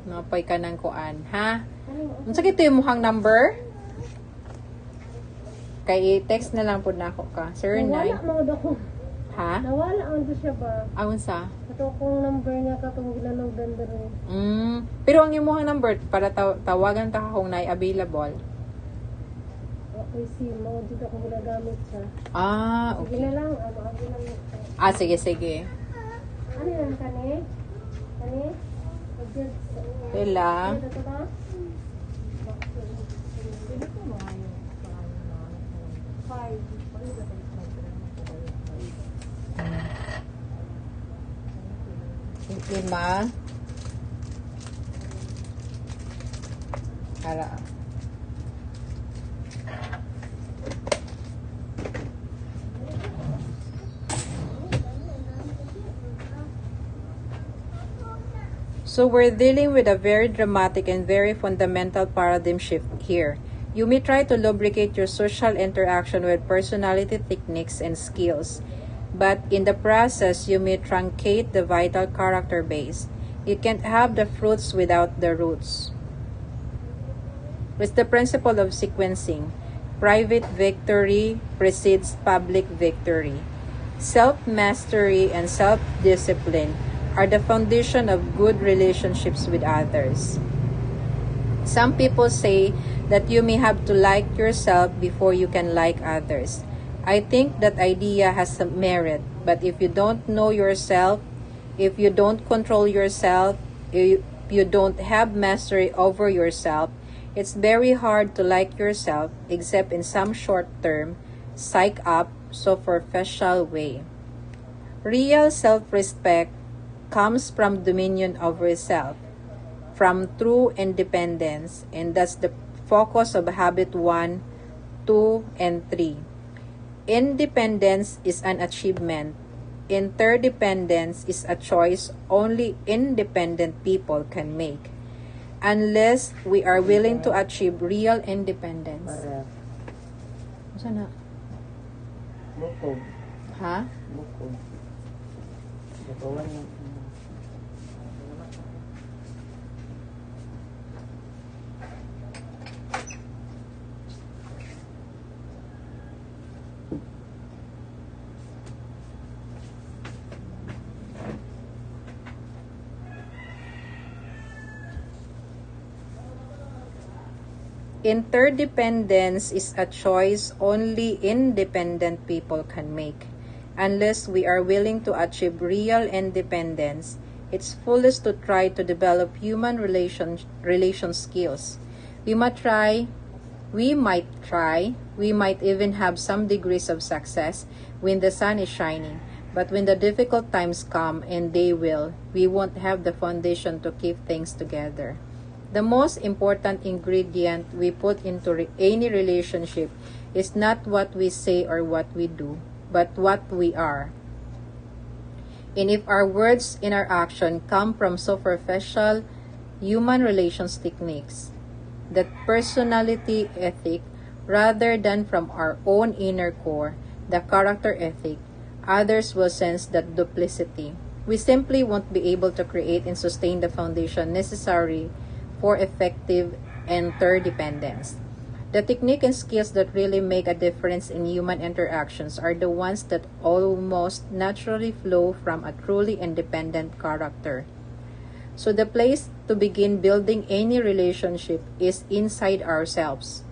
Napay ka ng kuan. Ha? Unsa kito yung mukhang number? Kay i-text na lang po na ako ka. Sir, Nawala Nay. mga ako. Ha? Nawala ang siya ba? Unsa? Ito kong number niya katong gilanog ganda rin. Pero ang imuhang number para tawagan ta kung nay available. Okay, SIM. Mga dito ko ginagamit siya. Okay. Sige na lang. Ang ginamit siya. Sige. Ano yan, kani? Kani? Pila? Ito ba? Lima. Para. So we're dealing with a very dramatic and very fundamental paradigm shift here. You may try to lubricate your social interaction with personality techniques and skills, but in the process, you may truncate the vital character base. You can't have the fruits without the roots. It's the principle of sequencing. Private victory precedes public victory. Self-mastery and self-discipline are the foundation of good relationships with others. Some people say that you may have to like yourself before you can like others. I think that idea has some merit, but if you don't know yourself, if you don't control yourself, if you don't have mastery over yourself, it's very hard to like yourself except in some short-term, psych-up, superficial way. Real self-respect comes from dominion over self, from true independence, and that's the focus of habit 1, 2, and 3. Independence is an achievement. Interdependence is a choice only independent people can make, unless we are willing to achieve real independence. Para Saan na? bukog. Ha? Bukog. Batuan yung Interdependence is a choice only independent people can make. Unless we are willing to achieve real independence, it's foolish to try to develop human relation skills. We might try, we might even have some degrees of success when the sun is shining. But when the difficult times come, and they will, we won't have the foundation to keep things together. The most important ingredient we put into any relationship is not what we say or what we do, but what we are. And if our words and our action come from superficial human relations techniques, that personality ethic, rather than from our own inner core, the character ethic, others will sense that duplicity. We simply won't be able to create and sustain the foundation necessary for effective interdependence. The technique and skills that really make a difference in human interactions are the ones that almost naturally flow from a truly independent character. So the place to begin building any relationship is inside ourselves.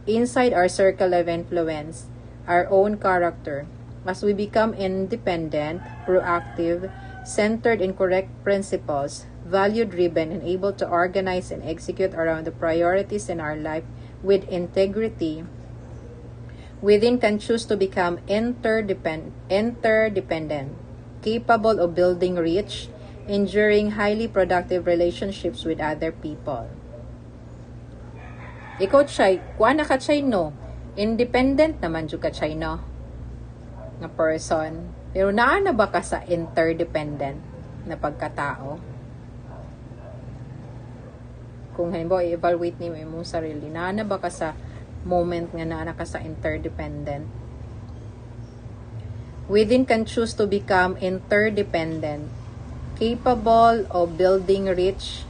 Inside our circle of influence, our own character. As we become independent, proactive, centered in correct principles, value-driven, and able to organize and execute around the priorities in our life with integrity, we then can choose to become interdependent, capable of building rich, enduring, highly productive relationships with other people. Ikaw, Chay, kuha na ka, Chay, no? Independent naman dyan ka, Chay, no? Na person. Pero naana ba ka sa interdependent na pagkatao? Kung halimbawa, i-evaluate niyo yung mong sarili, naana ba ka sa moment nga naana ka sa interdependent? We then can choose to become interdependent, capable of building rich,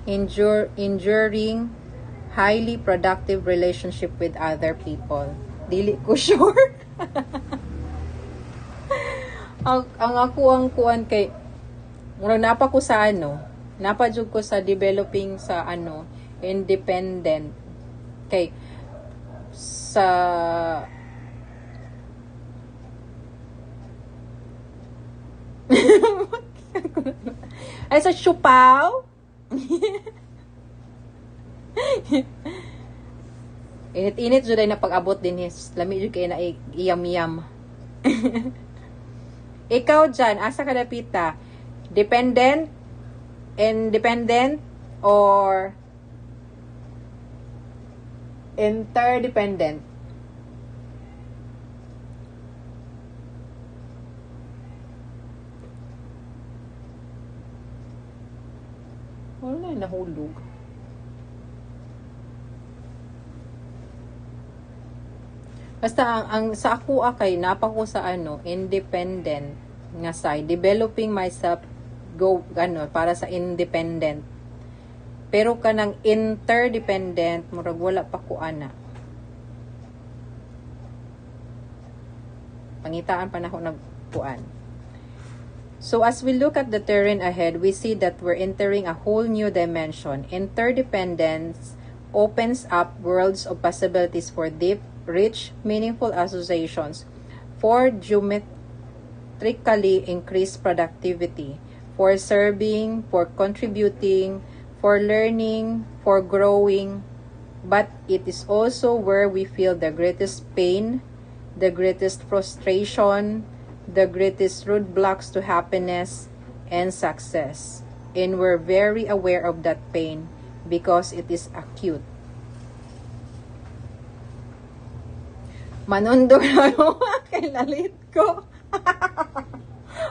enduring, highly productive relationship with other people. Dili ko sure. ang ako ang kuan kay mura napa ko sa napadjud ko sa developing sa independent kay sa ay sa chupaw. Init-init jud ay napag-abot din is lami jud kay na iyam-yam. Ikaw dyan, asa ka napita? Dependent, independent, or interdependent? Wala na, nahulog. Basta ang sa ako kay napa ko sa independent nga side, developing myself para sa independent. Pero kanang interdependent murag wala pa ko ana. Pangitaan pa na ako nagkuan. So as we look at the terrain ahead, we see that we're entering a whole new dimension. Interdependence opens up worlds of possibilities for deep, rich, meaningful associations, for geometrically increased productivity, for serving, for contributing, for learning, for growing. But it is also where we feel the greatest pain, the greatest frustration, the greatest roadblocks to happiness and success. And we're very aware of that pain because it is acute. Manundog na ako kay lalit ko.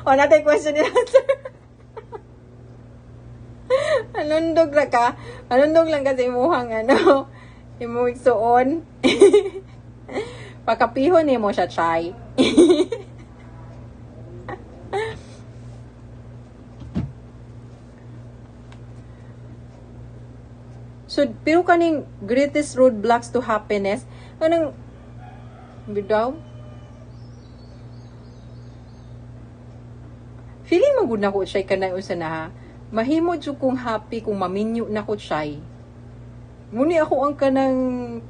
O natin question and answer. Manundog na ka. Manundog lang kasi imuhang imuhig suon. Pagkapihon ni mo siya, chay. So, pero kaning greatest roadblocks to happiness, anong bidaw? Feeling mo gud na ko siya kanang usa na ha. Mahimo jud kong happy kung maminyo na ko siya. Muni ako ang kanang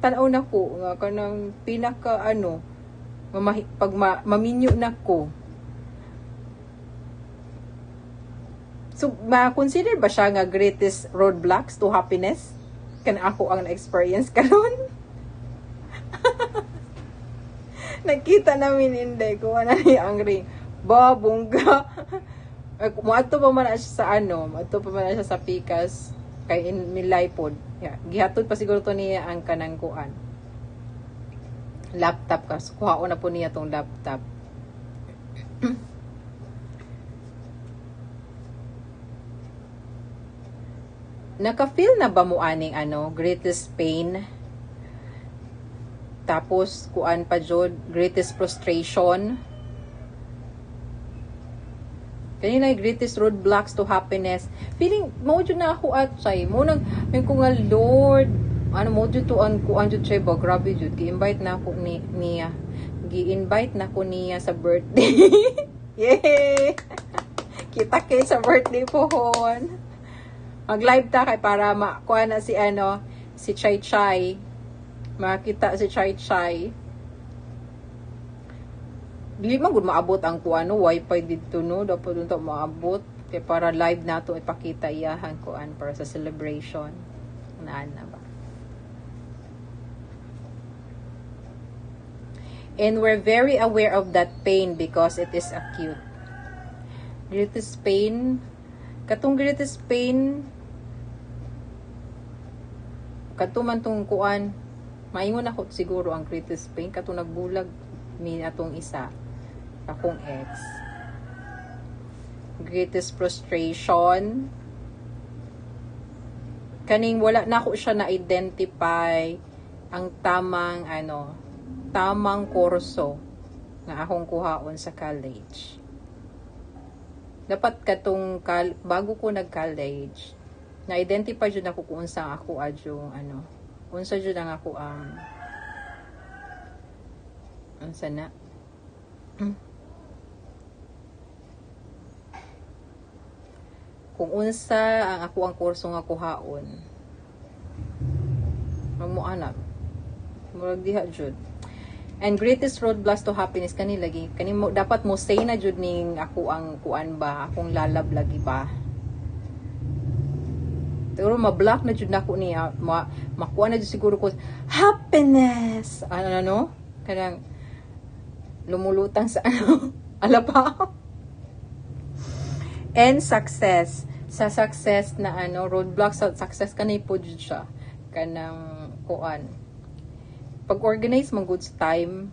tanaw na ko nga kanang pinaka pag maminyo na ko. So, ma-consider ba siya nga greatest roadblocks to happiness? Kan ako ang na-experience karon. Nakita namin hindi ko na ni ang ring. Babongga. Muadto pa man siya sa muadto pa man siya sa Pikas kay in Milaypod. Yeah, gihatod pa siguro to niya ang kanang kuan. Laptop kas kuhaon na po niya tong laptop. Naka-feel na ba mo aning greatest pain? Tapos kuan pa jud greatest frustration? Kanina greatest roadblocks to happiness. Feeling mo jud na ako at say mo nang ko nga Lord, mo jud to ang kuan jud say ba grabe jud gi-invite na ako niya. Gi-invite na ko niya sa birthday. Yay! Kita kay sa birthday pohon. Mag-live ta kay para makuha na si si Chai Chai. Makita si Chai Chai. Dili man gud maabot ang wifi dito no, dapat unta maabot kay para live nato ipakita iyahan kuan para sa celebration. Naan na ba? And we're very aware of that pain because it is acute. Greatest pain, katong greatest pain, katuman tong kuan, maingon ako siguro ang greatest pain, katong nagbulag mi atong isa, akong ex. Greatest frustration, kaning wala na ako siya na-identify ang tamang kurso nga akong kuhaon sa college. Dapat katong bago ko nag-college, na-identify jud ako kung unsa ako adjong unsa jud ang ako unsa na kung unsa ang ako ang kurso nga kuhaon. Mo anak. Murag diha jud. And greatest roadblocks to happiness kani lagi mo dapat mo say na jud ning ako ang kuan ba, akong lalab lagi ba. Pero ma-block na jud nako niya, makuha na jud siguro ko happiness. Kanang lumulutang sa alapa. And success. Sa success na roadblock sa success kanay po jud siya. Kanang kuan. Pag-organize man good sa time,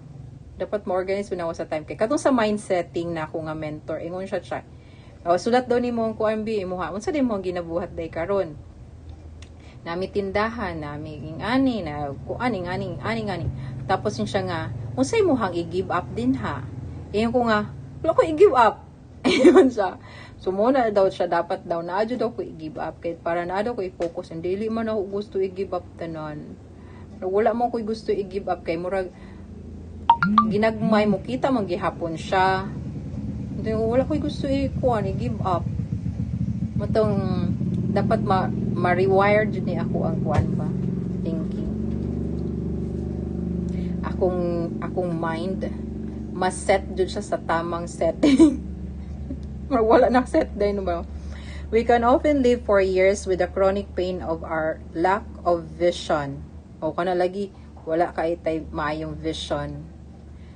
dapat mo-organize mo sa time. Kay katong sa mindsetting na ako nga mentor, ingon siya. Sulat daw ni mo ang kuan bi imuha. Unsa din mo ang ginabuhat day karon? Nami tindahan, nami ingani na kuan ingani. Tapos yun siya nga, unsay mo hang i-give up din ha. Iyon ko nga, wala ko i-give up. Ayun siya. So muna daw siya, dapat daw naadyo daw ko i-give up. Kahit para naadyo ko i-focus. And daily man ako gusto i-give up tanan. Wala mo ko gusto i-give up kay murag ginagmay mo kita maghihapon siya. Hindi, wala ko'y gusto i-kuan, i-give up. Matong dapat ma-rewire dyan ni ako ang kuan ba? Thinking. Akong mind, ma-set dyan siya sa tamang setting. Wala na set din ba? We can often live for years with the chronic pain of our lack of vision. O kana lagi, wala ka itay maayong vision.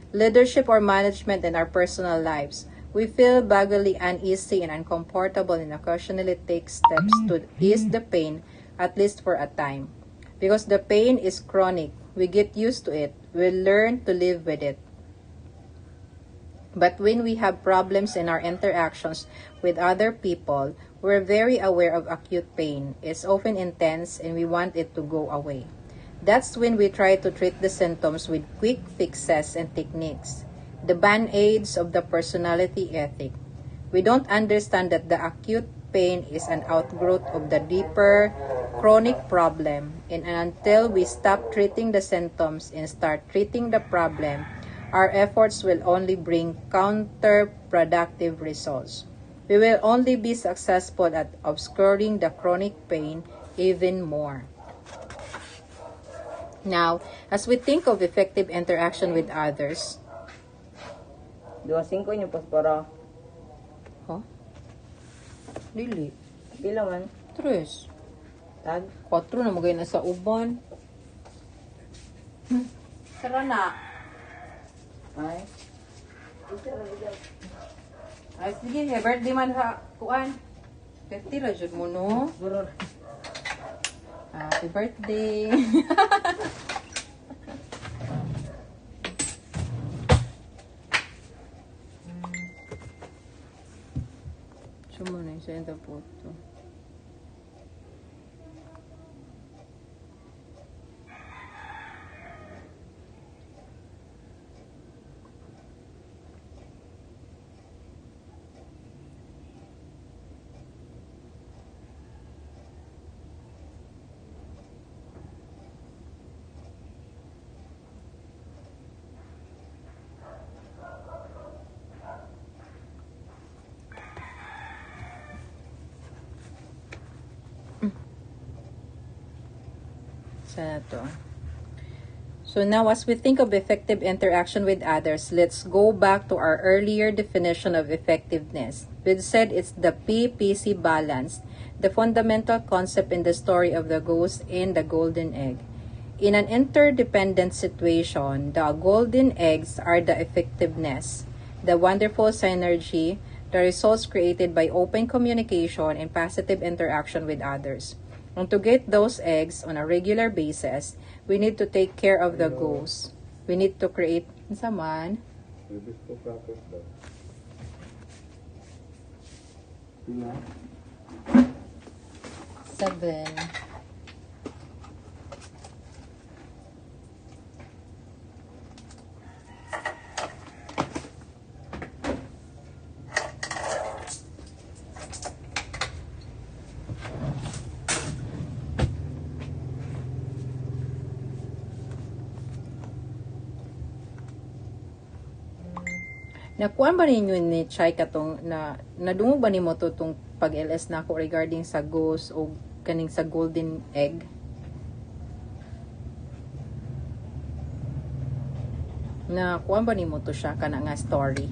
Leadership or management in our personal lives. We feel vaguely uneasy and uncomfortable and occasionally take steps to ease the pain, at least for a time. Because the pain is chronic, we get used to it. We learn to live with it. But when we have problems in our interactions with other people, we're very aware of acute pain. It's often intense and we want it to go away. That's when we try to treat the symptoms with quick fixes and techniques. The band-aids of the personality ethic. We don't understand that the acute pain is an outgrowth of the deeper chronic problem, and until we stop treating the symptoms and start treating the problem, our efforts will only bring counterproductive results. We will only be successful at obscuring the chronic pain even more. Now, as we think of effective interaction with others, 2.5 niyo para huh? Dili. pila man. 3. Tag. 4 na magay na sa uban. Tara na. Ay. Ay, sige, birthday man sa kuan. 50 ra jud mo, no? Buror. Happy birthday. Cuma na sa enda photo. Sana to. So now, as we think of effective interaction with others, let's go back to our earlier definition of effectiveness. We said it's the PPC balance, the fundamental concept in the story of the goose and the golden egg. In an interdependent situation, the golden eggs are the effectiveness, the wonderful synergy, the results created by open communication and positive interaction with others. And to get those eggs on a regular basis, we need to take care of the goose. We need to create saman. Pila. 7. Nakuan ba ninyo ni Chai katong nadungog ba nimo to tong pag-LS na ako regarding sa ghost o kaning sa golden egg? Nakuan ba nimo to siya kana nga story?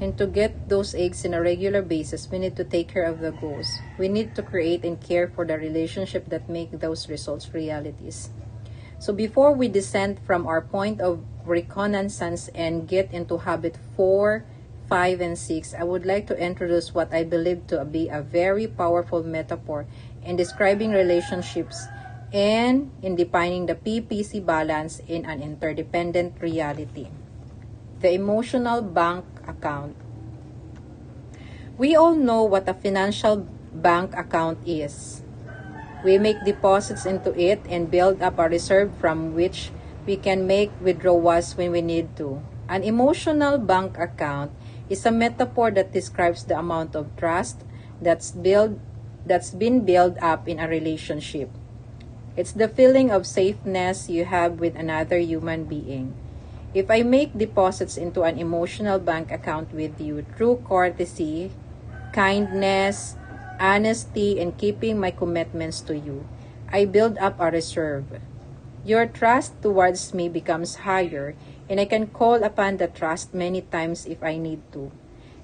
And to get those eggs in a regular basis, we need to take care of the ghost. We need to create and care for the relationship that make those results realities. So before we descend from our point of reconnaissance and get into habit 4, 5, and 6, I would like to introduce what I believe to be a very powerful metaphor in describing relationships and in defining the PPC balance in an interdependent reality. The emotional bank account. We all know what a financial bank account is. We make deposits into it and build up a reserve from which we can make withdrawals when we need to. An emotional bank account is a metaphor that describes the amount of trust that's been built up in a relationship. It's the feeling of safeness you have with another human being. If I make deposits into an emotional bank account with you through courtesy, kindness, honesty, and keeping my commitments to you, I build up a reserve. Your trust towards me becomes higher, and I can call upon the trust many times if I need to.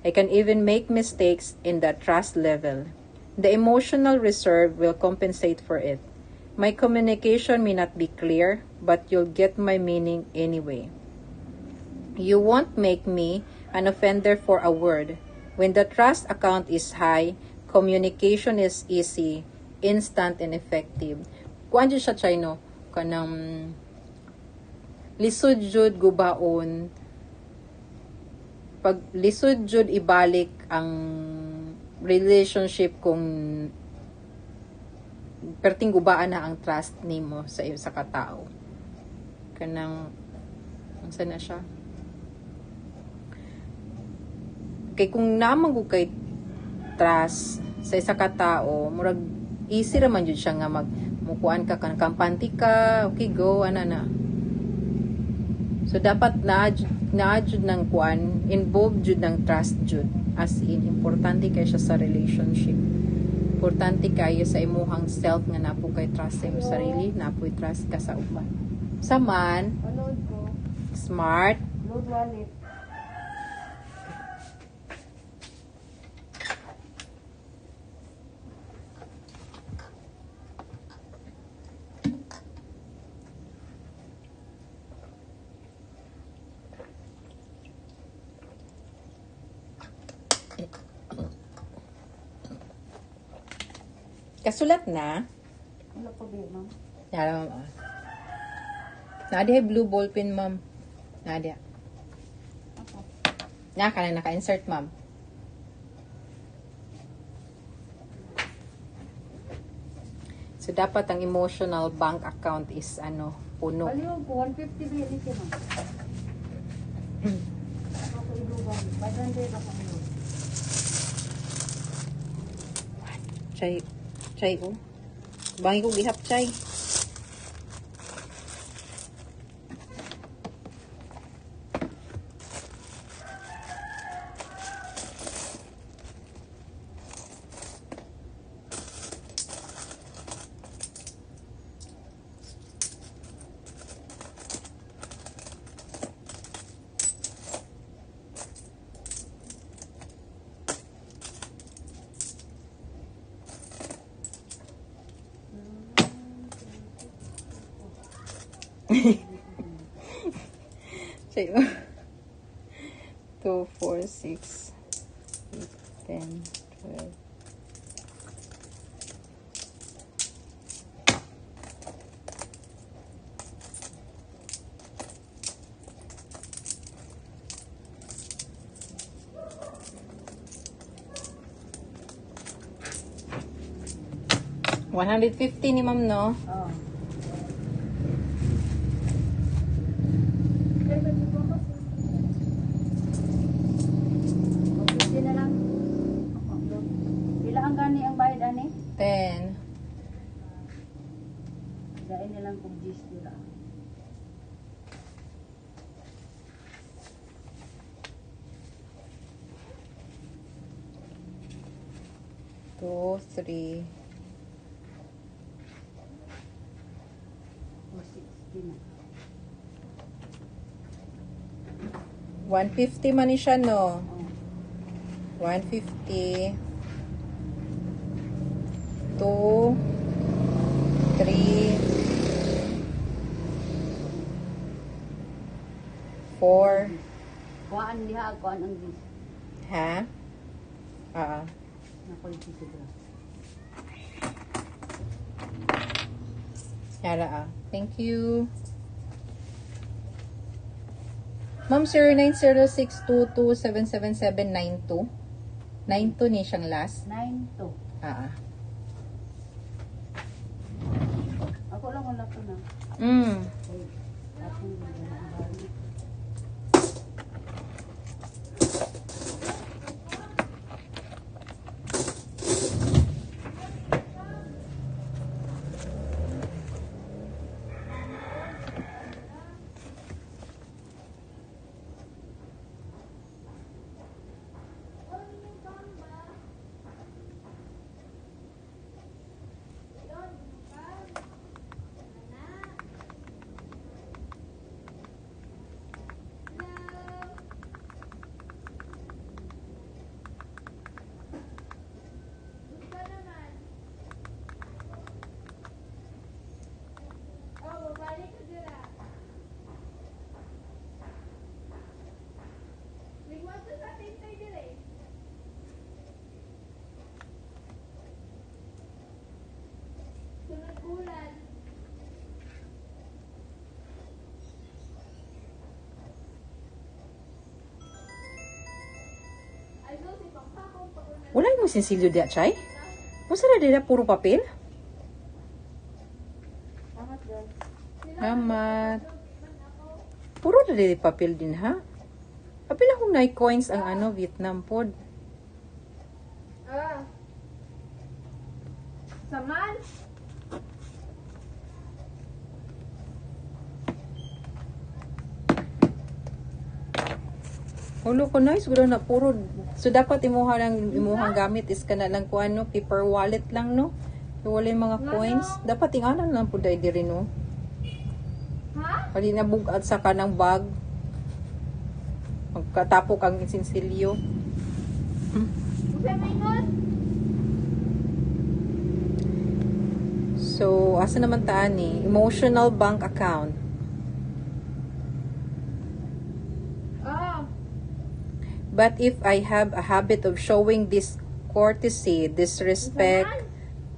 I can even make mistakes in the trust level. The emotional reserve will compensate for it. My communication may not be clear, but you'll get my meaning anyway. You won't make me an offender for a word. When the trust account is high, communication is easy, instant, and effective. Kuan jud siya chay no, kanang lisod jud gubaon. Pag lisod jud ibalik ang relationship kung perting gubaan na ang trust nimo sa katao. Kanang unsa na siya? Kay kung naman ko kay trust sa isa ka tao, murag easy ra man jud siya nga mukuan ka kan kampante ka, okay go ana na. So dapat na jud ng kuan, involved jud ng trust jud, as in importante kay siya sa relationship. Importante kayo sa imuhang self nga napo kay trust sa imong sarili, napo trust ka sa uban. Saman, Load ko. smart, Load wallet. kasulat na. Wala pa ba, ma'am? Yara, ma'am. Nadia, blue ball pen, ma'am. Nadia. Ka na naka-insert, ma'am. So, dapat ang emotional bank account is, puno. Baliwag ko, 150 ba yun siya, ma'am? Ako ilugan. 500 ako ilugan. Chay, oh. Bangi ko gihap, chay. Chay, oh. 2, 4, 6, 8, 10, 12. $150 ni ma'am, no? Oo. Okay na lang. Pila ang gani ang bayad, ani? 10. Dahil na lang kung 10 nila. Two, 3. O 60 na. 150 man ni siya, no? Oo. 150. 2, 3, 4. Kuhaan diha, kuhaan ang 10. Ha? Nakoy siguro. Yara, Thank you. Ma'am, 090622777792. 92 ni siyang last. 9-2. Ako lang wala ko na. Okay. Ako wala na. Wala mo sinsilyo diya, chay? Musa na dira puro papel? Salamat, girl. Salamat. Puro na dira papel din, ha? Apil akong coins ang ano, Vietnam pod. Saman? Ulo ko na, siguro na puro. So, dapat imuha lang, imuhang gamit is ka na lang kung ano, paper wallet lang, no? So, wala yung mga coins. Dapat tinganan lang po dahil diri, no? Ha? Pali na bugat sa kanang bag. Magkatapok ang sinsilyo. Usay mo ingon? So, asa naman taan ni? Emotional bank account. Ah. But if I have a habit of showing discourtesy, disrespect,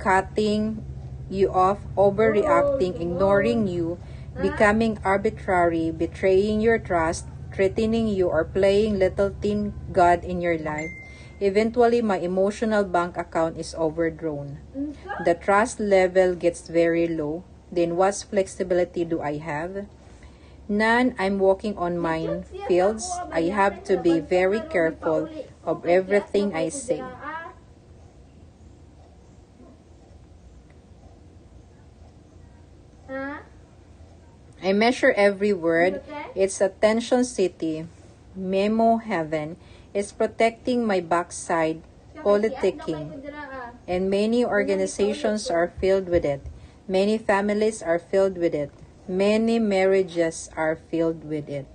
cutting you off, overreacting, ignoring you, becoming arbitrary, betraying your trust, threatening you, or playing little tin God in your life, eventually my emotional bank account is overdrawn. The trust level gets very low. Then what flexibility do I have? None. I'm walking on minefields. I have to be very careful of everything I say. I measure every word. It's attention city. Memo heaven. It's protecting my backside. Politicking. And many organizations are filled with it. Many families are filled with it. Many marriages are filled with it.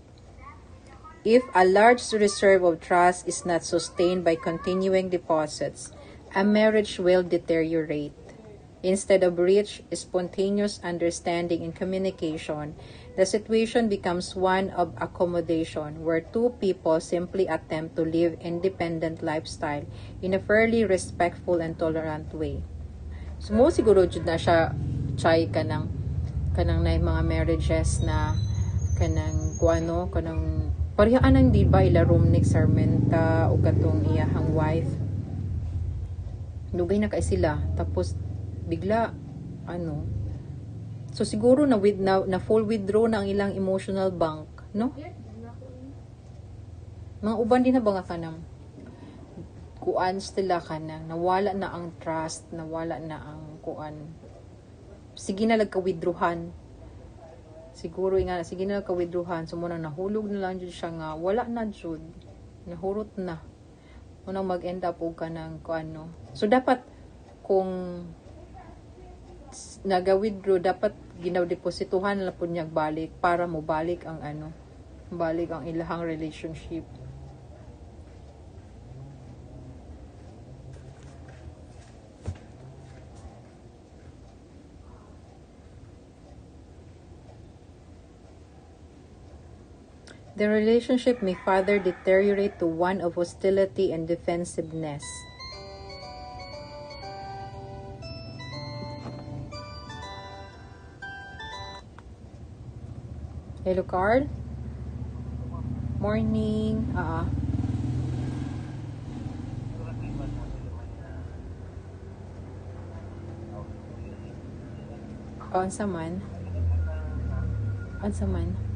If a large reserve of trust is not sustained by continuing deposits, a marriage will deteriorate. Instead of rich, spontaneous understanding and communication, the situation becomes one of accommodation where two people simply attempt to live independent lifestyle in a fairly respectful and tolerant way. So, mo siguro jud na siya chay kanang na mga marriages na kanang kuano kanang parehaan nang di ba ila Romnick Sarmenta o katong iyahang wife lugay na kay sila tapos bigla ano so siguro na full withdraw na ang ilang emotional bank no mga uban din na ba nga kanang kuan sila kanang nawala na ang trust nawala na ang kuan sige na nagka-withdrawhan. Siguro nga, sige na nagka-withdrawhan. So, muna nahulog na lang dyan siya nga. Wala na dyan. Nahurot na. Unang mag-end up o ka ng ano. So, dapat, kung naga-withdraw, dapat ginaw-deposituhan na po niya balik para mo balik ang ano. Balik ang ilahang relationship. The relationship may further deteriorate to one of hostility and defensiveness. Hello, Carl. Morning. Unsa man? Unsa man?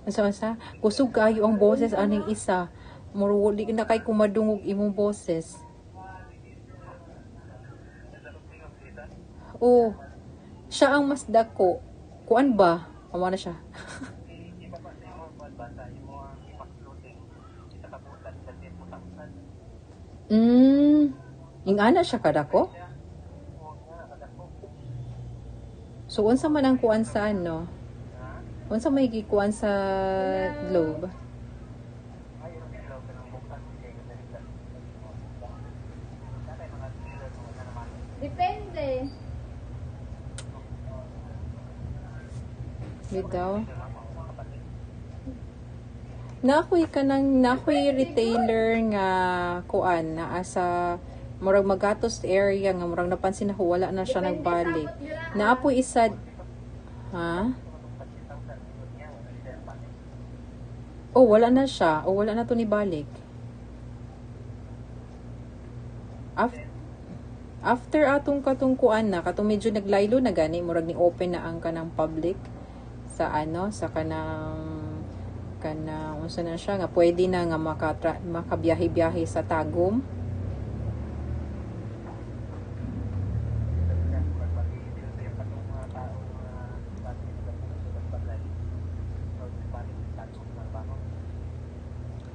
Asa kusog kayo ang boses aning isa. Muro di na kay kumadungog imong boses. Oh. Siya ang mas dako. Kuan ba? Amo na siya. Ingana siya kadako? So unsa man ang kuan sa ano? Unsa may gikuan sa globe? Depende. Wait daw. nakoy retailer nga kuan na asa murag Magatos area nga murag napansin ako wala na siya nagbalik. Naapoy isa ha? Oh, wala na siya. Oh, wala na to ni balik. After atong katungkuan na, katong medyo naglaylo na gani, murag ni open na ang kanang public sa ano, sa kanang unsa na siya nga pwede na nga makabiyahe-biyahe sa Tagum.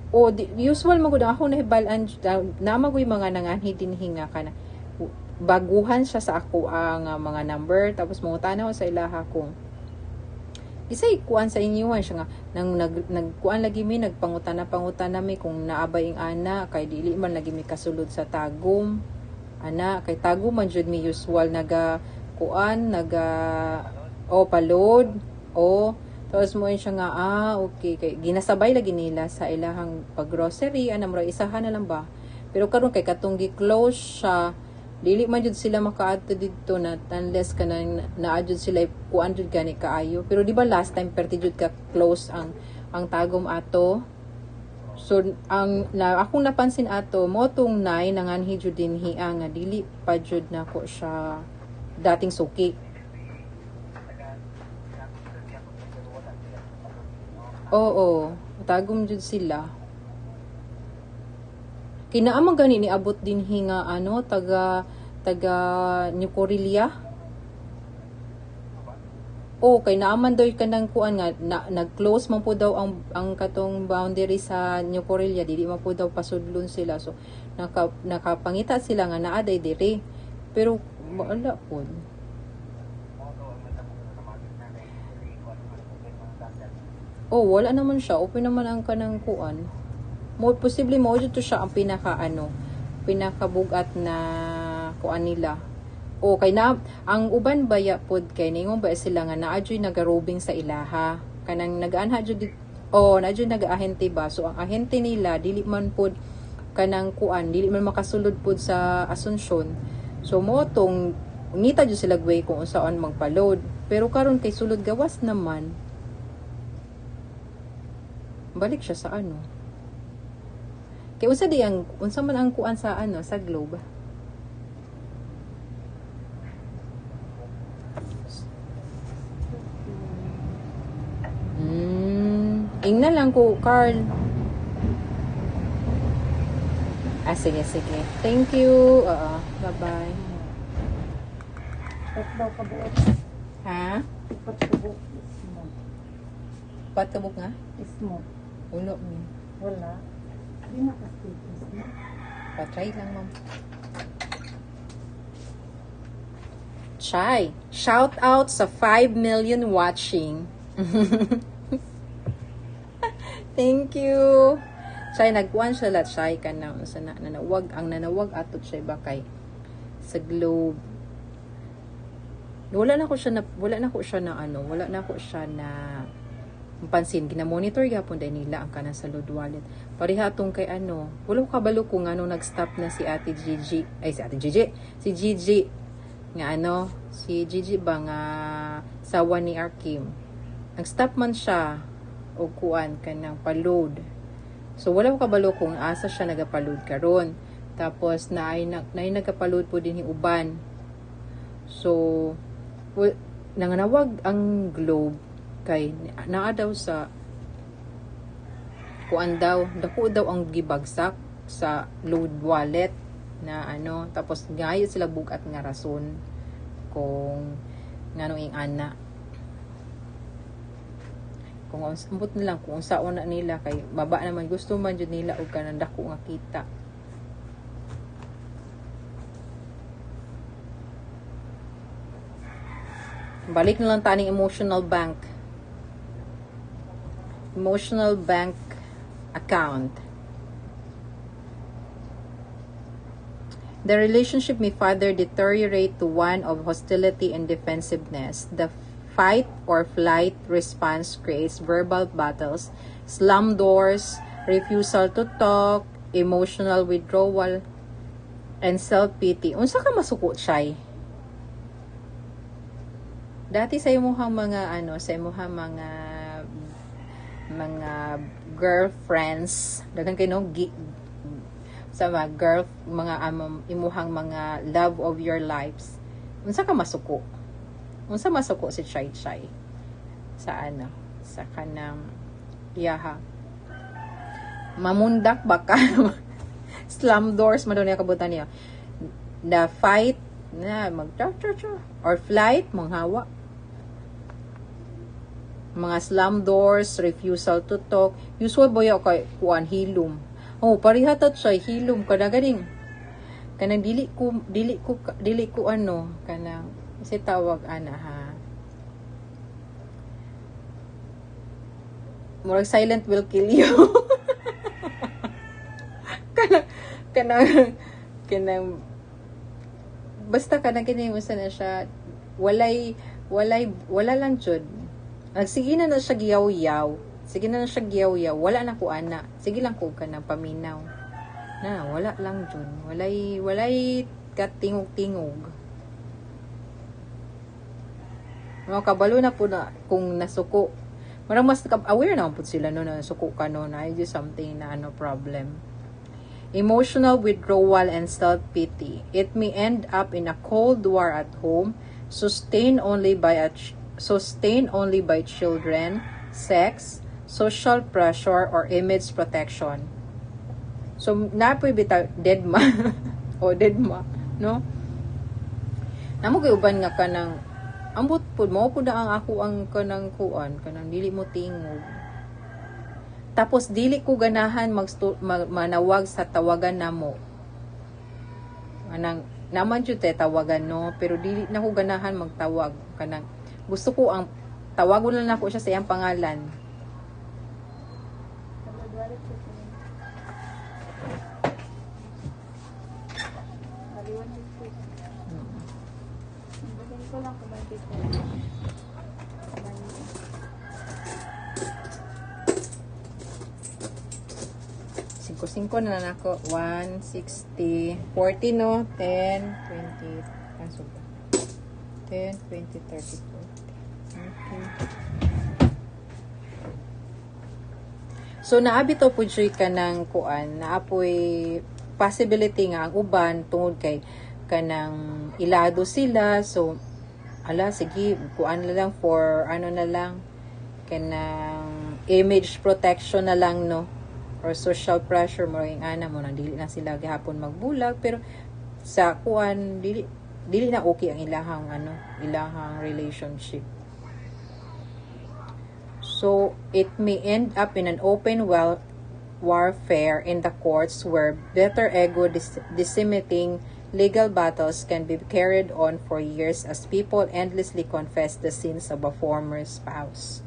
O usual magud ako nahibalan na magoy mga nanganhi dinhi nga kana baguhan siya sa ako ang mga number tapos mangutana ko sa ilaha kung isay kuan sa inyo siya nga nang nagkuan lagi mi nagpangutana mi kung naabay ang ana kay dili man lagi mi kasulod sa Tagum ana kay Tagum man jud mi usual kuan palod tapos mo siya nga okay kay ginasabay lagi nila sa ilahang paggrocery ana mura isahan na lang ba pero karon kay katong gi-close siya dili man jud sila makaadto didto na unless kanang naadjud sila kuan jud gani kaayo pero di ba last time perti jud ka close ang Tagum ato so akong napansin ato mo tong nay nanganhi jud dinhi nga dili pa jud nako siya dating suki. Oo, Tagum jud sila. Kinaamang gani ni abot din hinga taga New Corelia. Kay naaman daw kanang kuan nga nag-close man po daw ang katong boundary sa New Corelia, dili man po daw pasudlon sila. So nakapangita sila nga naa day dire. Pero wala po. Wala naman siya. Open naman ang kanang kuan. Posible mo to siya ang pinakabugat na kuan nila. Kay na ang uban baya pod kay ningon ba sila nga naadyoy nagarobing sa ilaha. Kanang nagaanha jud naadyoy nagaahente ba. So ang ahente nila dili man pod kanang kuan, dili man makasulod pod sa Asunsyon. So mo tong ngita jud sila way kung unsaon magpa-load. Pero karon kay sulod gawas naman balik siya sa kay unsa man ang kuan sa sa Globe. Ingna lang ko Carl. Sige. Thank you. Bye-bye. Daw kabuot. Ha? Kabuot. Pat kabuk nga? Ismo. Ulo mi. Wala. Di nakastatus na. Patry lang, ma'am. Chai, shout out sa 5 million watching. Thank you. Chai, nagkuhan siya lahat. Chai ka na. Ang nanawag atot siya ba kay sa Globe. Wala na ko siya na pansin, gina-monitor yapon dahil nila ang kanang sa load wallet. Pareha tong kay wala ko kabalo kung nag-stop na si Ate Gigi. Si Gigi. Nga si Gigi ba nga sawa ni Arkim. Nag-stop man siya o kuan kanang pa-load. So, wala ko kabalo kung asa siya nagapaload karon. Tapos, naay nagapaload po din yung uban. So, nanganawag ang Globe kay naa daw sa kuan daw dako daw ang gibagsak sa load wallet na tapos gayo sila bugat nga rason kung ngano ing ana kung ambot na lang kung saon na nila kay baba naman gusto man jud nila og kanang dako nga kita. Balik na lang taning emotional bank account. The relationship may further deteriorate to one of hostility and defensiveness. The fight or flight response creates verbal battles, slam doors, refusal to talk, emotional withdrawal, and self-pity. Unsa ka masuko siya? Dati sa imuhang mga sa imuhang mga girlfriends, daghang kay no sa mga imuhang mga love of your lives. Unsa ka masuko? Unsa masuko si Chai Chai sa sa kanang yaha? Mamundak ba ka? Slam doors man daw niya kabutan niya. The fight na or flight manghawa. Mga slam doors, refusal to talk. Usual boy kay kuan hilom. Oh, pariha ta siya hilom kada ganing. Kanang dili ko kanang kasi tawag ha. Murag silent will kill you. kanang basta kanang kini mo na siya wala lang jud. Sige na siya giyaw-yaw. Wala na ko ana. Sige lang ko kanang paminaw. Na wala lang jud. Walay katingog-tingog. Mga kabalo na po na kung nasuko. Marang mas aware na po sila no na nasuko ka no na just something na problem. Emotional withdrawal and self-pity. It may end up in a cold war at home, sustained only by children, sex, social pressure, or image protection. So, napoy bitaw dead ma o dead ma, no? Namo kay uban nga kanang ambot pud mo pud ang ako ang kanang kanang dili mo tingog. Tapos dili ko ganahan manawag sa tawagan namo. Anang naman jud tawagan no, pero dili na ko ganahan magtawag kanang gusto ko ang tawagon lang ako siya sa iyang pangalan. Singko na nako 160 40 no 10 20 kaso 10 20 30 40. So naabito po dyoy ka ng kuan, naapoy possibility nga ang uban tungod kay kanang ilado sila. So sige kuan na lang for na lang kanang image protection na lang no, or social pressure mo ring ana mo nang dili na sila gihapon magbulag, pero sa kuan dili na okay ang ilahang relationship. So, it may end up in an open warfare in the courts where bitter ego disseminating legal battles can be carried on for years as people endlessly confess the sins of a former spouse.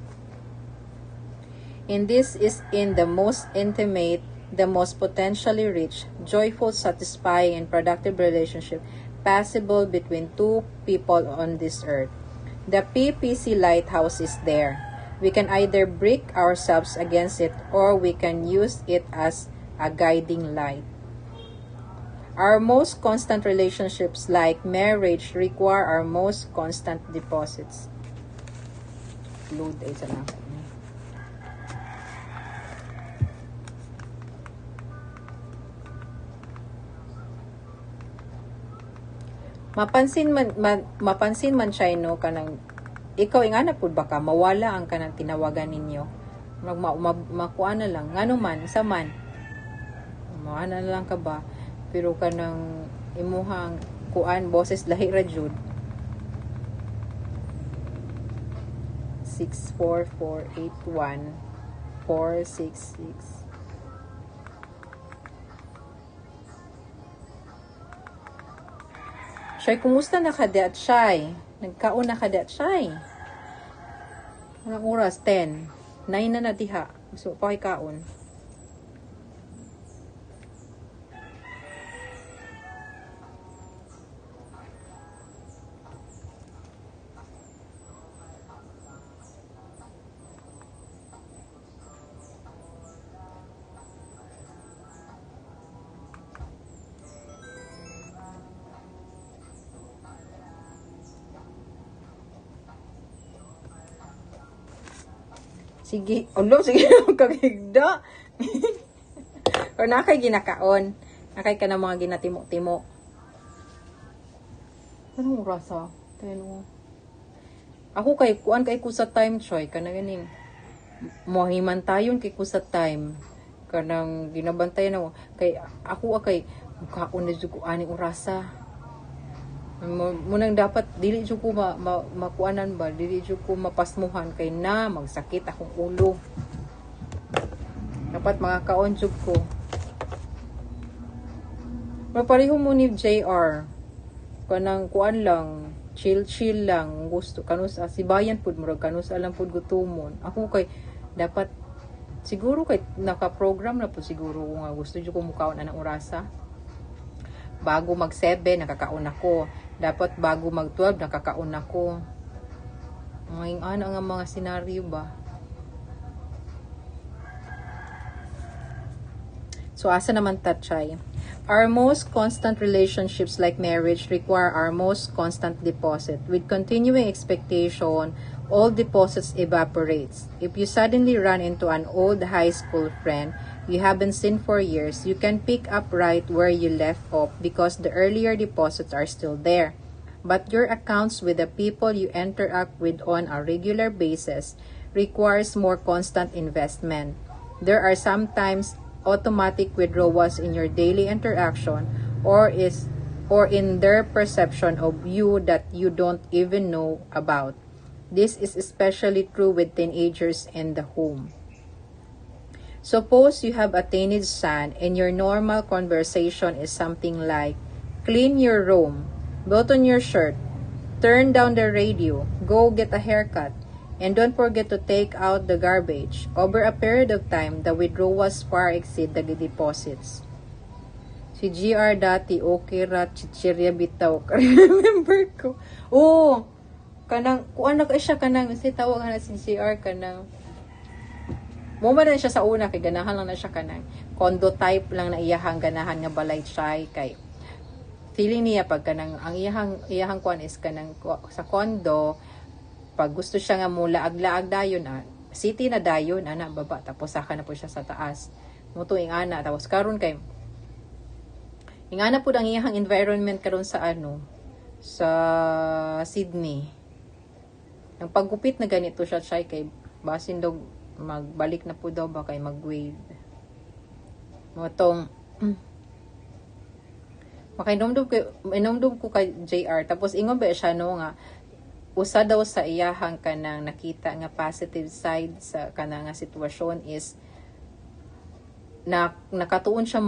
And this is in the most intimate, the most potentially rich, joyful, satisfying, and productive relationship possible between two people on this earth. The PPC lighthouse is there. We can either break ourselves against it or we can use it as a guiding light. Our most constant relationships, like marriage, require our most constant deposits. Load ay sa natin. Mapansin man siya no kanang ikaw ingana pud baka mawala ang kanang tinawagan ninyo. Makuha na lang ngano man sa man. Maana na lang ka ba, pero kanang imuhang kuan boses lahi ra jud. 64481 466. Shay, kumusta na ka dat, Shay? Nagkaon na ka dat, Shay? Anong oras? 10. 9 na diha. Gusto pa kay kaon. Sige. Ulo, sige. Kagigda. O nakay ginakaon. Nakay ka na mga ginatimo-timo. Anong rasa? Tayo. Ako kay kuan kay ko sa time choy kana ganing. Mohiman tayon kay ko sa time. Kanang ginabantayan ako kay ako kay mukhaon na jud ko ani orasa. Munang dapat dili jud ko makuanan ba, dili jud ko mapasmuhan kay na magsakit akong ulo. Dapat mga kaon jud ko. Mapareho mo ni JR. Kanang kuan lang, chill lang, gusto kanus sibayan pud murag kanus alam pud gutumon. Ako kay dapat siguro kay naka-program na po siguro nga gusto jud ko mukaon anang orasa. Bago mag 7 nakakaon ako. Dapat bago mag 12 nakakaon ako. Ngayon ano nga mga senaryo ba? So asa naman tatchay? Our most constant relationships like marriage require our most constant deposit. With continuing expectation, all deposits evaporates. If you suddenly run into an old high school friend you haven't seen for years, you can pick up right where you left off because the earlier deposits are still there. But your accounts with the people you interact with on a regular basis requires more constant investment. There are sometimes automatic withdrawals in your daily interaction or in their perception of you that you don't even know about. This is especially true with teenagers in the home. Suppose you have a teenage son and your normal conversation is something like, clean your room, button your shirt, turn down the radio, go get a haircut, and don't forget to take out the garbage. Over a period of time, the withdrawals far exceed the deposits. Si GR dati, okay ra, chichirya bitaw. Remember ko. Oo, kanang, kuan na siya kanang, si tawag na si GR kanang, muma na siya sa una, kay ganahan lang na siya kanang, condo type lang na iyahang ganahan nga balay siya, kay, feeling niya pag kanang, ang iyahang kuan is kanang, sa condo, pag gusto siya nga mula aglaag dayon city na dayon ana baba tapos saka na po siya sa taas muto ing ana tapos karon kay ingana pud ang iyang environment karon sa sa Sydney ang paggupit na ganito siya kay basin daw magbalik na po daw ba kay mag-wave motong makainomdom ko kay JR tapos ingon ba siya no nga usa daw sa iyahang kanang nakita nga positive side sa kanang nga sitwasyon is nakatuon siya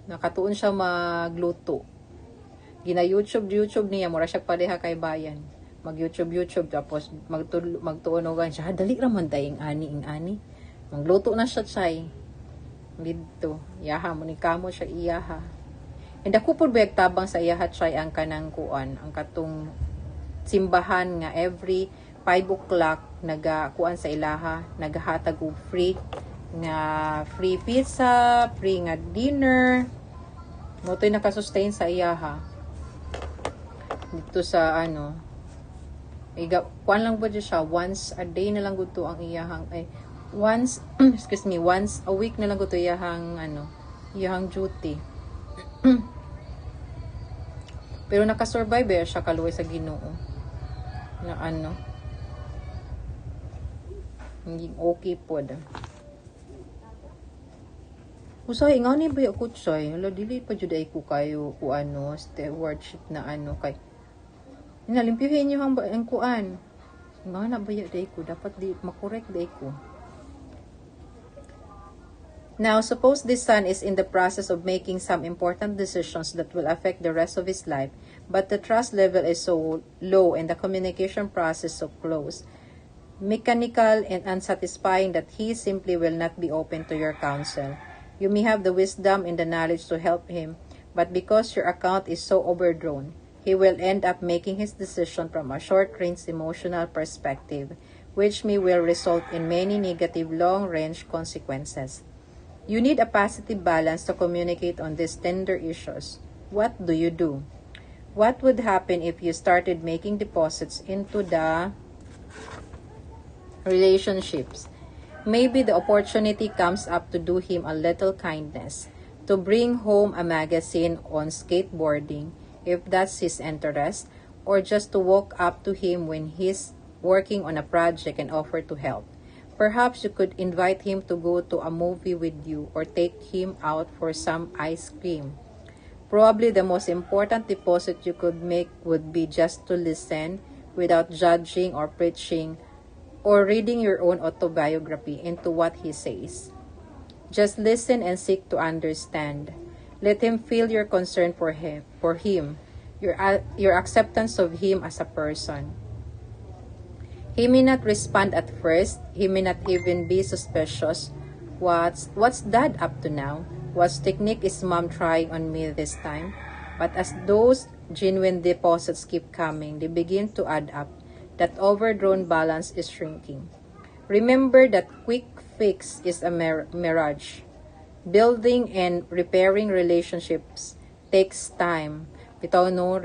nakatuon siya magluto. Gina YouTube niya mura siya pareha kay bayan. Mag YouTube tapos magtuonogan siya. Dali ra man ing ani. Magluto na siya chay. Dito, iyaha mo ni kamo siya iyaha. And ako pud bayag tabang sa iyaha chay ang kanang kuan, ang katong simbahan nga every 5 o'clock nagakuan sa ilaha, nagahatag og free pizza, free nga dinner. Motoy nakasustain sa iyaha. Dito sa kuan lang ba siya once a day na lang gusto ang iyahang once a week na lang gusto iyahang iyahang duty. Pero nakasurvive siya kaluoy sa Ginoo. Na hindi okay po usay nga ni ba ako chay hala dili pa jud ay ko kayo ku stewardship na kay inalimpyuhin niyo ang kuan nga na ba day ko dapat di makorek day ko. Now, suppose this son is in the process of making some important decisions that will affect the rest of his life, but the trust level is so low and the communication process so close, mechanical and unsatisfying that he simply will not be open to your counsel. You may have the wisdom and the knowledge to help him, but because your account is so overdrawn, he will end up making his decision from a short-range emotional perspective, which will result in many negative long-range consequences. You need a positive balance to communicate on these tender issues. What do you do? What would happen if you started making deposits into the relationships? Maybe the opportunity comes up to do him a little kindness, to bring home a magazine on skateboarding, if that's his interest, or just to walk up to him when he's working on a project and offer to help. Perhaps you could invite him to go to a movie with you or take him out for some ice cream. Probably the most important deposit you could make would be just to listen without judging or preaching or reading your own autobiography into what he says. Just listen and seek to understand. Let him feel your concern for him, your acceptance of him as a person. He may not respond at first. He may not even be suspicious. What's dad up to now? What technique is mom trying on me this time? But as those genuine deposits keep coming, they begin to add up. That overdrawn balance is shrinking. Remember that quick fix is a mirage. Building and repairing relationships takes time. Bitaw no,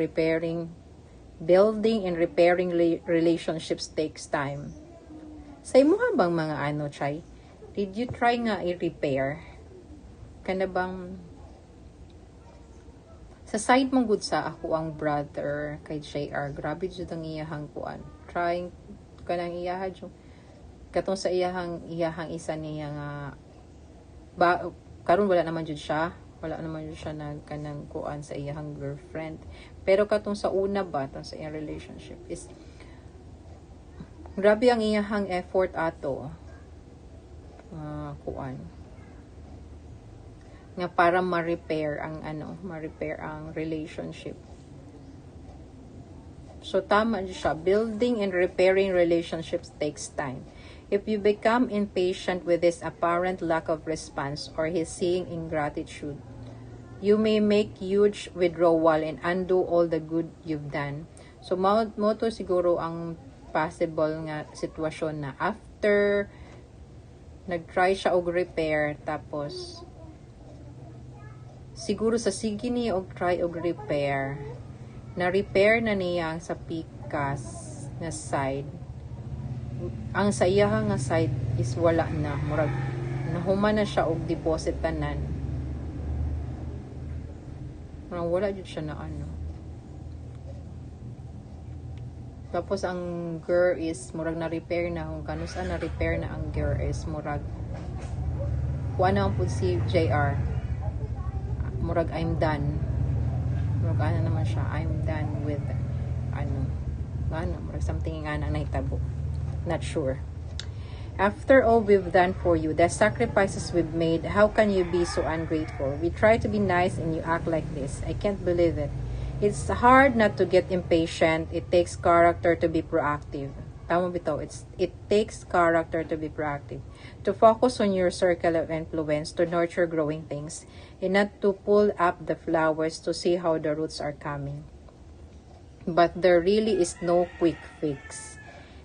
building and repairing relationships takes time. Sa imo bang mga ano, Chay? Did you try nga i-repair? Kana bang sa side mong good sa ako ang brother kay JR, grabe jud ang iyahang kuan. Trying kanang iyaha jud katong sa iyahang isa niya nga karon wala naman jud siya kanang kuan sa iyahang girlfriend, pero katong sa una ba sa iyang relationship is grabe ang iyahang effort ato kuan nga para ma-repair ang relationship. So tama siya, building and repairing relationships takes time. If you become impatient with his apparent lack of response or his seeing ingratitude, you may make huge withdrawal and undo all the good you've done. So mo to siguro ang possible nga sitwasyon na after nag-try siya og repair, tapos siguro sa sige niya og try og repair, na-repair na niya sa pikas na side. Ang sa iya nga side is wala na. Murag, nahuman na siya og deposit tanan. Murag, wala dyan siya na ano. Tapos ang girl is, murag na-repair na. Kung kanusa na-repair na ang girl is, murag, kuha na ang po si JR. Murag, I'm done. Murag, ano naman siya, I'm done with, murag, something nga na nahitabo. Not sure. After all we've done for you, the sacrifices we've made, how can you be so ungrateful? We try to be nice and you act like this. I can't believe it. It's hard not to get impatient. It takes character to be proactive. Tama bitaw, it takes character to be proactive. To focus on your circle of influence, to nurture growing things, and not to pull up the flowers to see how the roots are coming. But there really is no quick fix.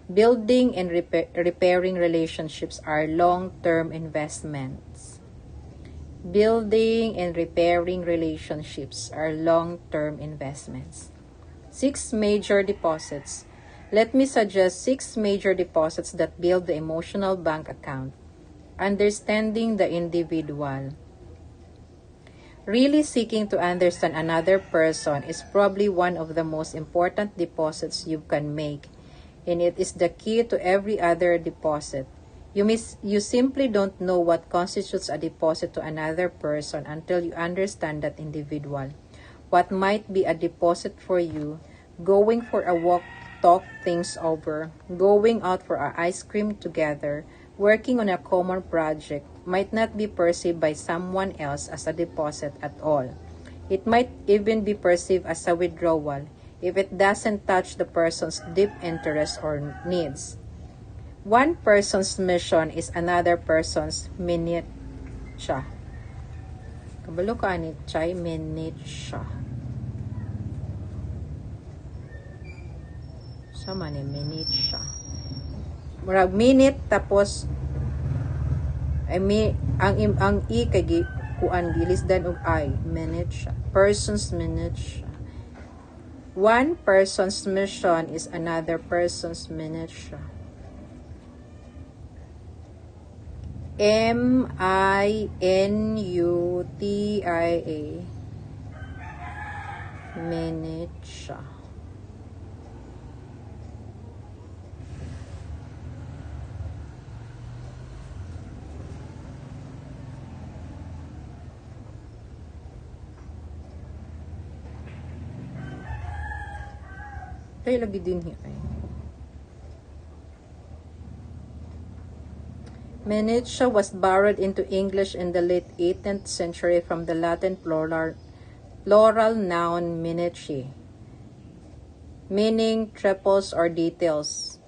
Building and repairing relationships are long-term investments. Building and repairing relationships are long-term investments. 6 major deposits. Let me suggest 6 major deposits that build the emotional bank account. Understanding the individual. Really seeking to understand another person is probably one of the most important deposits you can make, and it is the key to every other deposit. You simply don't know what constitutes a deposit to another person until you understand that individual. What might be a deposit for you, going for a walk, talk things over, going out for an ice cream together, working on a common project, might not be perceived by someone else as a deposit at all. It might even be perceived as a withdrawal if it doesn't touch the person's deep interests or needs. One person's mission is another person's minutia. Kabalo ka ni Chay, minutia. Sama ni minutia. Murag minute tapos ang i kay kuan gilisdan og I, minutia. Person's minutia. One person's mission is another person's minutia. M-I-N-U-T-I-A. Minutia. Tayo lagi din hi ay. Minutia was borrowed into English in the late 18th century from the Latin plural noun minutiae, meaning trifles or details.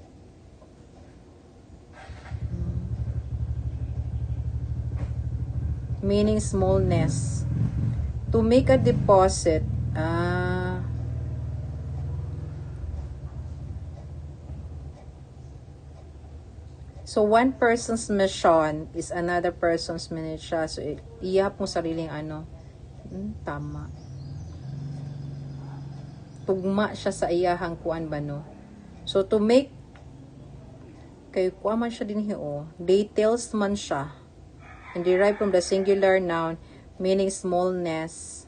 Meaning smallness. To make a deposit, so one person's mission is another person's minutia. So iyap mo sariling ano. Tama. Tugma siya sa iyahang kuan ba no. So to make kay kuan man siya dinhi details man siya. And derived from the singular noun meaning smallness.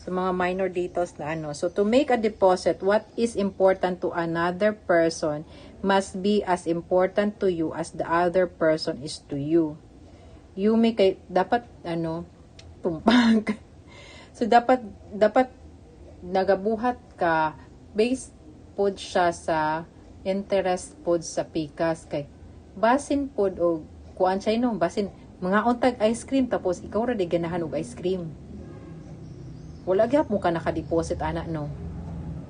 So, mga minor details na ano. So, to make a deposit, what is important to another person must be as important to you as the other person is to you. You may dapat, tumpag. So, dapat nagabuhat ka based pod siya sa interest pod sa pikas. Kay, basin pod o kuan siya basin, mga untag ice cream, tapos ikaw ra di ganahan og ice cream. Wala gyap mo ka naka-deposit ana no.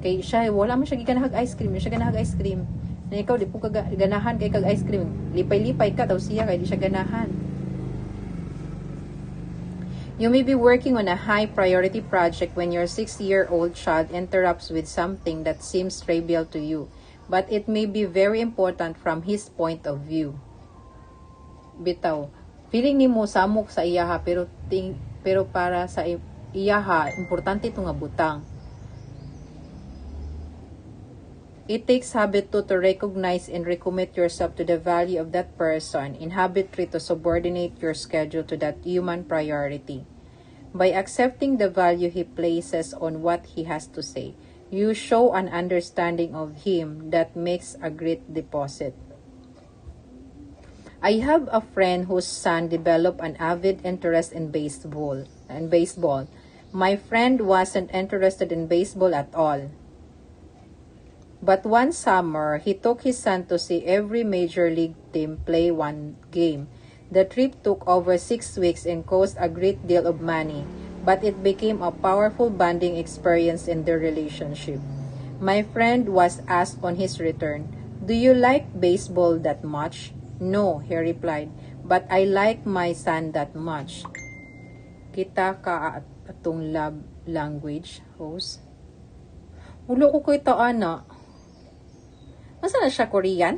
Kay siya wala man siya giganahag ice cream, siya ganahag ice cream. Na ikaw di po ka ganahan kay kag ice cream. Lipay-lipay ka daw siya kay di siya ganahan. You may be working on a high priority project when your 6-year-old child interrupts with something that seems trivial to you, but it may be very important from his point of view. Bitaw, feeling nimo samok sa iyaha pero para sa iyaha, importante ito nga butang. It takes habit to recognize and recommit yourself to the value of that person, and habit 3 to subordinate your schedule to that human priority. By accepting the value he places on what he has to say, you show an understanding of him that makes a great deposit. I have a friend whose son developed an avid interest in baseball. My friend wasn't interested in baseball at all. But one summer, he took his son to see every major league team play one game. The trip took over 6 weeks and cost a great deal of money, but it became a powerful bonding experience in their relationship. My friend was asked on his return, "Do you like baseball that much?" "No," he replied, "but I like my son that much." Kita ka atong love language, host. Ulo ko kay taana. Masa na siya Korean?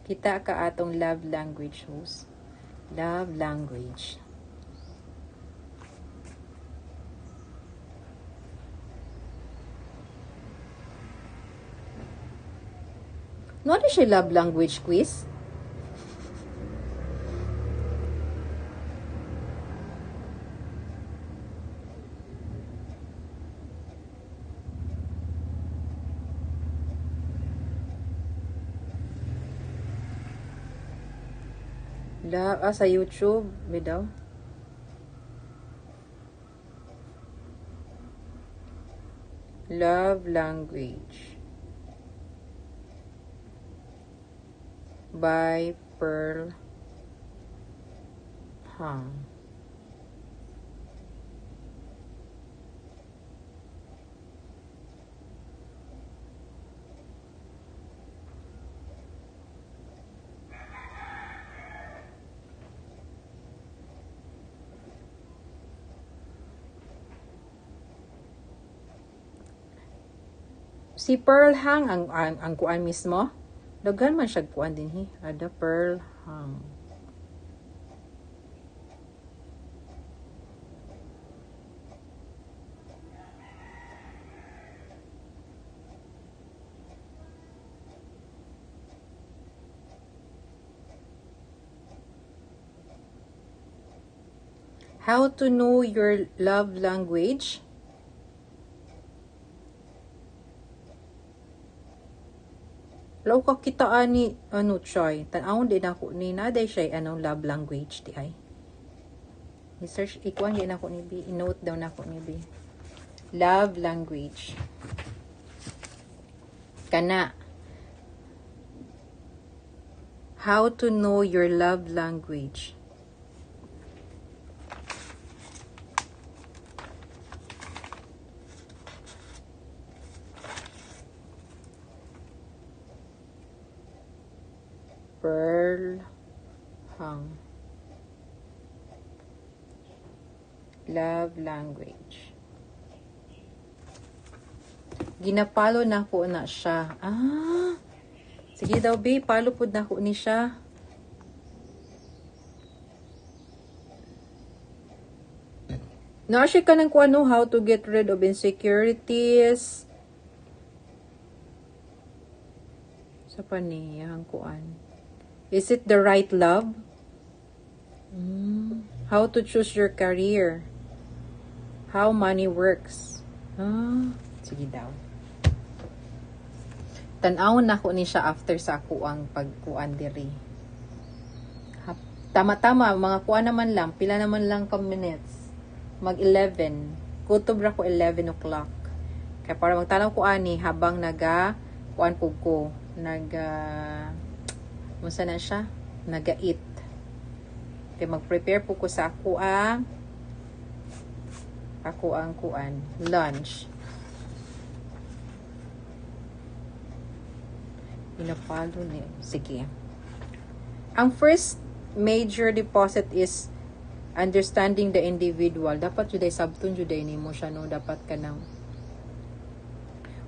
Kita ka atong love language, host. Love language. No, ano siya love language quiz? Sa YouTube, bidaw. Love language. By Pearl Hang. Si Pearl Hang ang kuan mismo. Daghan man siya kuan din Ada Pearl Hang. How to know your love language? Law ka kita ani ano Choy. Tanawon din ako ni naday siya anong love language di ay. I-search ikuan din ako ni B. I-note down ako ni B. Love language. Kana. How to know your love language? Pearl Hang. Love language. Ginapalo na ko na siya. Ah. Sige daw, babe. Palo po na ko ni siya. Na-share ka ng kung ano, how to get rid of insecurities. Sa paniyang kuan. Is it the right love? How to choose your career. How money works. Sige daw. Tan-awon na ko ni siya after sa ako ang pagkuan diri. Tama-tama, mga kuan naman lang. Pila naman lang ka minutes. Mag-11. Kutob ra ko 11 o'clock. Kaya para magtanaw ko ani habang kuan po ko. Musta na siya? Naga-eat. Kaya mag-prepare po ko sa ako ang kuan. Lunch. Pinapalo niya. Sige. Ang first major deposit is understanding the individual. Dapat juday sabton juday nimo siya no. Dapat ka nang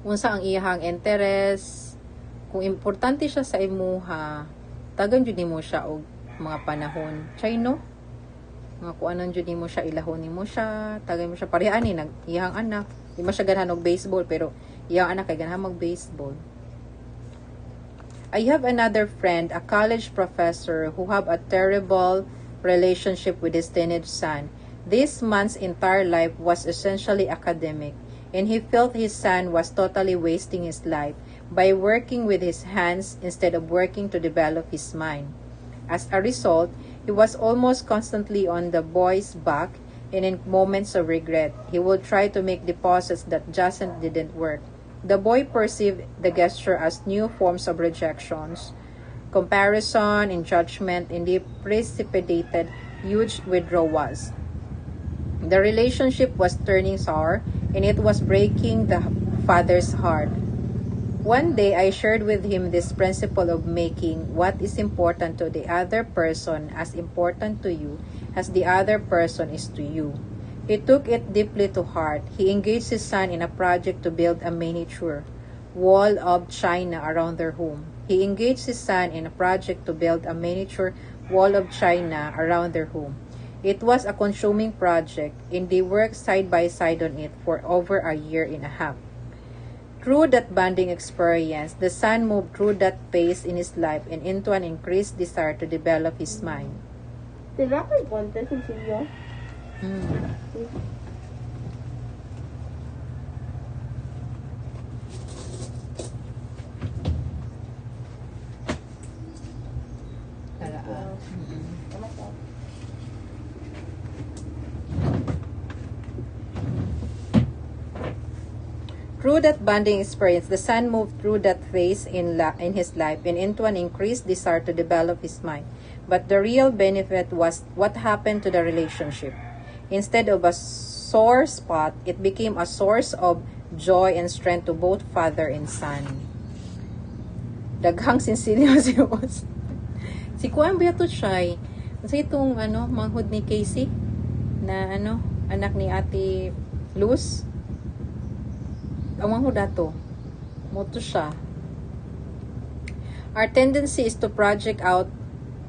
unsa ang iyang interest. Kung importante siya sa imuha, tagan jud nimo siya og mga panahon. Chay no? Mga kuanan jud nimo siya, ilahon nimo siya, tagan mo siya pareha ni nag iyang anak. Di man siya ganahan og baseball pero iyang anak kay ganahan mag-baseball. I have another friend, a college professor who have a terrible relationship with his teenage son. This man's entire life was essentially academic, and he felt his son was totally wasting his life by working with his hands instead of working to develop his mind. As a result, he was almost constantly on the boy's back, and in moments of regret, he would try to make deposits that just didn't work. The boy perceived the gesture as new forms of rejections, comparison, and judgment, and they precipitated huge withdrawals. The relationship was turning sour, and it was breaking the father's heart. One day, I shared with him this principle of making what is important to the other person as important to you as the other person is to you. He took it deeply to heart. He engaged his son in a project to build a miniature wall of China around their home. He engaged his son in a project to build a miniature wall of China around their home. It was a consuming project, and they worked side by side on it for over a year and a half. Through that bonding experience, the son moved through that phase in his life and into an increased desire to develop his mind. Sila kay contest ng sinyo? Through that bonding experience, the son moved through that phase in his life and into an increased desire to develop his mind. But the real benefit was what happened to the relationship. Instead of a sore spot, it became a source of joy and strength to both father and son. Daghang sinsilyo si Os. Si Kuan Beato siya. Kasi itong manghod ni Casey na anak ni Ate Luz. Ang manghod dato. Moto siya. Our tendency is to project out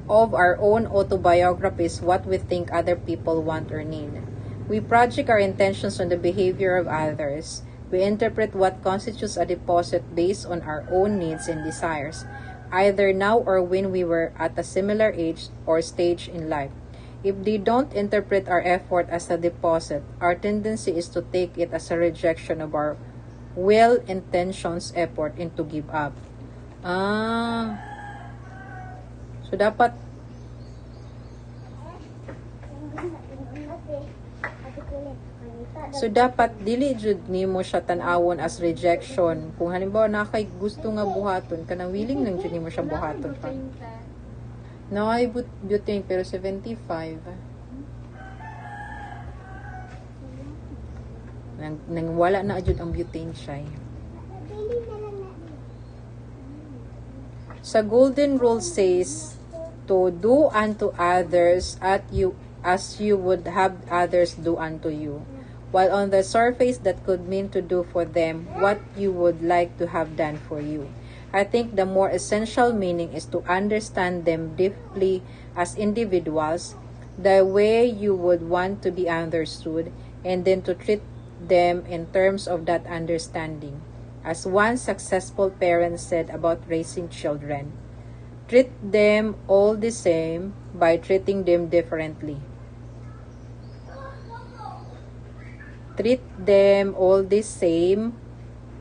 of our own autobiographies what we think other people want or need. We project our intentions on the behavior of others. We interpret what constitutes a deposit based on our own needs and desires, either now or when we were at a similar age or stage in life. If they don't interpret our effort as a deposit, our tendency is to take it as a rejection of our will, intentions, effort, and to give up. So dapat dili jud nimo siya tan-awon as rejection. Kung halimbawa na kay gusto nga buhaton, kanang willing lang jud nimo siya buhaton pa. No, ay butane pero 75. Nang wala na jud ang butane siya. Sa golden rule says to do unto others as you would have others do unto you. While on the surface that could mean to do for them what you would like to have done for you. I think the more essential meaning is to understand them deeply as individuals, the way you would want to be understood, and then to treat them in terms of that understanding. As one successful parent said about raising children, treat them all the same by treating them differently. Treat them all the same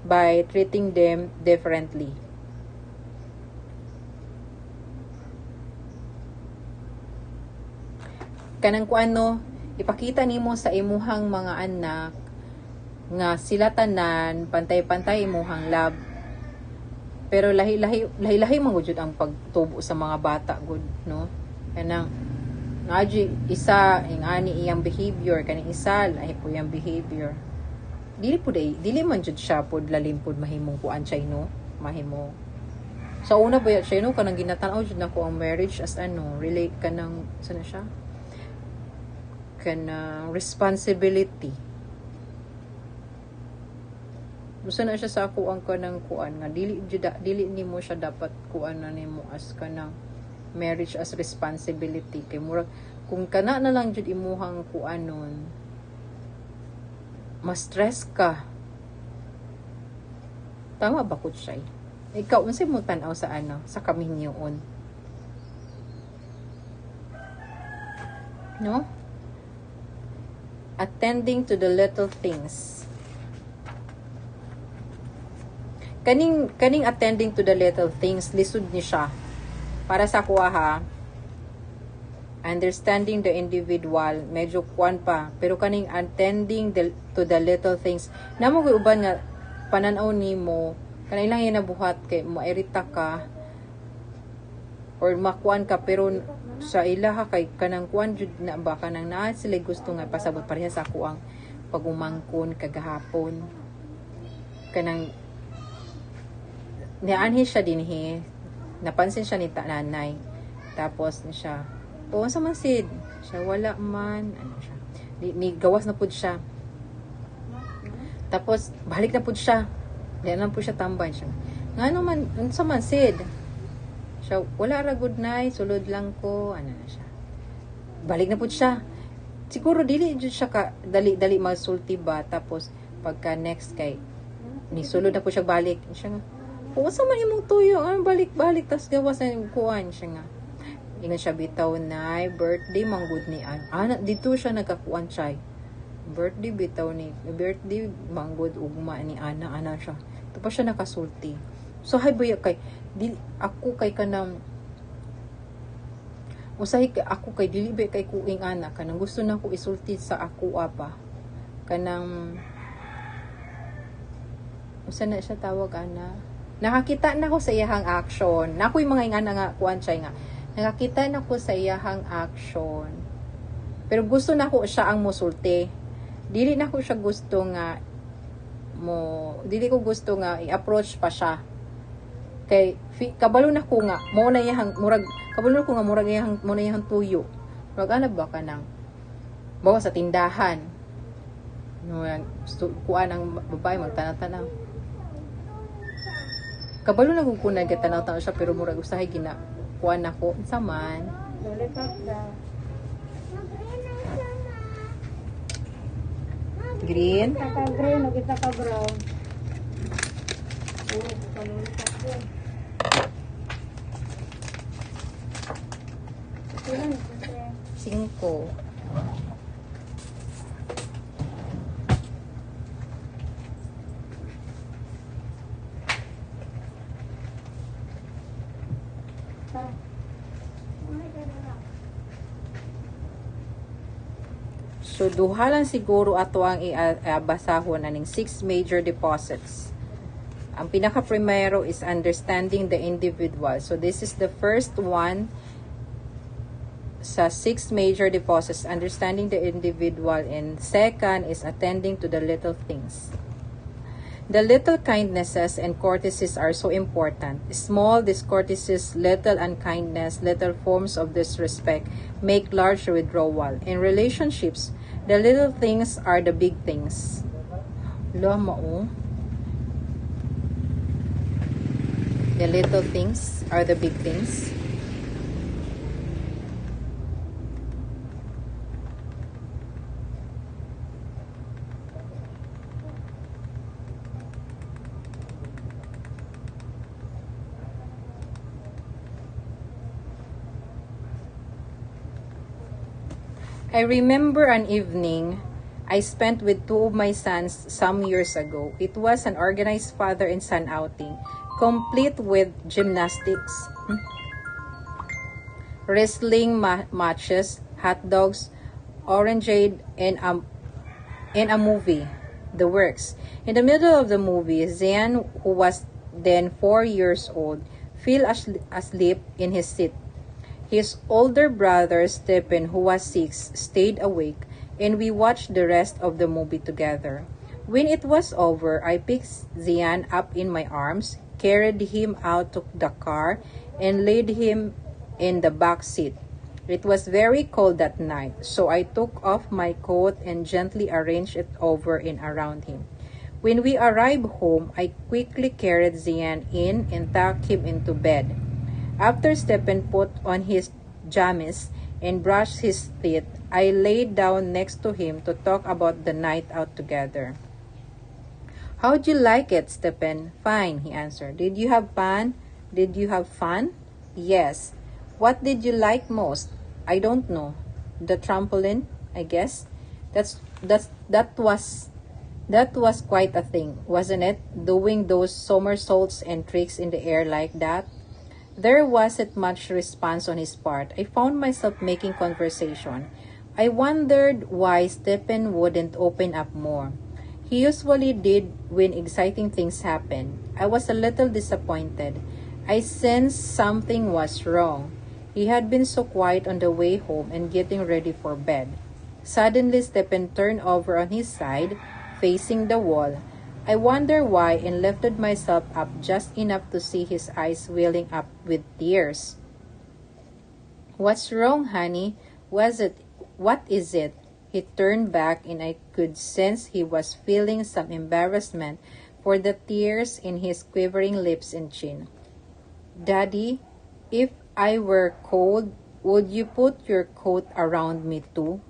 by treating them differently. Kanang kuano, ipakita nimo sa imuhang mga anak nga sila tanan pantay-pantay imuhang love. Pero lahi-lahi man gud ang pagtubo sa mga bata gud, no? Kanang ngaji isa ingani iyang behavior, kaning isa lahi po iyang behavior. Dili man jud siya pod lalim pod mahimong kuan siya, no? Mahimo. Sa una ba siya, no, kanang ginatan-aw jud nako ang marriage as relate kanang sana siya? Kanang responsibility. Gusto na siya sa ako ang kanang kuan nga dili nimo siya dapat kuan na nimo as kanang marriage as responsibility. Kay murag kung kana na lang jud imuhang kuanon, mas stress ka. Tama ba ko siya? Ikaw unsay mo tan-aw sa sa kaminyoon? No? Attending to the little things. Kaning attending to the little things, lisod ni siya. Para sa kuha ha, understanding the individual, medyo kuan pa. Pero kaning attending to the little things, namo ko'y uban nga, pananaw ni mo, kanang lang yung nabuhat, kay mairita ka, or makuan ka, pero sa ilaha kay kanang kuan jud na ba, kanang naa sila gusto nga pasabot pareha sa kuang pagumangkon kagahapon. Kanang, nianhi siya dinhi, napansin siya ni nanay. Tapos siya, sa man sid? Siya wala man. Siya? Ni gawas na pud siya. Tapos balik na pud siya. Diyan lang pud siya tambay siya. Ngano man unsa man sid? Siya wala ra good night, sulod lang ko. Na siya. Balik na pud siya. Siguro dili jud siya ka dali masulti ba, tapos pagka next kay ni sulod na pud siya balik. Siya nga, kung sa man imong tuyo, balik-balik, tas gawas na yung kuhan siya nga. Ingon siya bitaw na, birthday manggod ni dito siya nagkakuan siya. Birthday bitaw ni, birthday manggod ugma ni ana siya. Tapos siya nakasulti. So, hay ba kay, ako kay kanang, ako kay dilibe kay kuing ana, kanang gusto na ko isulti sa ako apa. Kanang, usa na siya tawag ana. Nakakita na ko sa iyahang action. Nakoy mga ingana nga kuan siya nga. Nakakita na ko sa iyahang action. Pero gusto na ko siya ang musulti. Dili na ko siya gusto nga dili ko gusto nga i-approach pa siya. Kay kabalo na ko nga mo na iyahang murag kabalo na ko nga murag iyahang mo na iyahang tuyo. Murag ana ba kanang bawa sa tindahan. No, kuan ang babae magtanaw-tanaw. Kabalo na kung kunay gatanaw-tanaw siya, pero murag usahay gina kuan nako unsa man. Green. Kita ka green o kita ka brown. 5. So, duha lang siguro ato ang iabasahon aning 6 major deposits. Ang pinaka-primero is understanding the individual. So, this is the first one sa 6 major deposits, understanding the individual. And second is attending to the little things. The little kindnesses and courtesies are so important. Small discourtesies, little unkindness, little forms of disrespect make large withdrawal. In relationships, the little things are the big things. Lama. The little things are the big things. I remember an evening I spent with 2 of my sons some years ago. It was an organized father and son outing, complete with gymnastics, wrestling matches, hot dogs, orangeade, and a movie, the works. In the middle of the movie, Zian, who was then 4 years old, fell asleep in his seat. His older brother, Stephen, who was 6, stayed awake, and we watched the rest of the movie together. When it was over, I picked Zian up in my arms, carried him out to the car, and laid him in the back seat. It was very cold that night, so I took off my coat and gently arranged it over and around him. When we arrived home, I quickly carried Zian in and tucked him into bed. After Stephen put on his jammies and brushed his teeth, I laid down next to him to talk about the night out together. How'd you like it, Stephen? Fine, he answered. Did you have fun? Yes. What did you like most? I don't know. The trampoline, I guess. That was quite a thing, wasn't it? Doing those somersaults and tricks in the air like that. There wasn't much response on his part. I found myself making conversation. I wondered why Stephen wouldn't open up more. He usually did when exciting things happened. I was a little disappointed. I sensed something was wrong. He had been so quiet on the way home and getting ready for bed. Suddenly, Stephen turned over on his side, facing the wall. I wondered why and lifted myself up just enough to see his eyes welling up with tears. What's wrong, honey? What is it? He turned back and I could sense he was feeling some embarrassment for the tears in his quivering lips and chin. Daddy, if I were cold, would you put your coat around me too?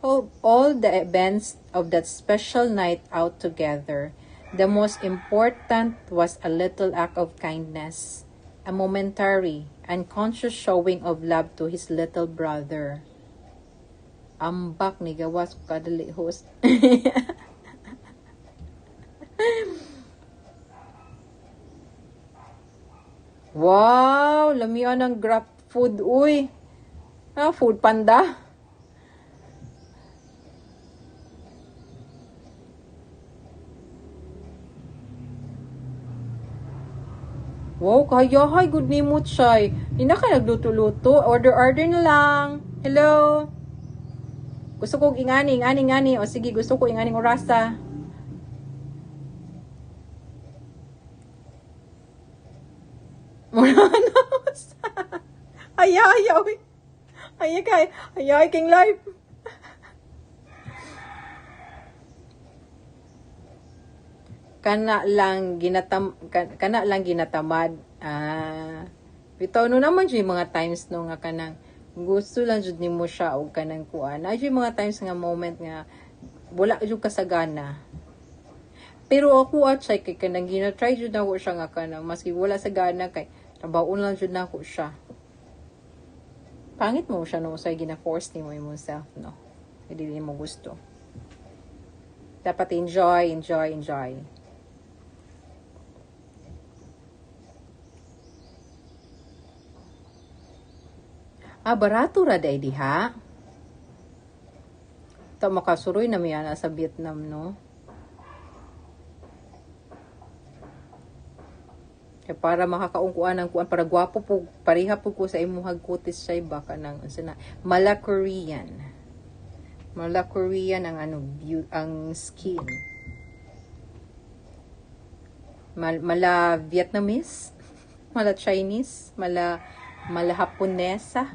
Of all the events of that special night out together, the most important was a little act of kindness, a momentary, unconscious showing of love to his little brother. Ambak ni gawas ko kadali host. Wow, lamian ng Grab food, uy. Food Panda. Wow, kayahay, good ni mo, Chay. Hindi na ka nagluto-luto. Order na lang. Hello? Gusto ko ingani. O sige, gusto ko inganing orasa. Muranos. Ayaw. Ayaw, king life. Kana lang ginatamad. Bitaw no naman jud mga times no nga kanang gusto lang jud nimo siya og kanang kuan. Ay mga times nga moment nga wala jud kasagana. Pero ako at siya kay kanang gina-try jud ako siya nga kanang maski wala sa gana kay trabaho lang jud nako siya. Pangit mo siya no, say gina-force ni mo yung self, no? Hindi mo gusto. Dapat enjoy, enjoy, enjoy. Barato ra day diha. Ito makasuroy na miya na sa Vietnam, no? Kaya para makakaungkuan ng kuan, para gwapo po, pariha po ko sa imuhag kutis siya, baka ng, mala Korean. Mala Korean ang ang skin. Mala Vietnamese, mala Chinese, mala Haponesa.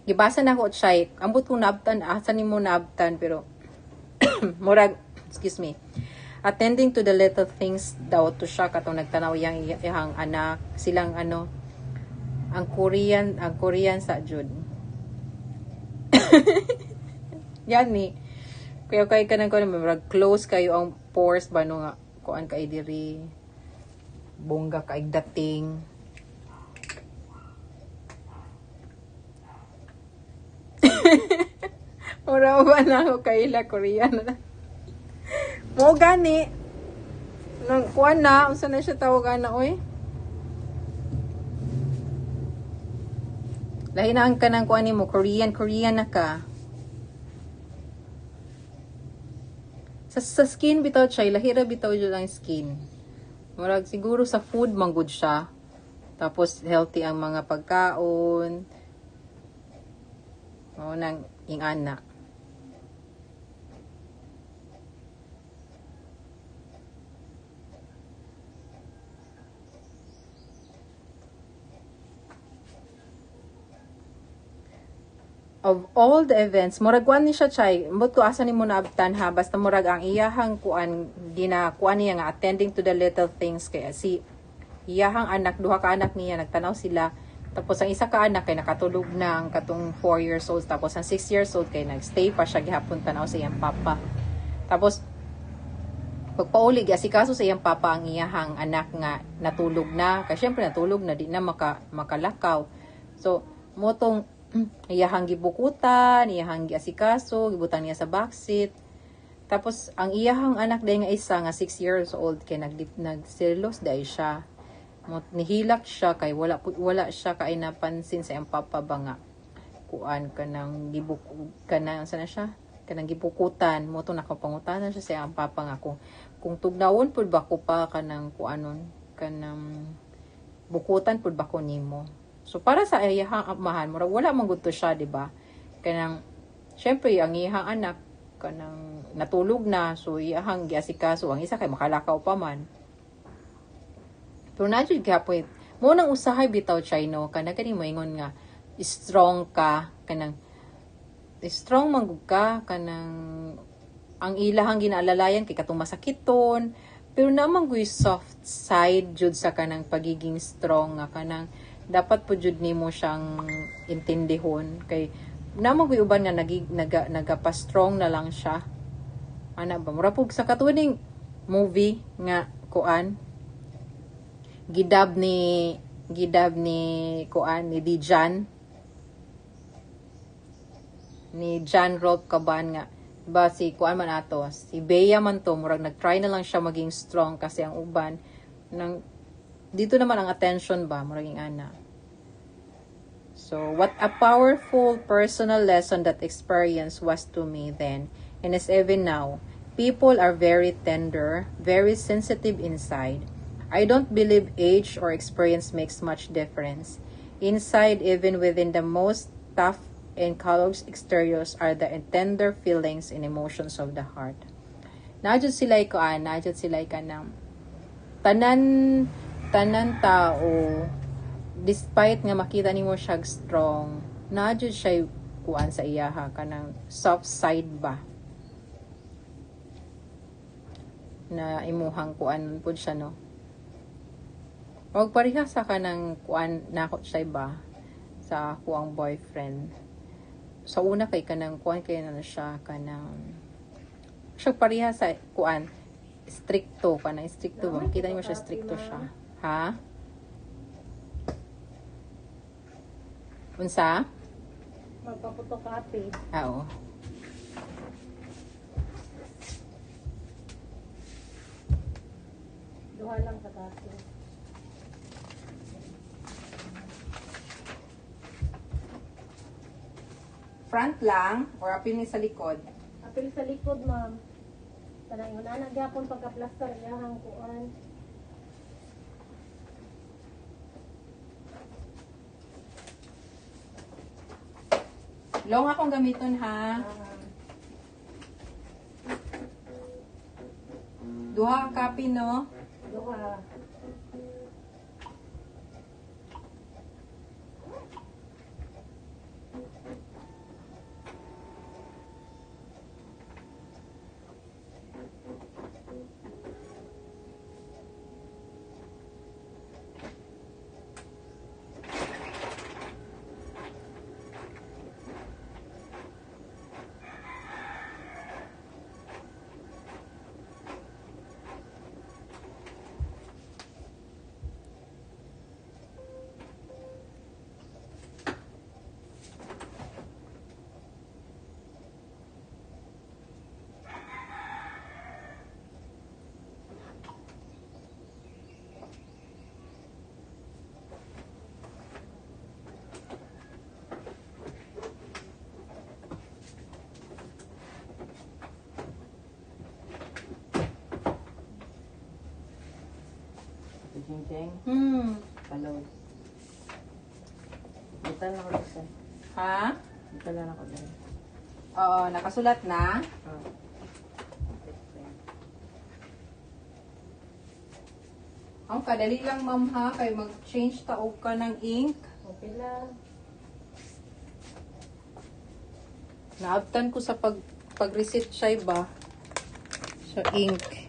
Gibasa na ko siya, ambot kong naabtan, asan ni mo naabtan, pero murag, excuse me, attending to the little things daw to siya, katong nagtanaw yang anak, silang ang Korean sa Jud. Yan ni, kaya ka nang murag close kayo ang pores ba no nga, kuan kay diri, bongga kay dating. Ora ba na ako kaila Korean na. Mo gani. Nang kuan na, unsa na siya tawagan na oy? Lahi na ang kanang kuan nimo Korean na ka. Sa skin bitaw siya, lahira bitaw jud ang skin. Murag siguro sa food man good siya. Tapos healthy ang mga pagkaon. O nang ingana. Of all the events, murag kuan ni siya chay, mbot ko asa ni mo naabtan ha, basta murag ang iyahang kuan, kuan niya nga, attending to the little things, kaya si iyahang anak, duha ka anak niya, nagtanaw sila, tapos ang isa ka anak kay nakatulog na ang katong 4 years old, tapos ang 6 years old kay nagstay pa siya gihapon tanaw sa iyang papa. Tapos pagpauli asikaso sa iyang papa ang iyahang anak nga natulog na, kay syempre natulog na, di na makalakaw. So motong iyahang gibukutan, iyahang giasikaso, gibutan niya sa backseat. Tapos ang iyahang anak day nga isa nga 6 years old kay nagselos day siya. Nihilak siya kay wala siya kay napansin sa iyang papa ba nga kuan kanang sana siya kanang gibukutan mo to nakapangutanan siya sa iyang papa nga kung tugnawon pud ba ko pa kanang kuanon kanang bukutan pud ba ko nimo. So para sa iyahang amahan, murag wala man gud to siya, di ba? Kanang syempre ang iyahang anak kanang natulog na, so iyahang giasikaso, ang isa kay makalakaw pa man. Pero nadjud gyapon mo nang usahay bitaw Chino, kana kani moingon nga strong ka, kanang strong man gud ka, kanang ang ilahang ginaalalayan kay katong masakiton, pero naman guy soft side jud sa kanang pagiging strong nga kanang dapat po jud nimo siyang intindihon kay naman guy uban nga nagapa-strong na lang siya. Ana ba mura pug sa katuning movie nga kuan gidab ni kuan ni Jan Rolf Caban nga ba si kuan man ato si Bea man to murag nagtry na lang siya maging strong kasi ang uban nang dito naman ang attention ba murag ana. So what a powerful personal lesson that experience was to me then and is even now. People are very tender, very sensitive inside. I don't believe age or experience makes much difference. Inside, even within the most tough and callous exteriors are the tender feelings and emotions of the heart. Najud sila kanang tanan tao despite nga makita nimo siya strong, najud siya kuan sa iyaha kanang soft side ba na imuhang kuan pud siya no. Wag pareha sa kanang kuan nako siya ba sa kuang boyfriend. Sa una kay kanang kuan kay na siya kanang siya pareha sa kuan stricto ba makita niyo siya stricto siya ha. Unsa? Magpapotocopy. Oo. Duha lang sa copy. Front lang or apil ni sa likod? Apil sa likod, ma'am. Tanay mo na nagyapon pagka-plaster iyahang kuan. Long akong gamiton ha. Duha ka copy no? Duha. Jing-jing, follow. Dito lang ako dito. Ha? Dito lang ako dito. Oo, nakasulat na. Oh. Ang kadali lang ma'am ha, kay mag-change taog ka ng ink. Okay lang. Naabtan ko sa pag-reset siya ba? Sa ink.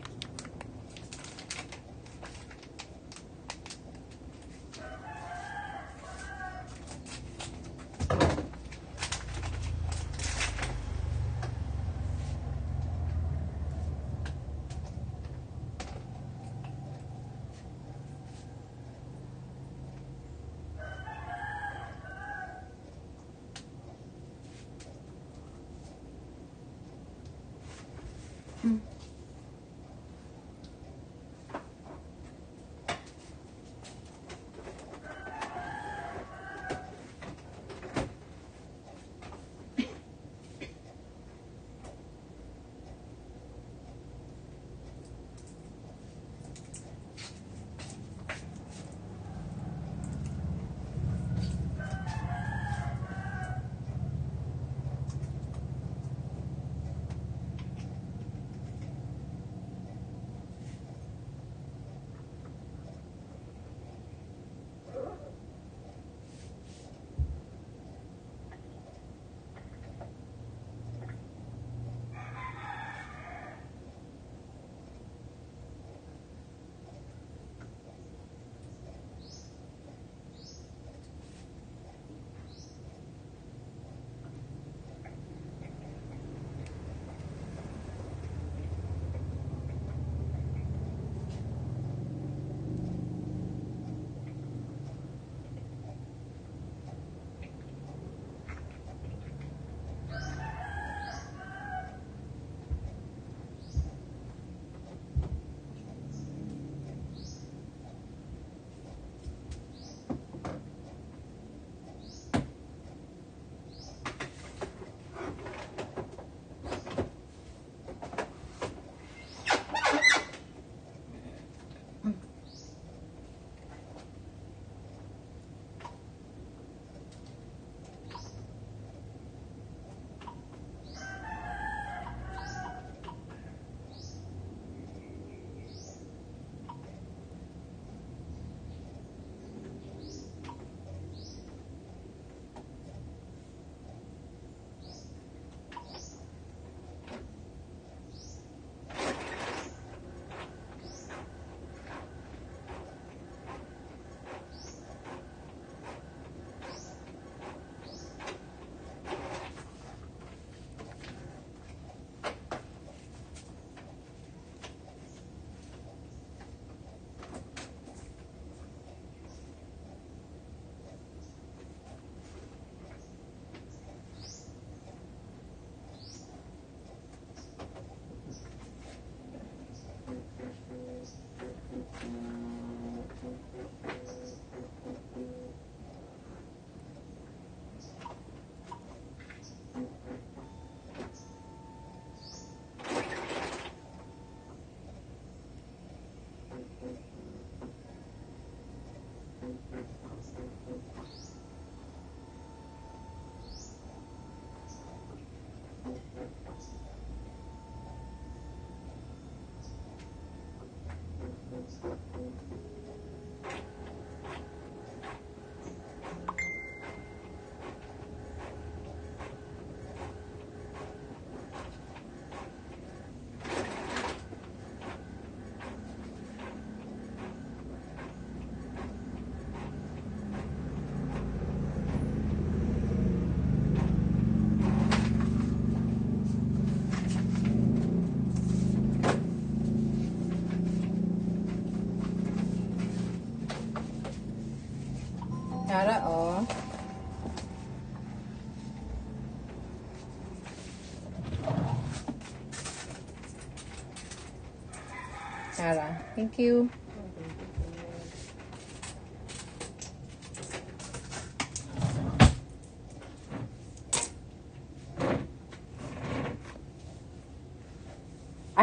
Tara. Thank you.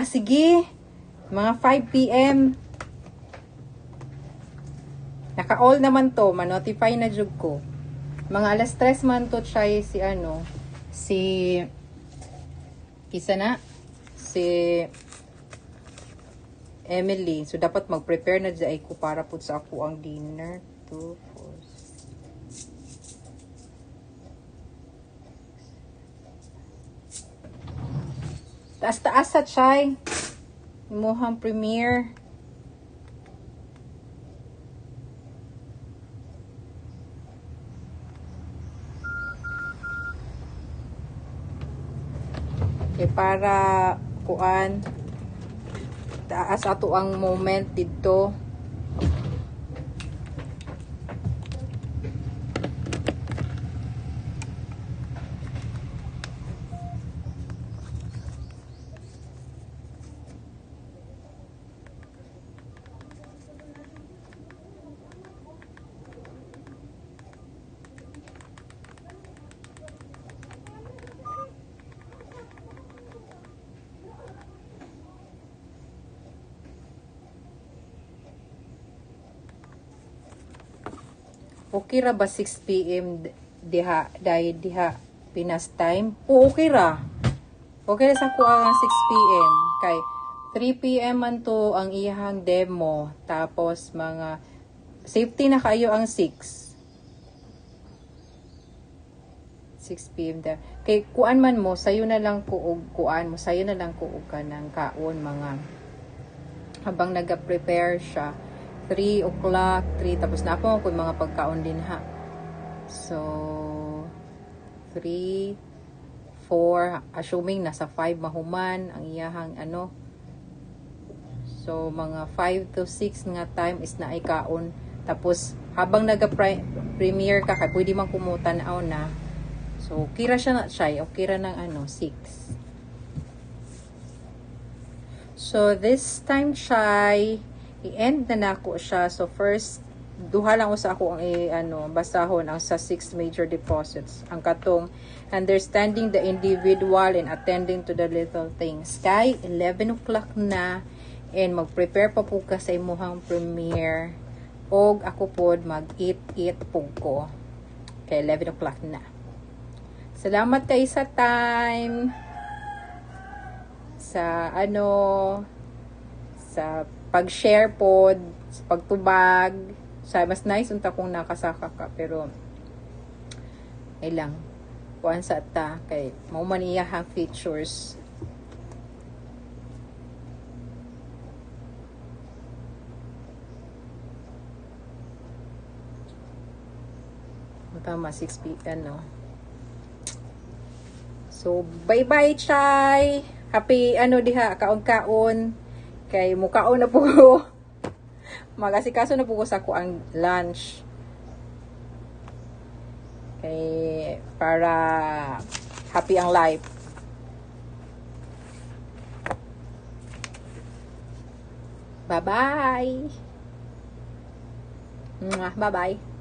Sige. Mga 5 p.m. Naka-all naman to. Ma-notify na jud ko. Mga alas 3 man to try si kisa na si Emily. So dapat mag-prepare na dyan ko para pud sa ako ang dinner. 2, 4. Taas-taas sa chai. Imuhang premiere. Okay, para kuan taas ato ang moment dito. Okay ra ba 6 p.m. diha Pinas time? Oo, okay ra. Okay ra sa ko ang 6 p.m. Kay 3 p.m. man to ang iyang demo. Tapos mga safety na kayo ang 6 p.m. da. Kay kuan man mo, sayo na lang ko og kuan mo, sayo na lang ko og kanang kaon mga habang naga-prepare siya. 3 o'clock, 3, tapos na ako kung mga pagkaon din ha. So, 3, 4, assuming nasa 5 mahuman, ang iyahang ano. So, mga 5 to 6 nga time is na ikaon. Tapos, habang nag-premiere ka, kaya pwede man kumutan na. So, kira siya na siya, o kira ng 6. So, this time siya, i-end na nako siya. So first, duha lang sa ako ang basahon ang sa 6 major deposits. Ang katong understanding the individual and attending to the little things. Kay 11 o'clock na and mag-prepare pa po ka sa imuhang premiere. Og ako pod mag-eat po ko. Kay 11 o'clock na. Salamat kay sa time. Sa sa pag-share pod, pagtubag, mas nice unta kung nakasaka ka, pero ay lang kuan sa ta kay mao man iyahang features. Tama 6 p.m. So bye chai, happy diha kaon-kaon. Kay mukaon na po ko. Magasikaso na po ko sa ko ang lunch. Kay para happy ang life. Bye-bye. Bye-bye.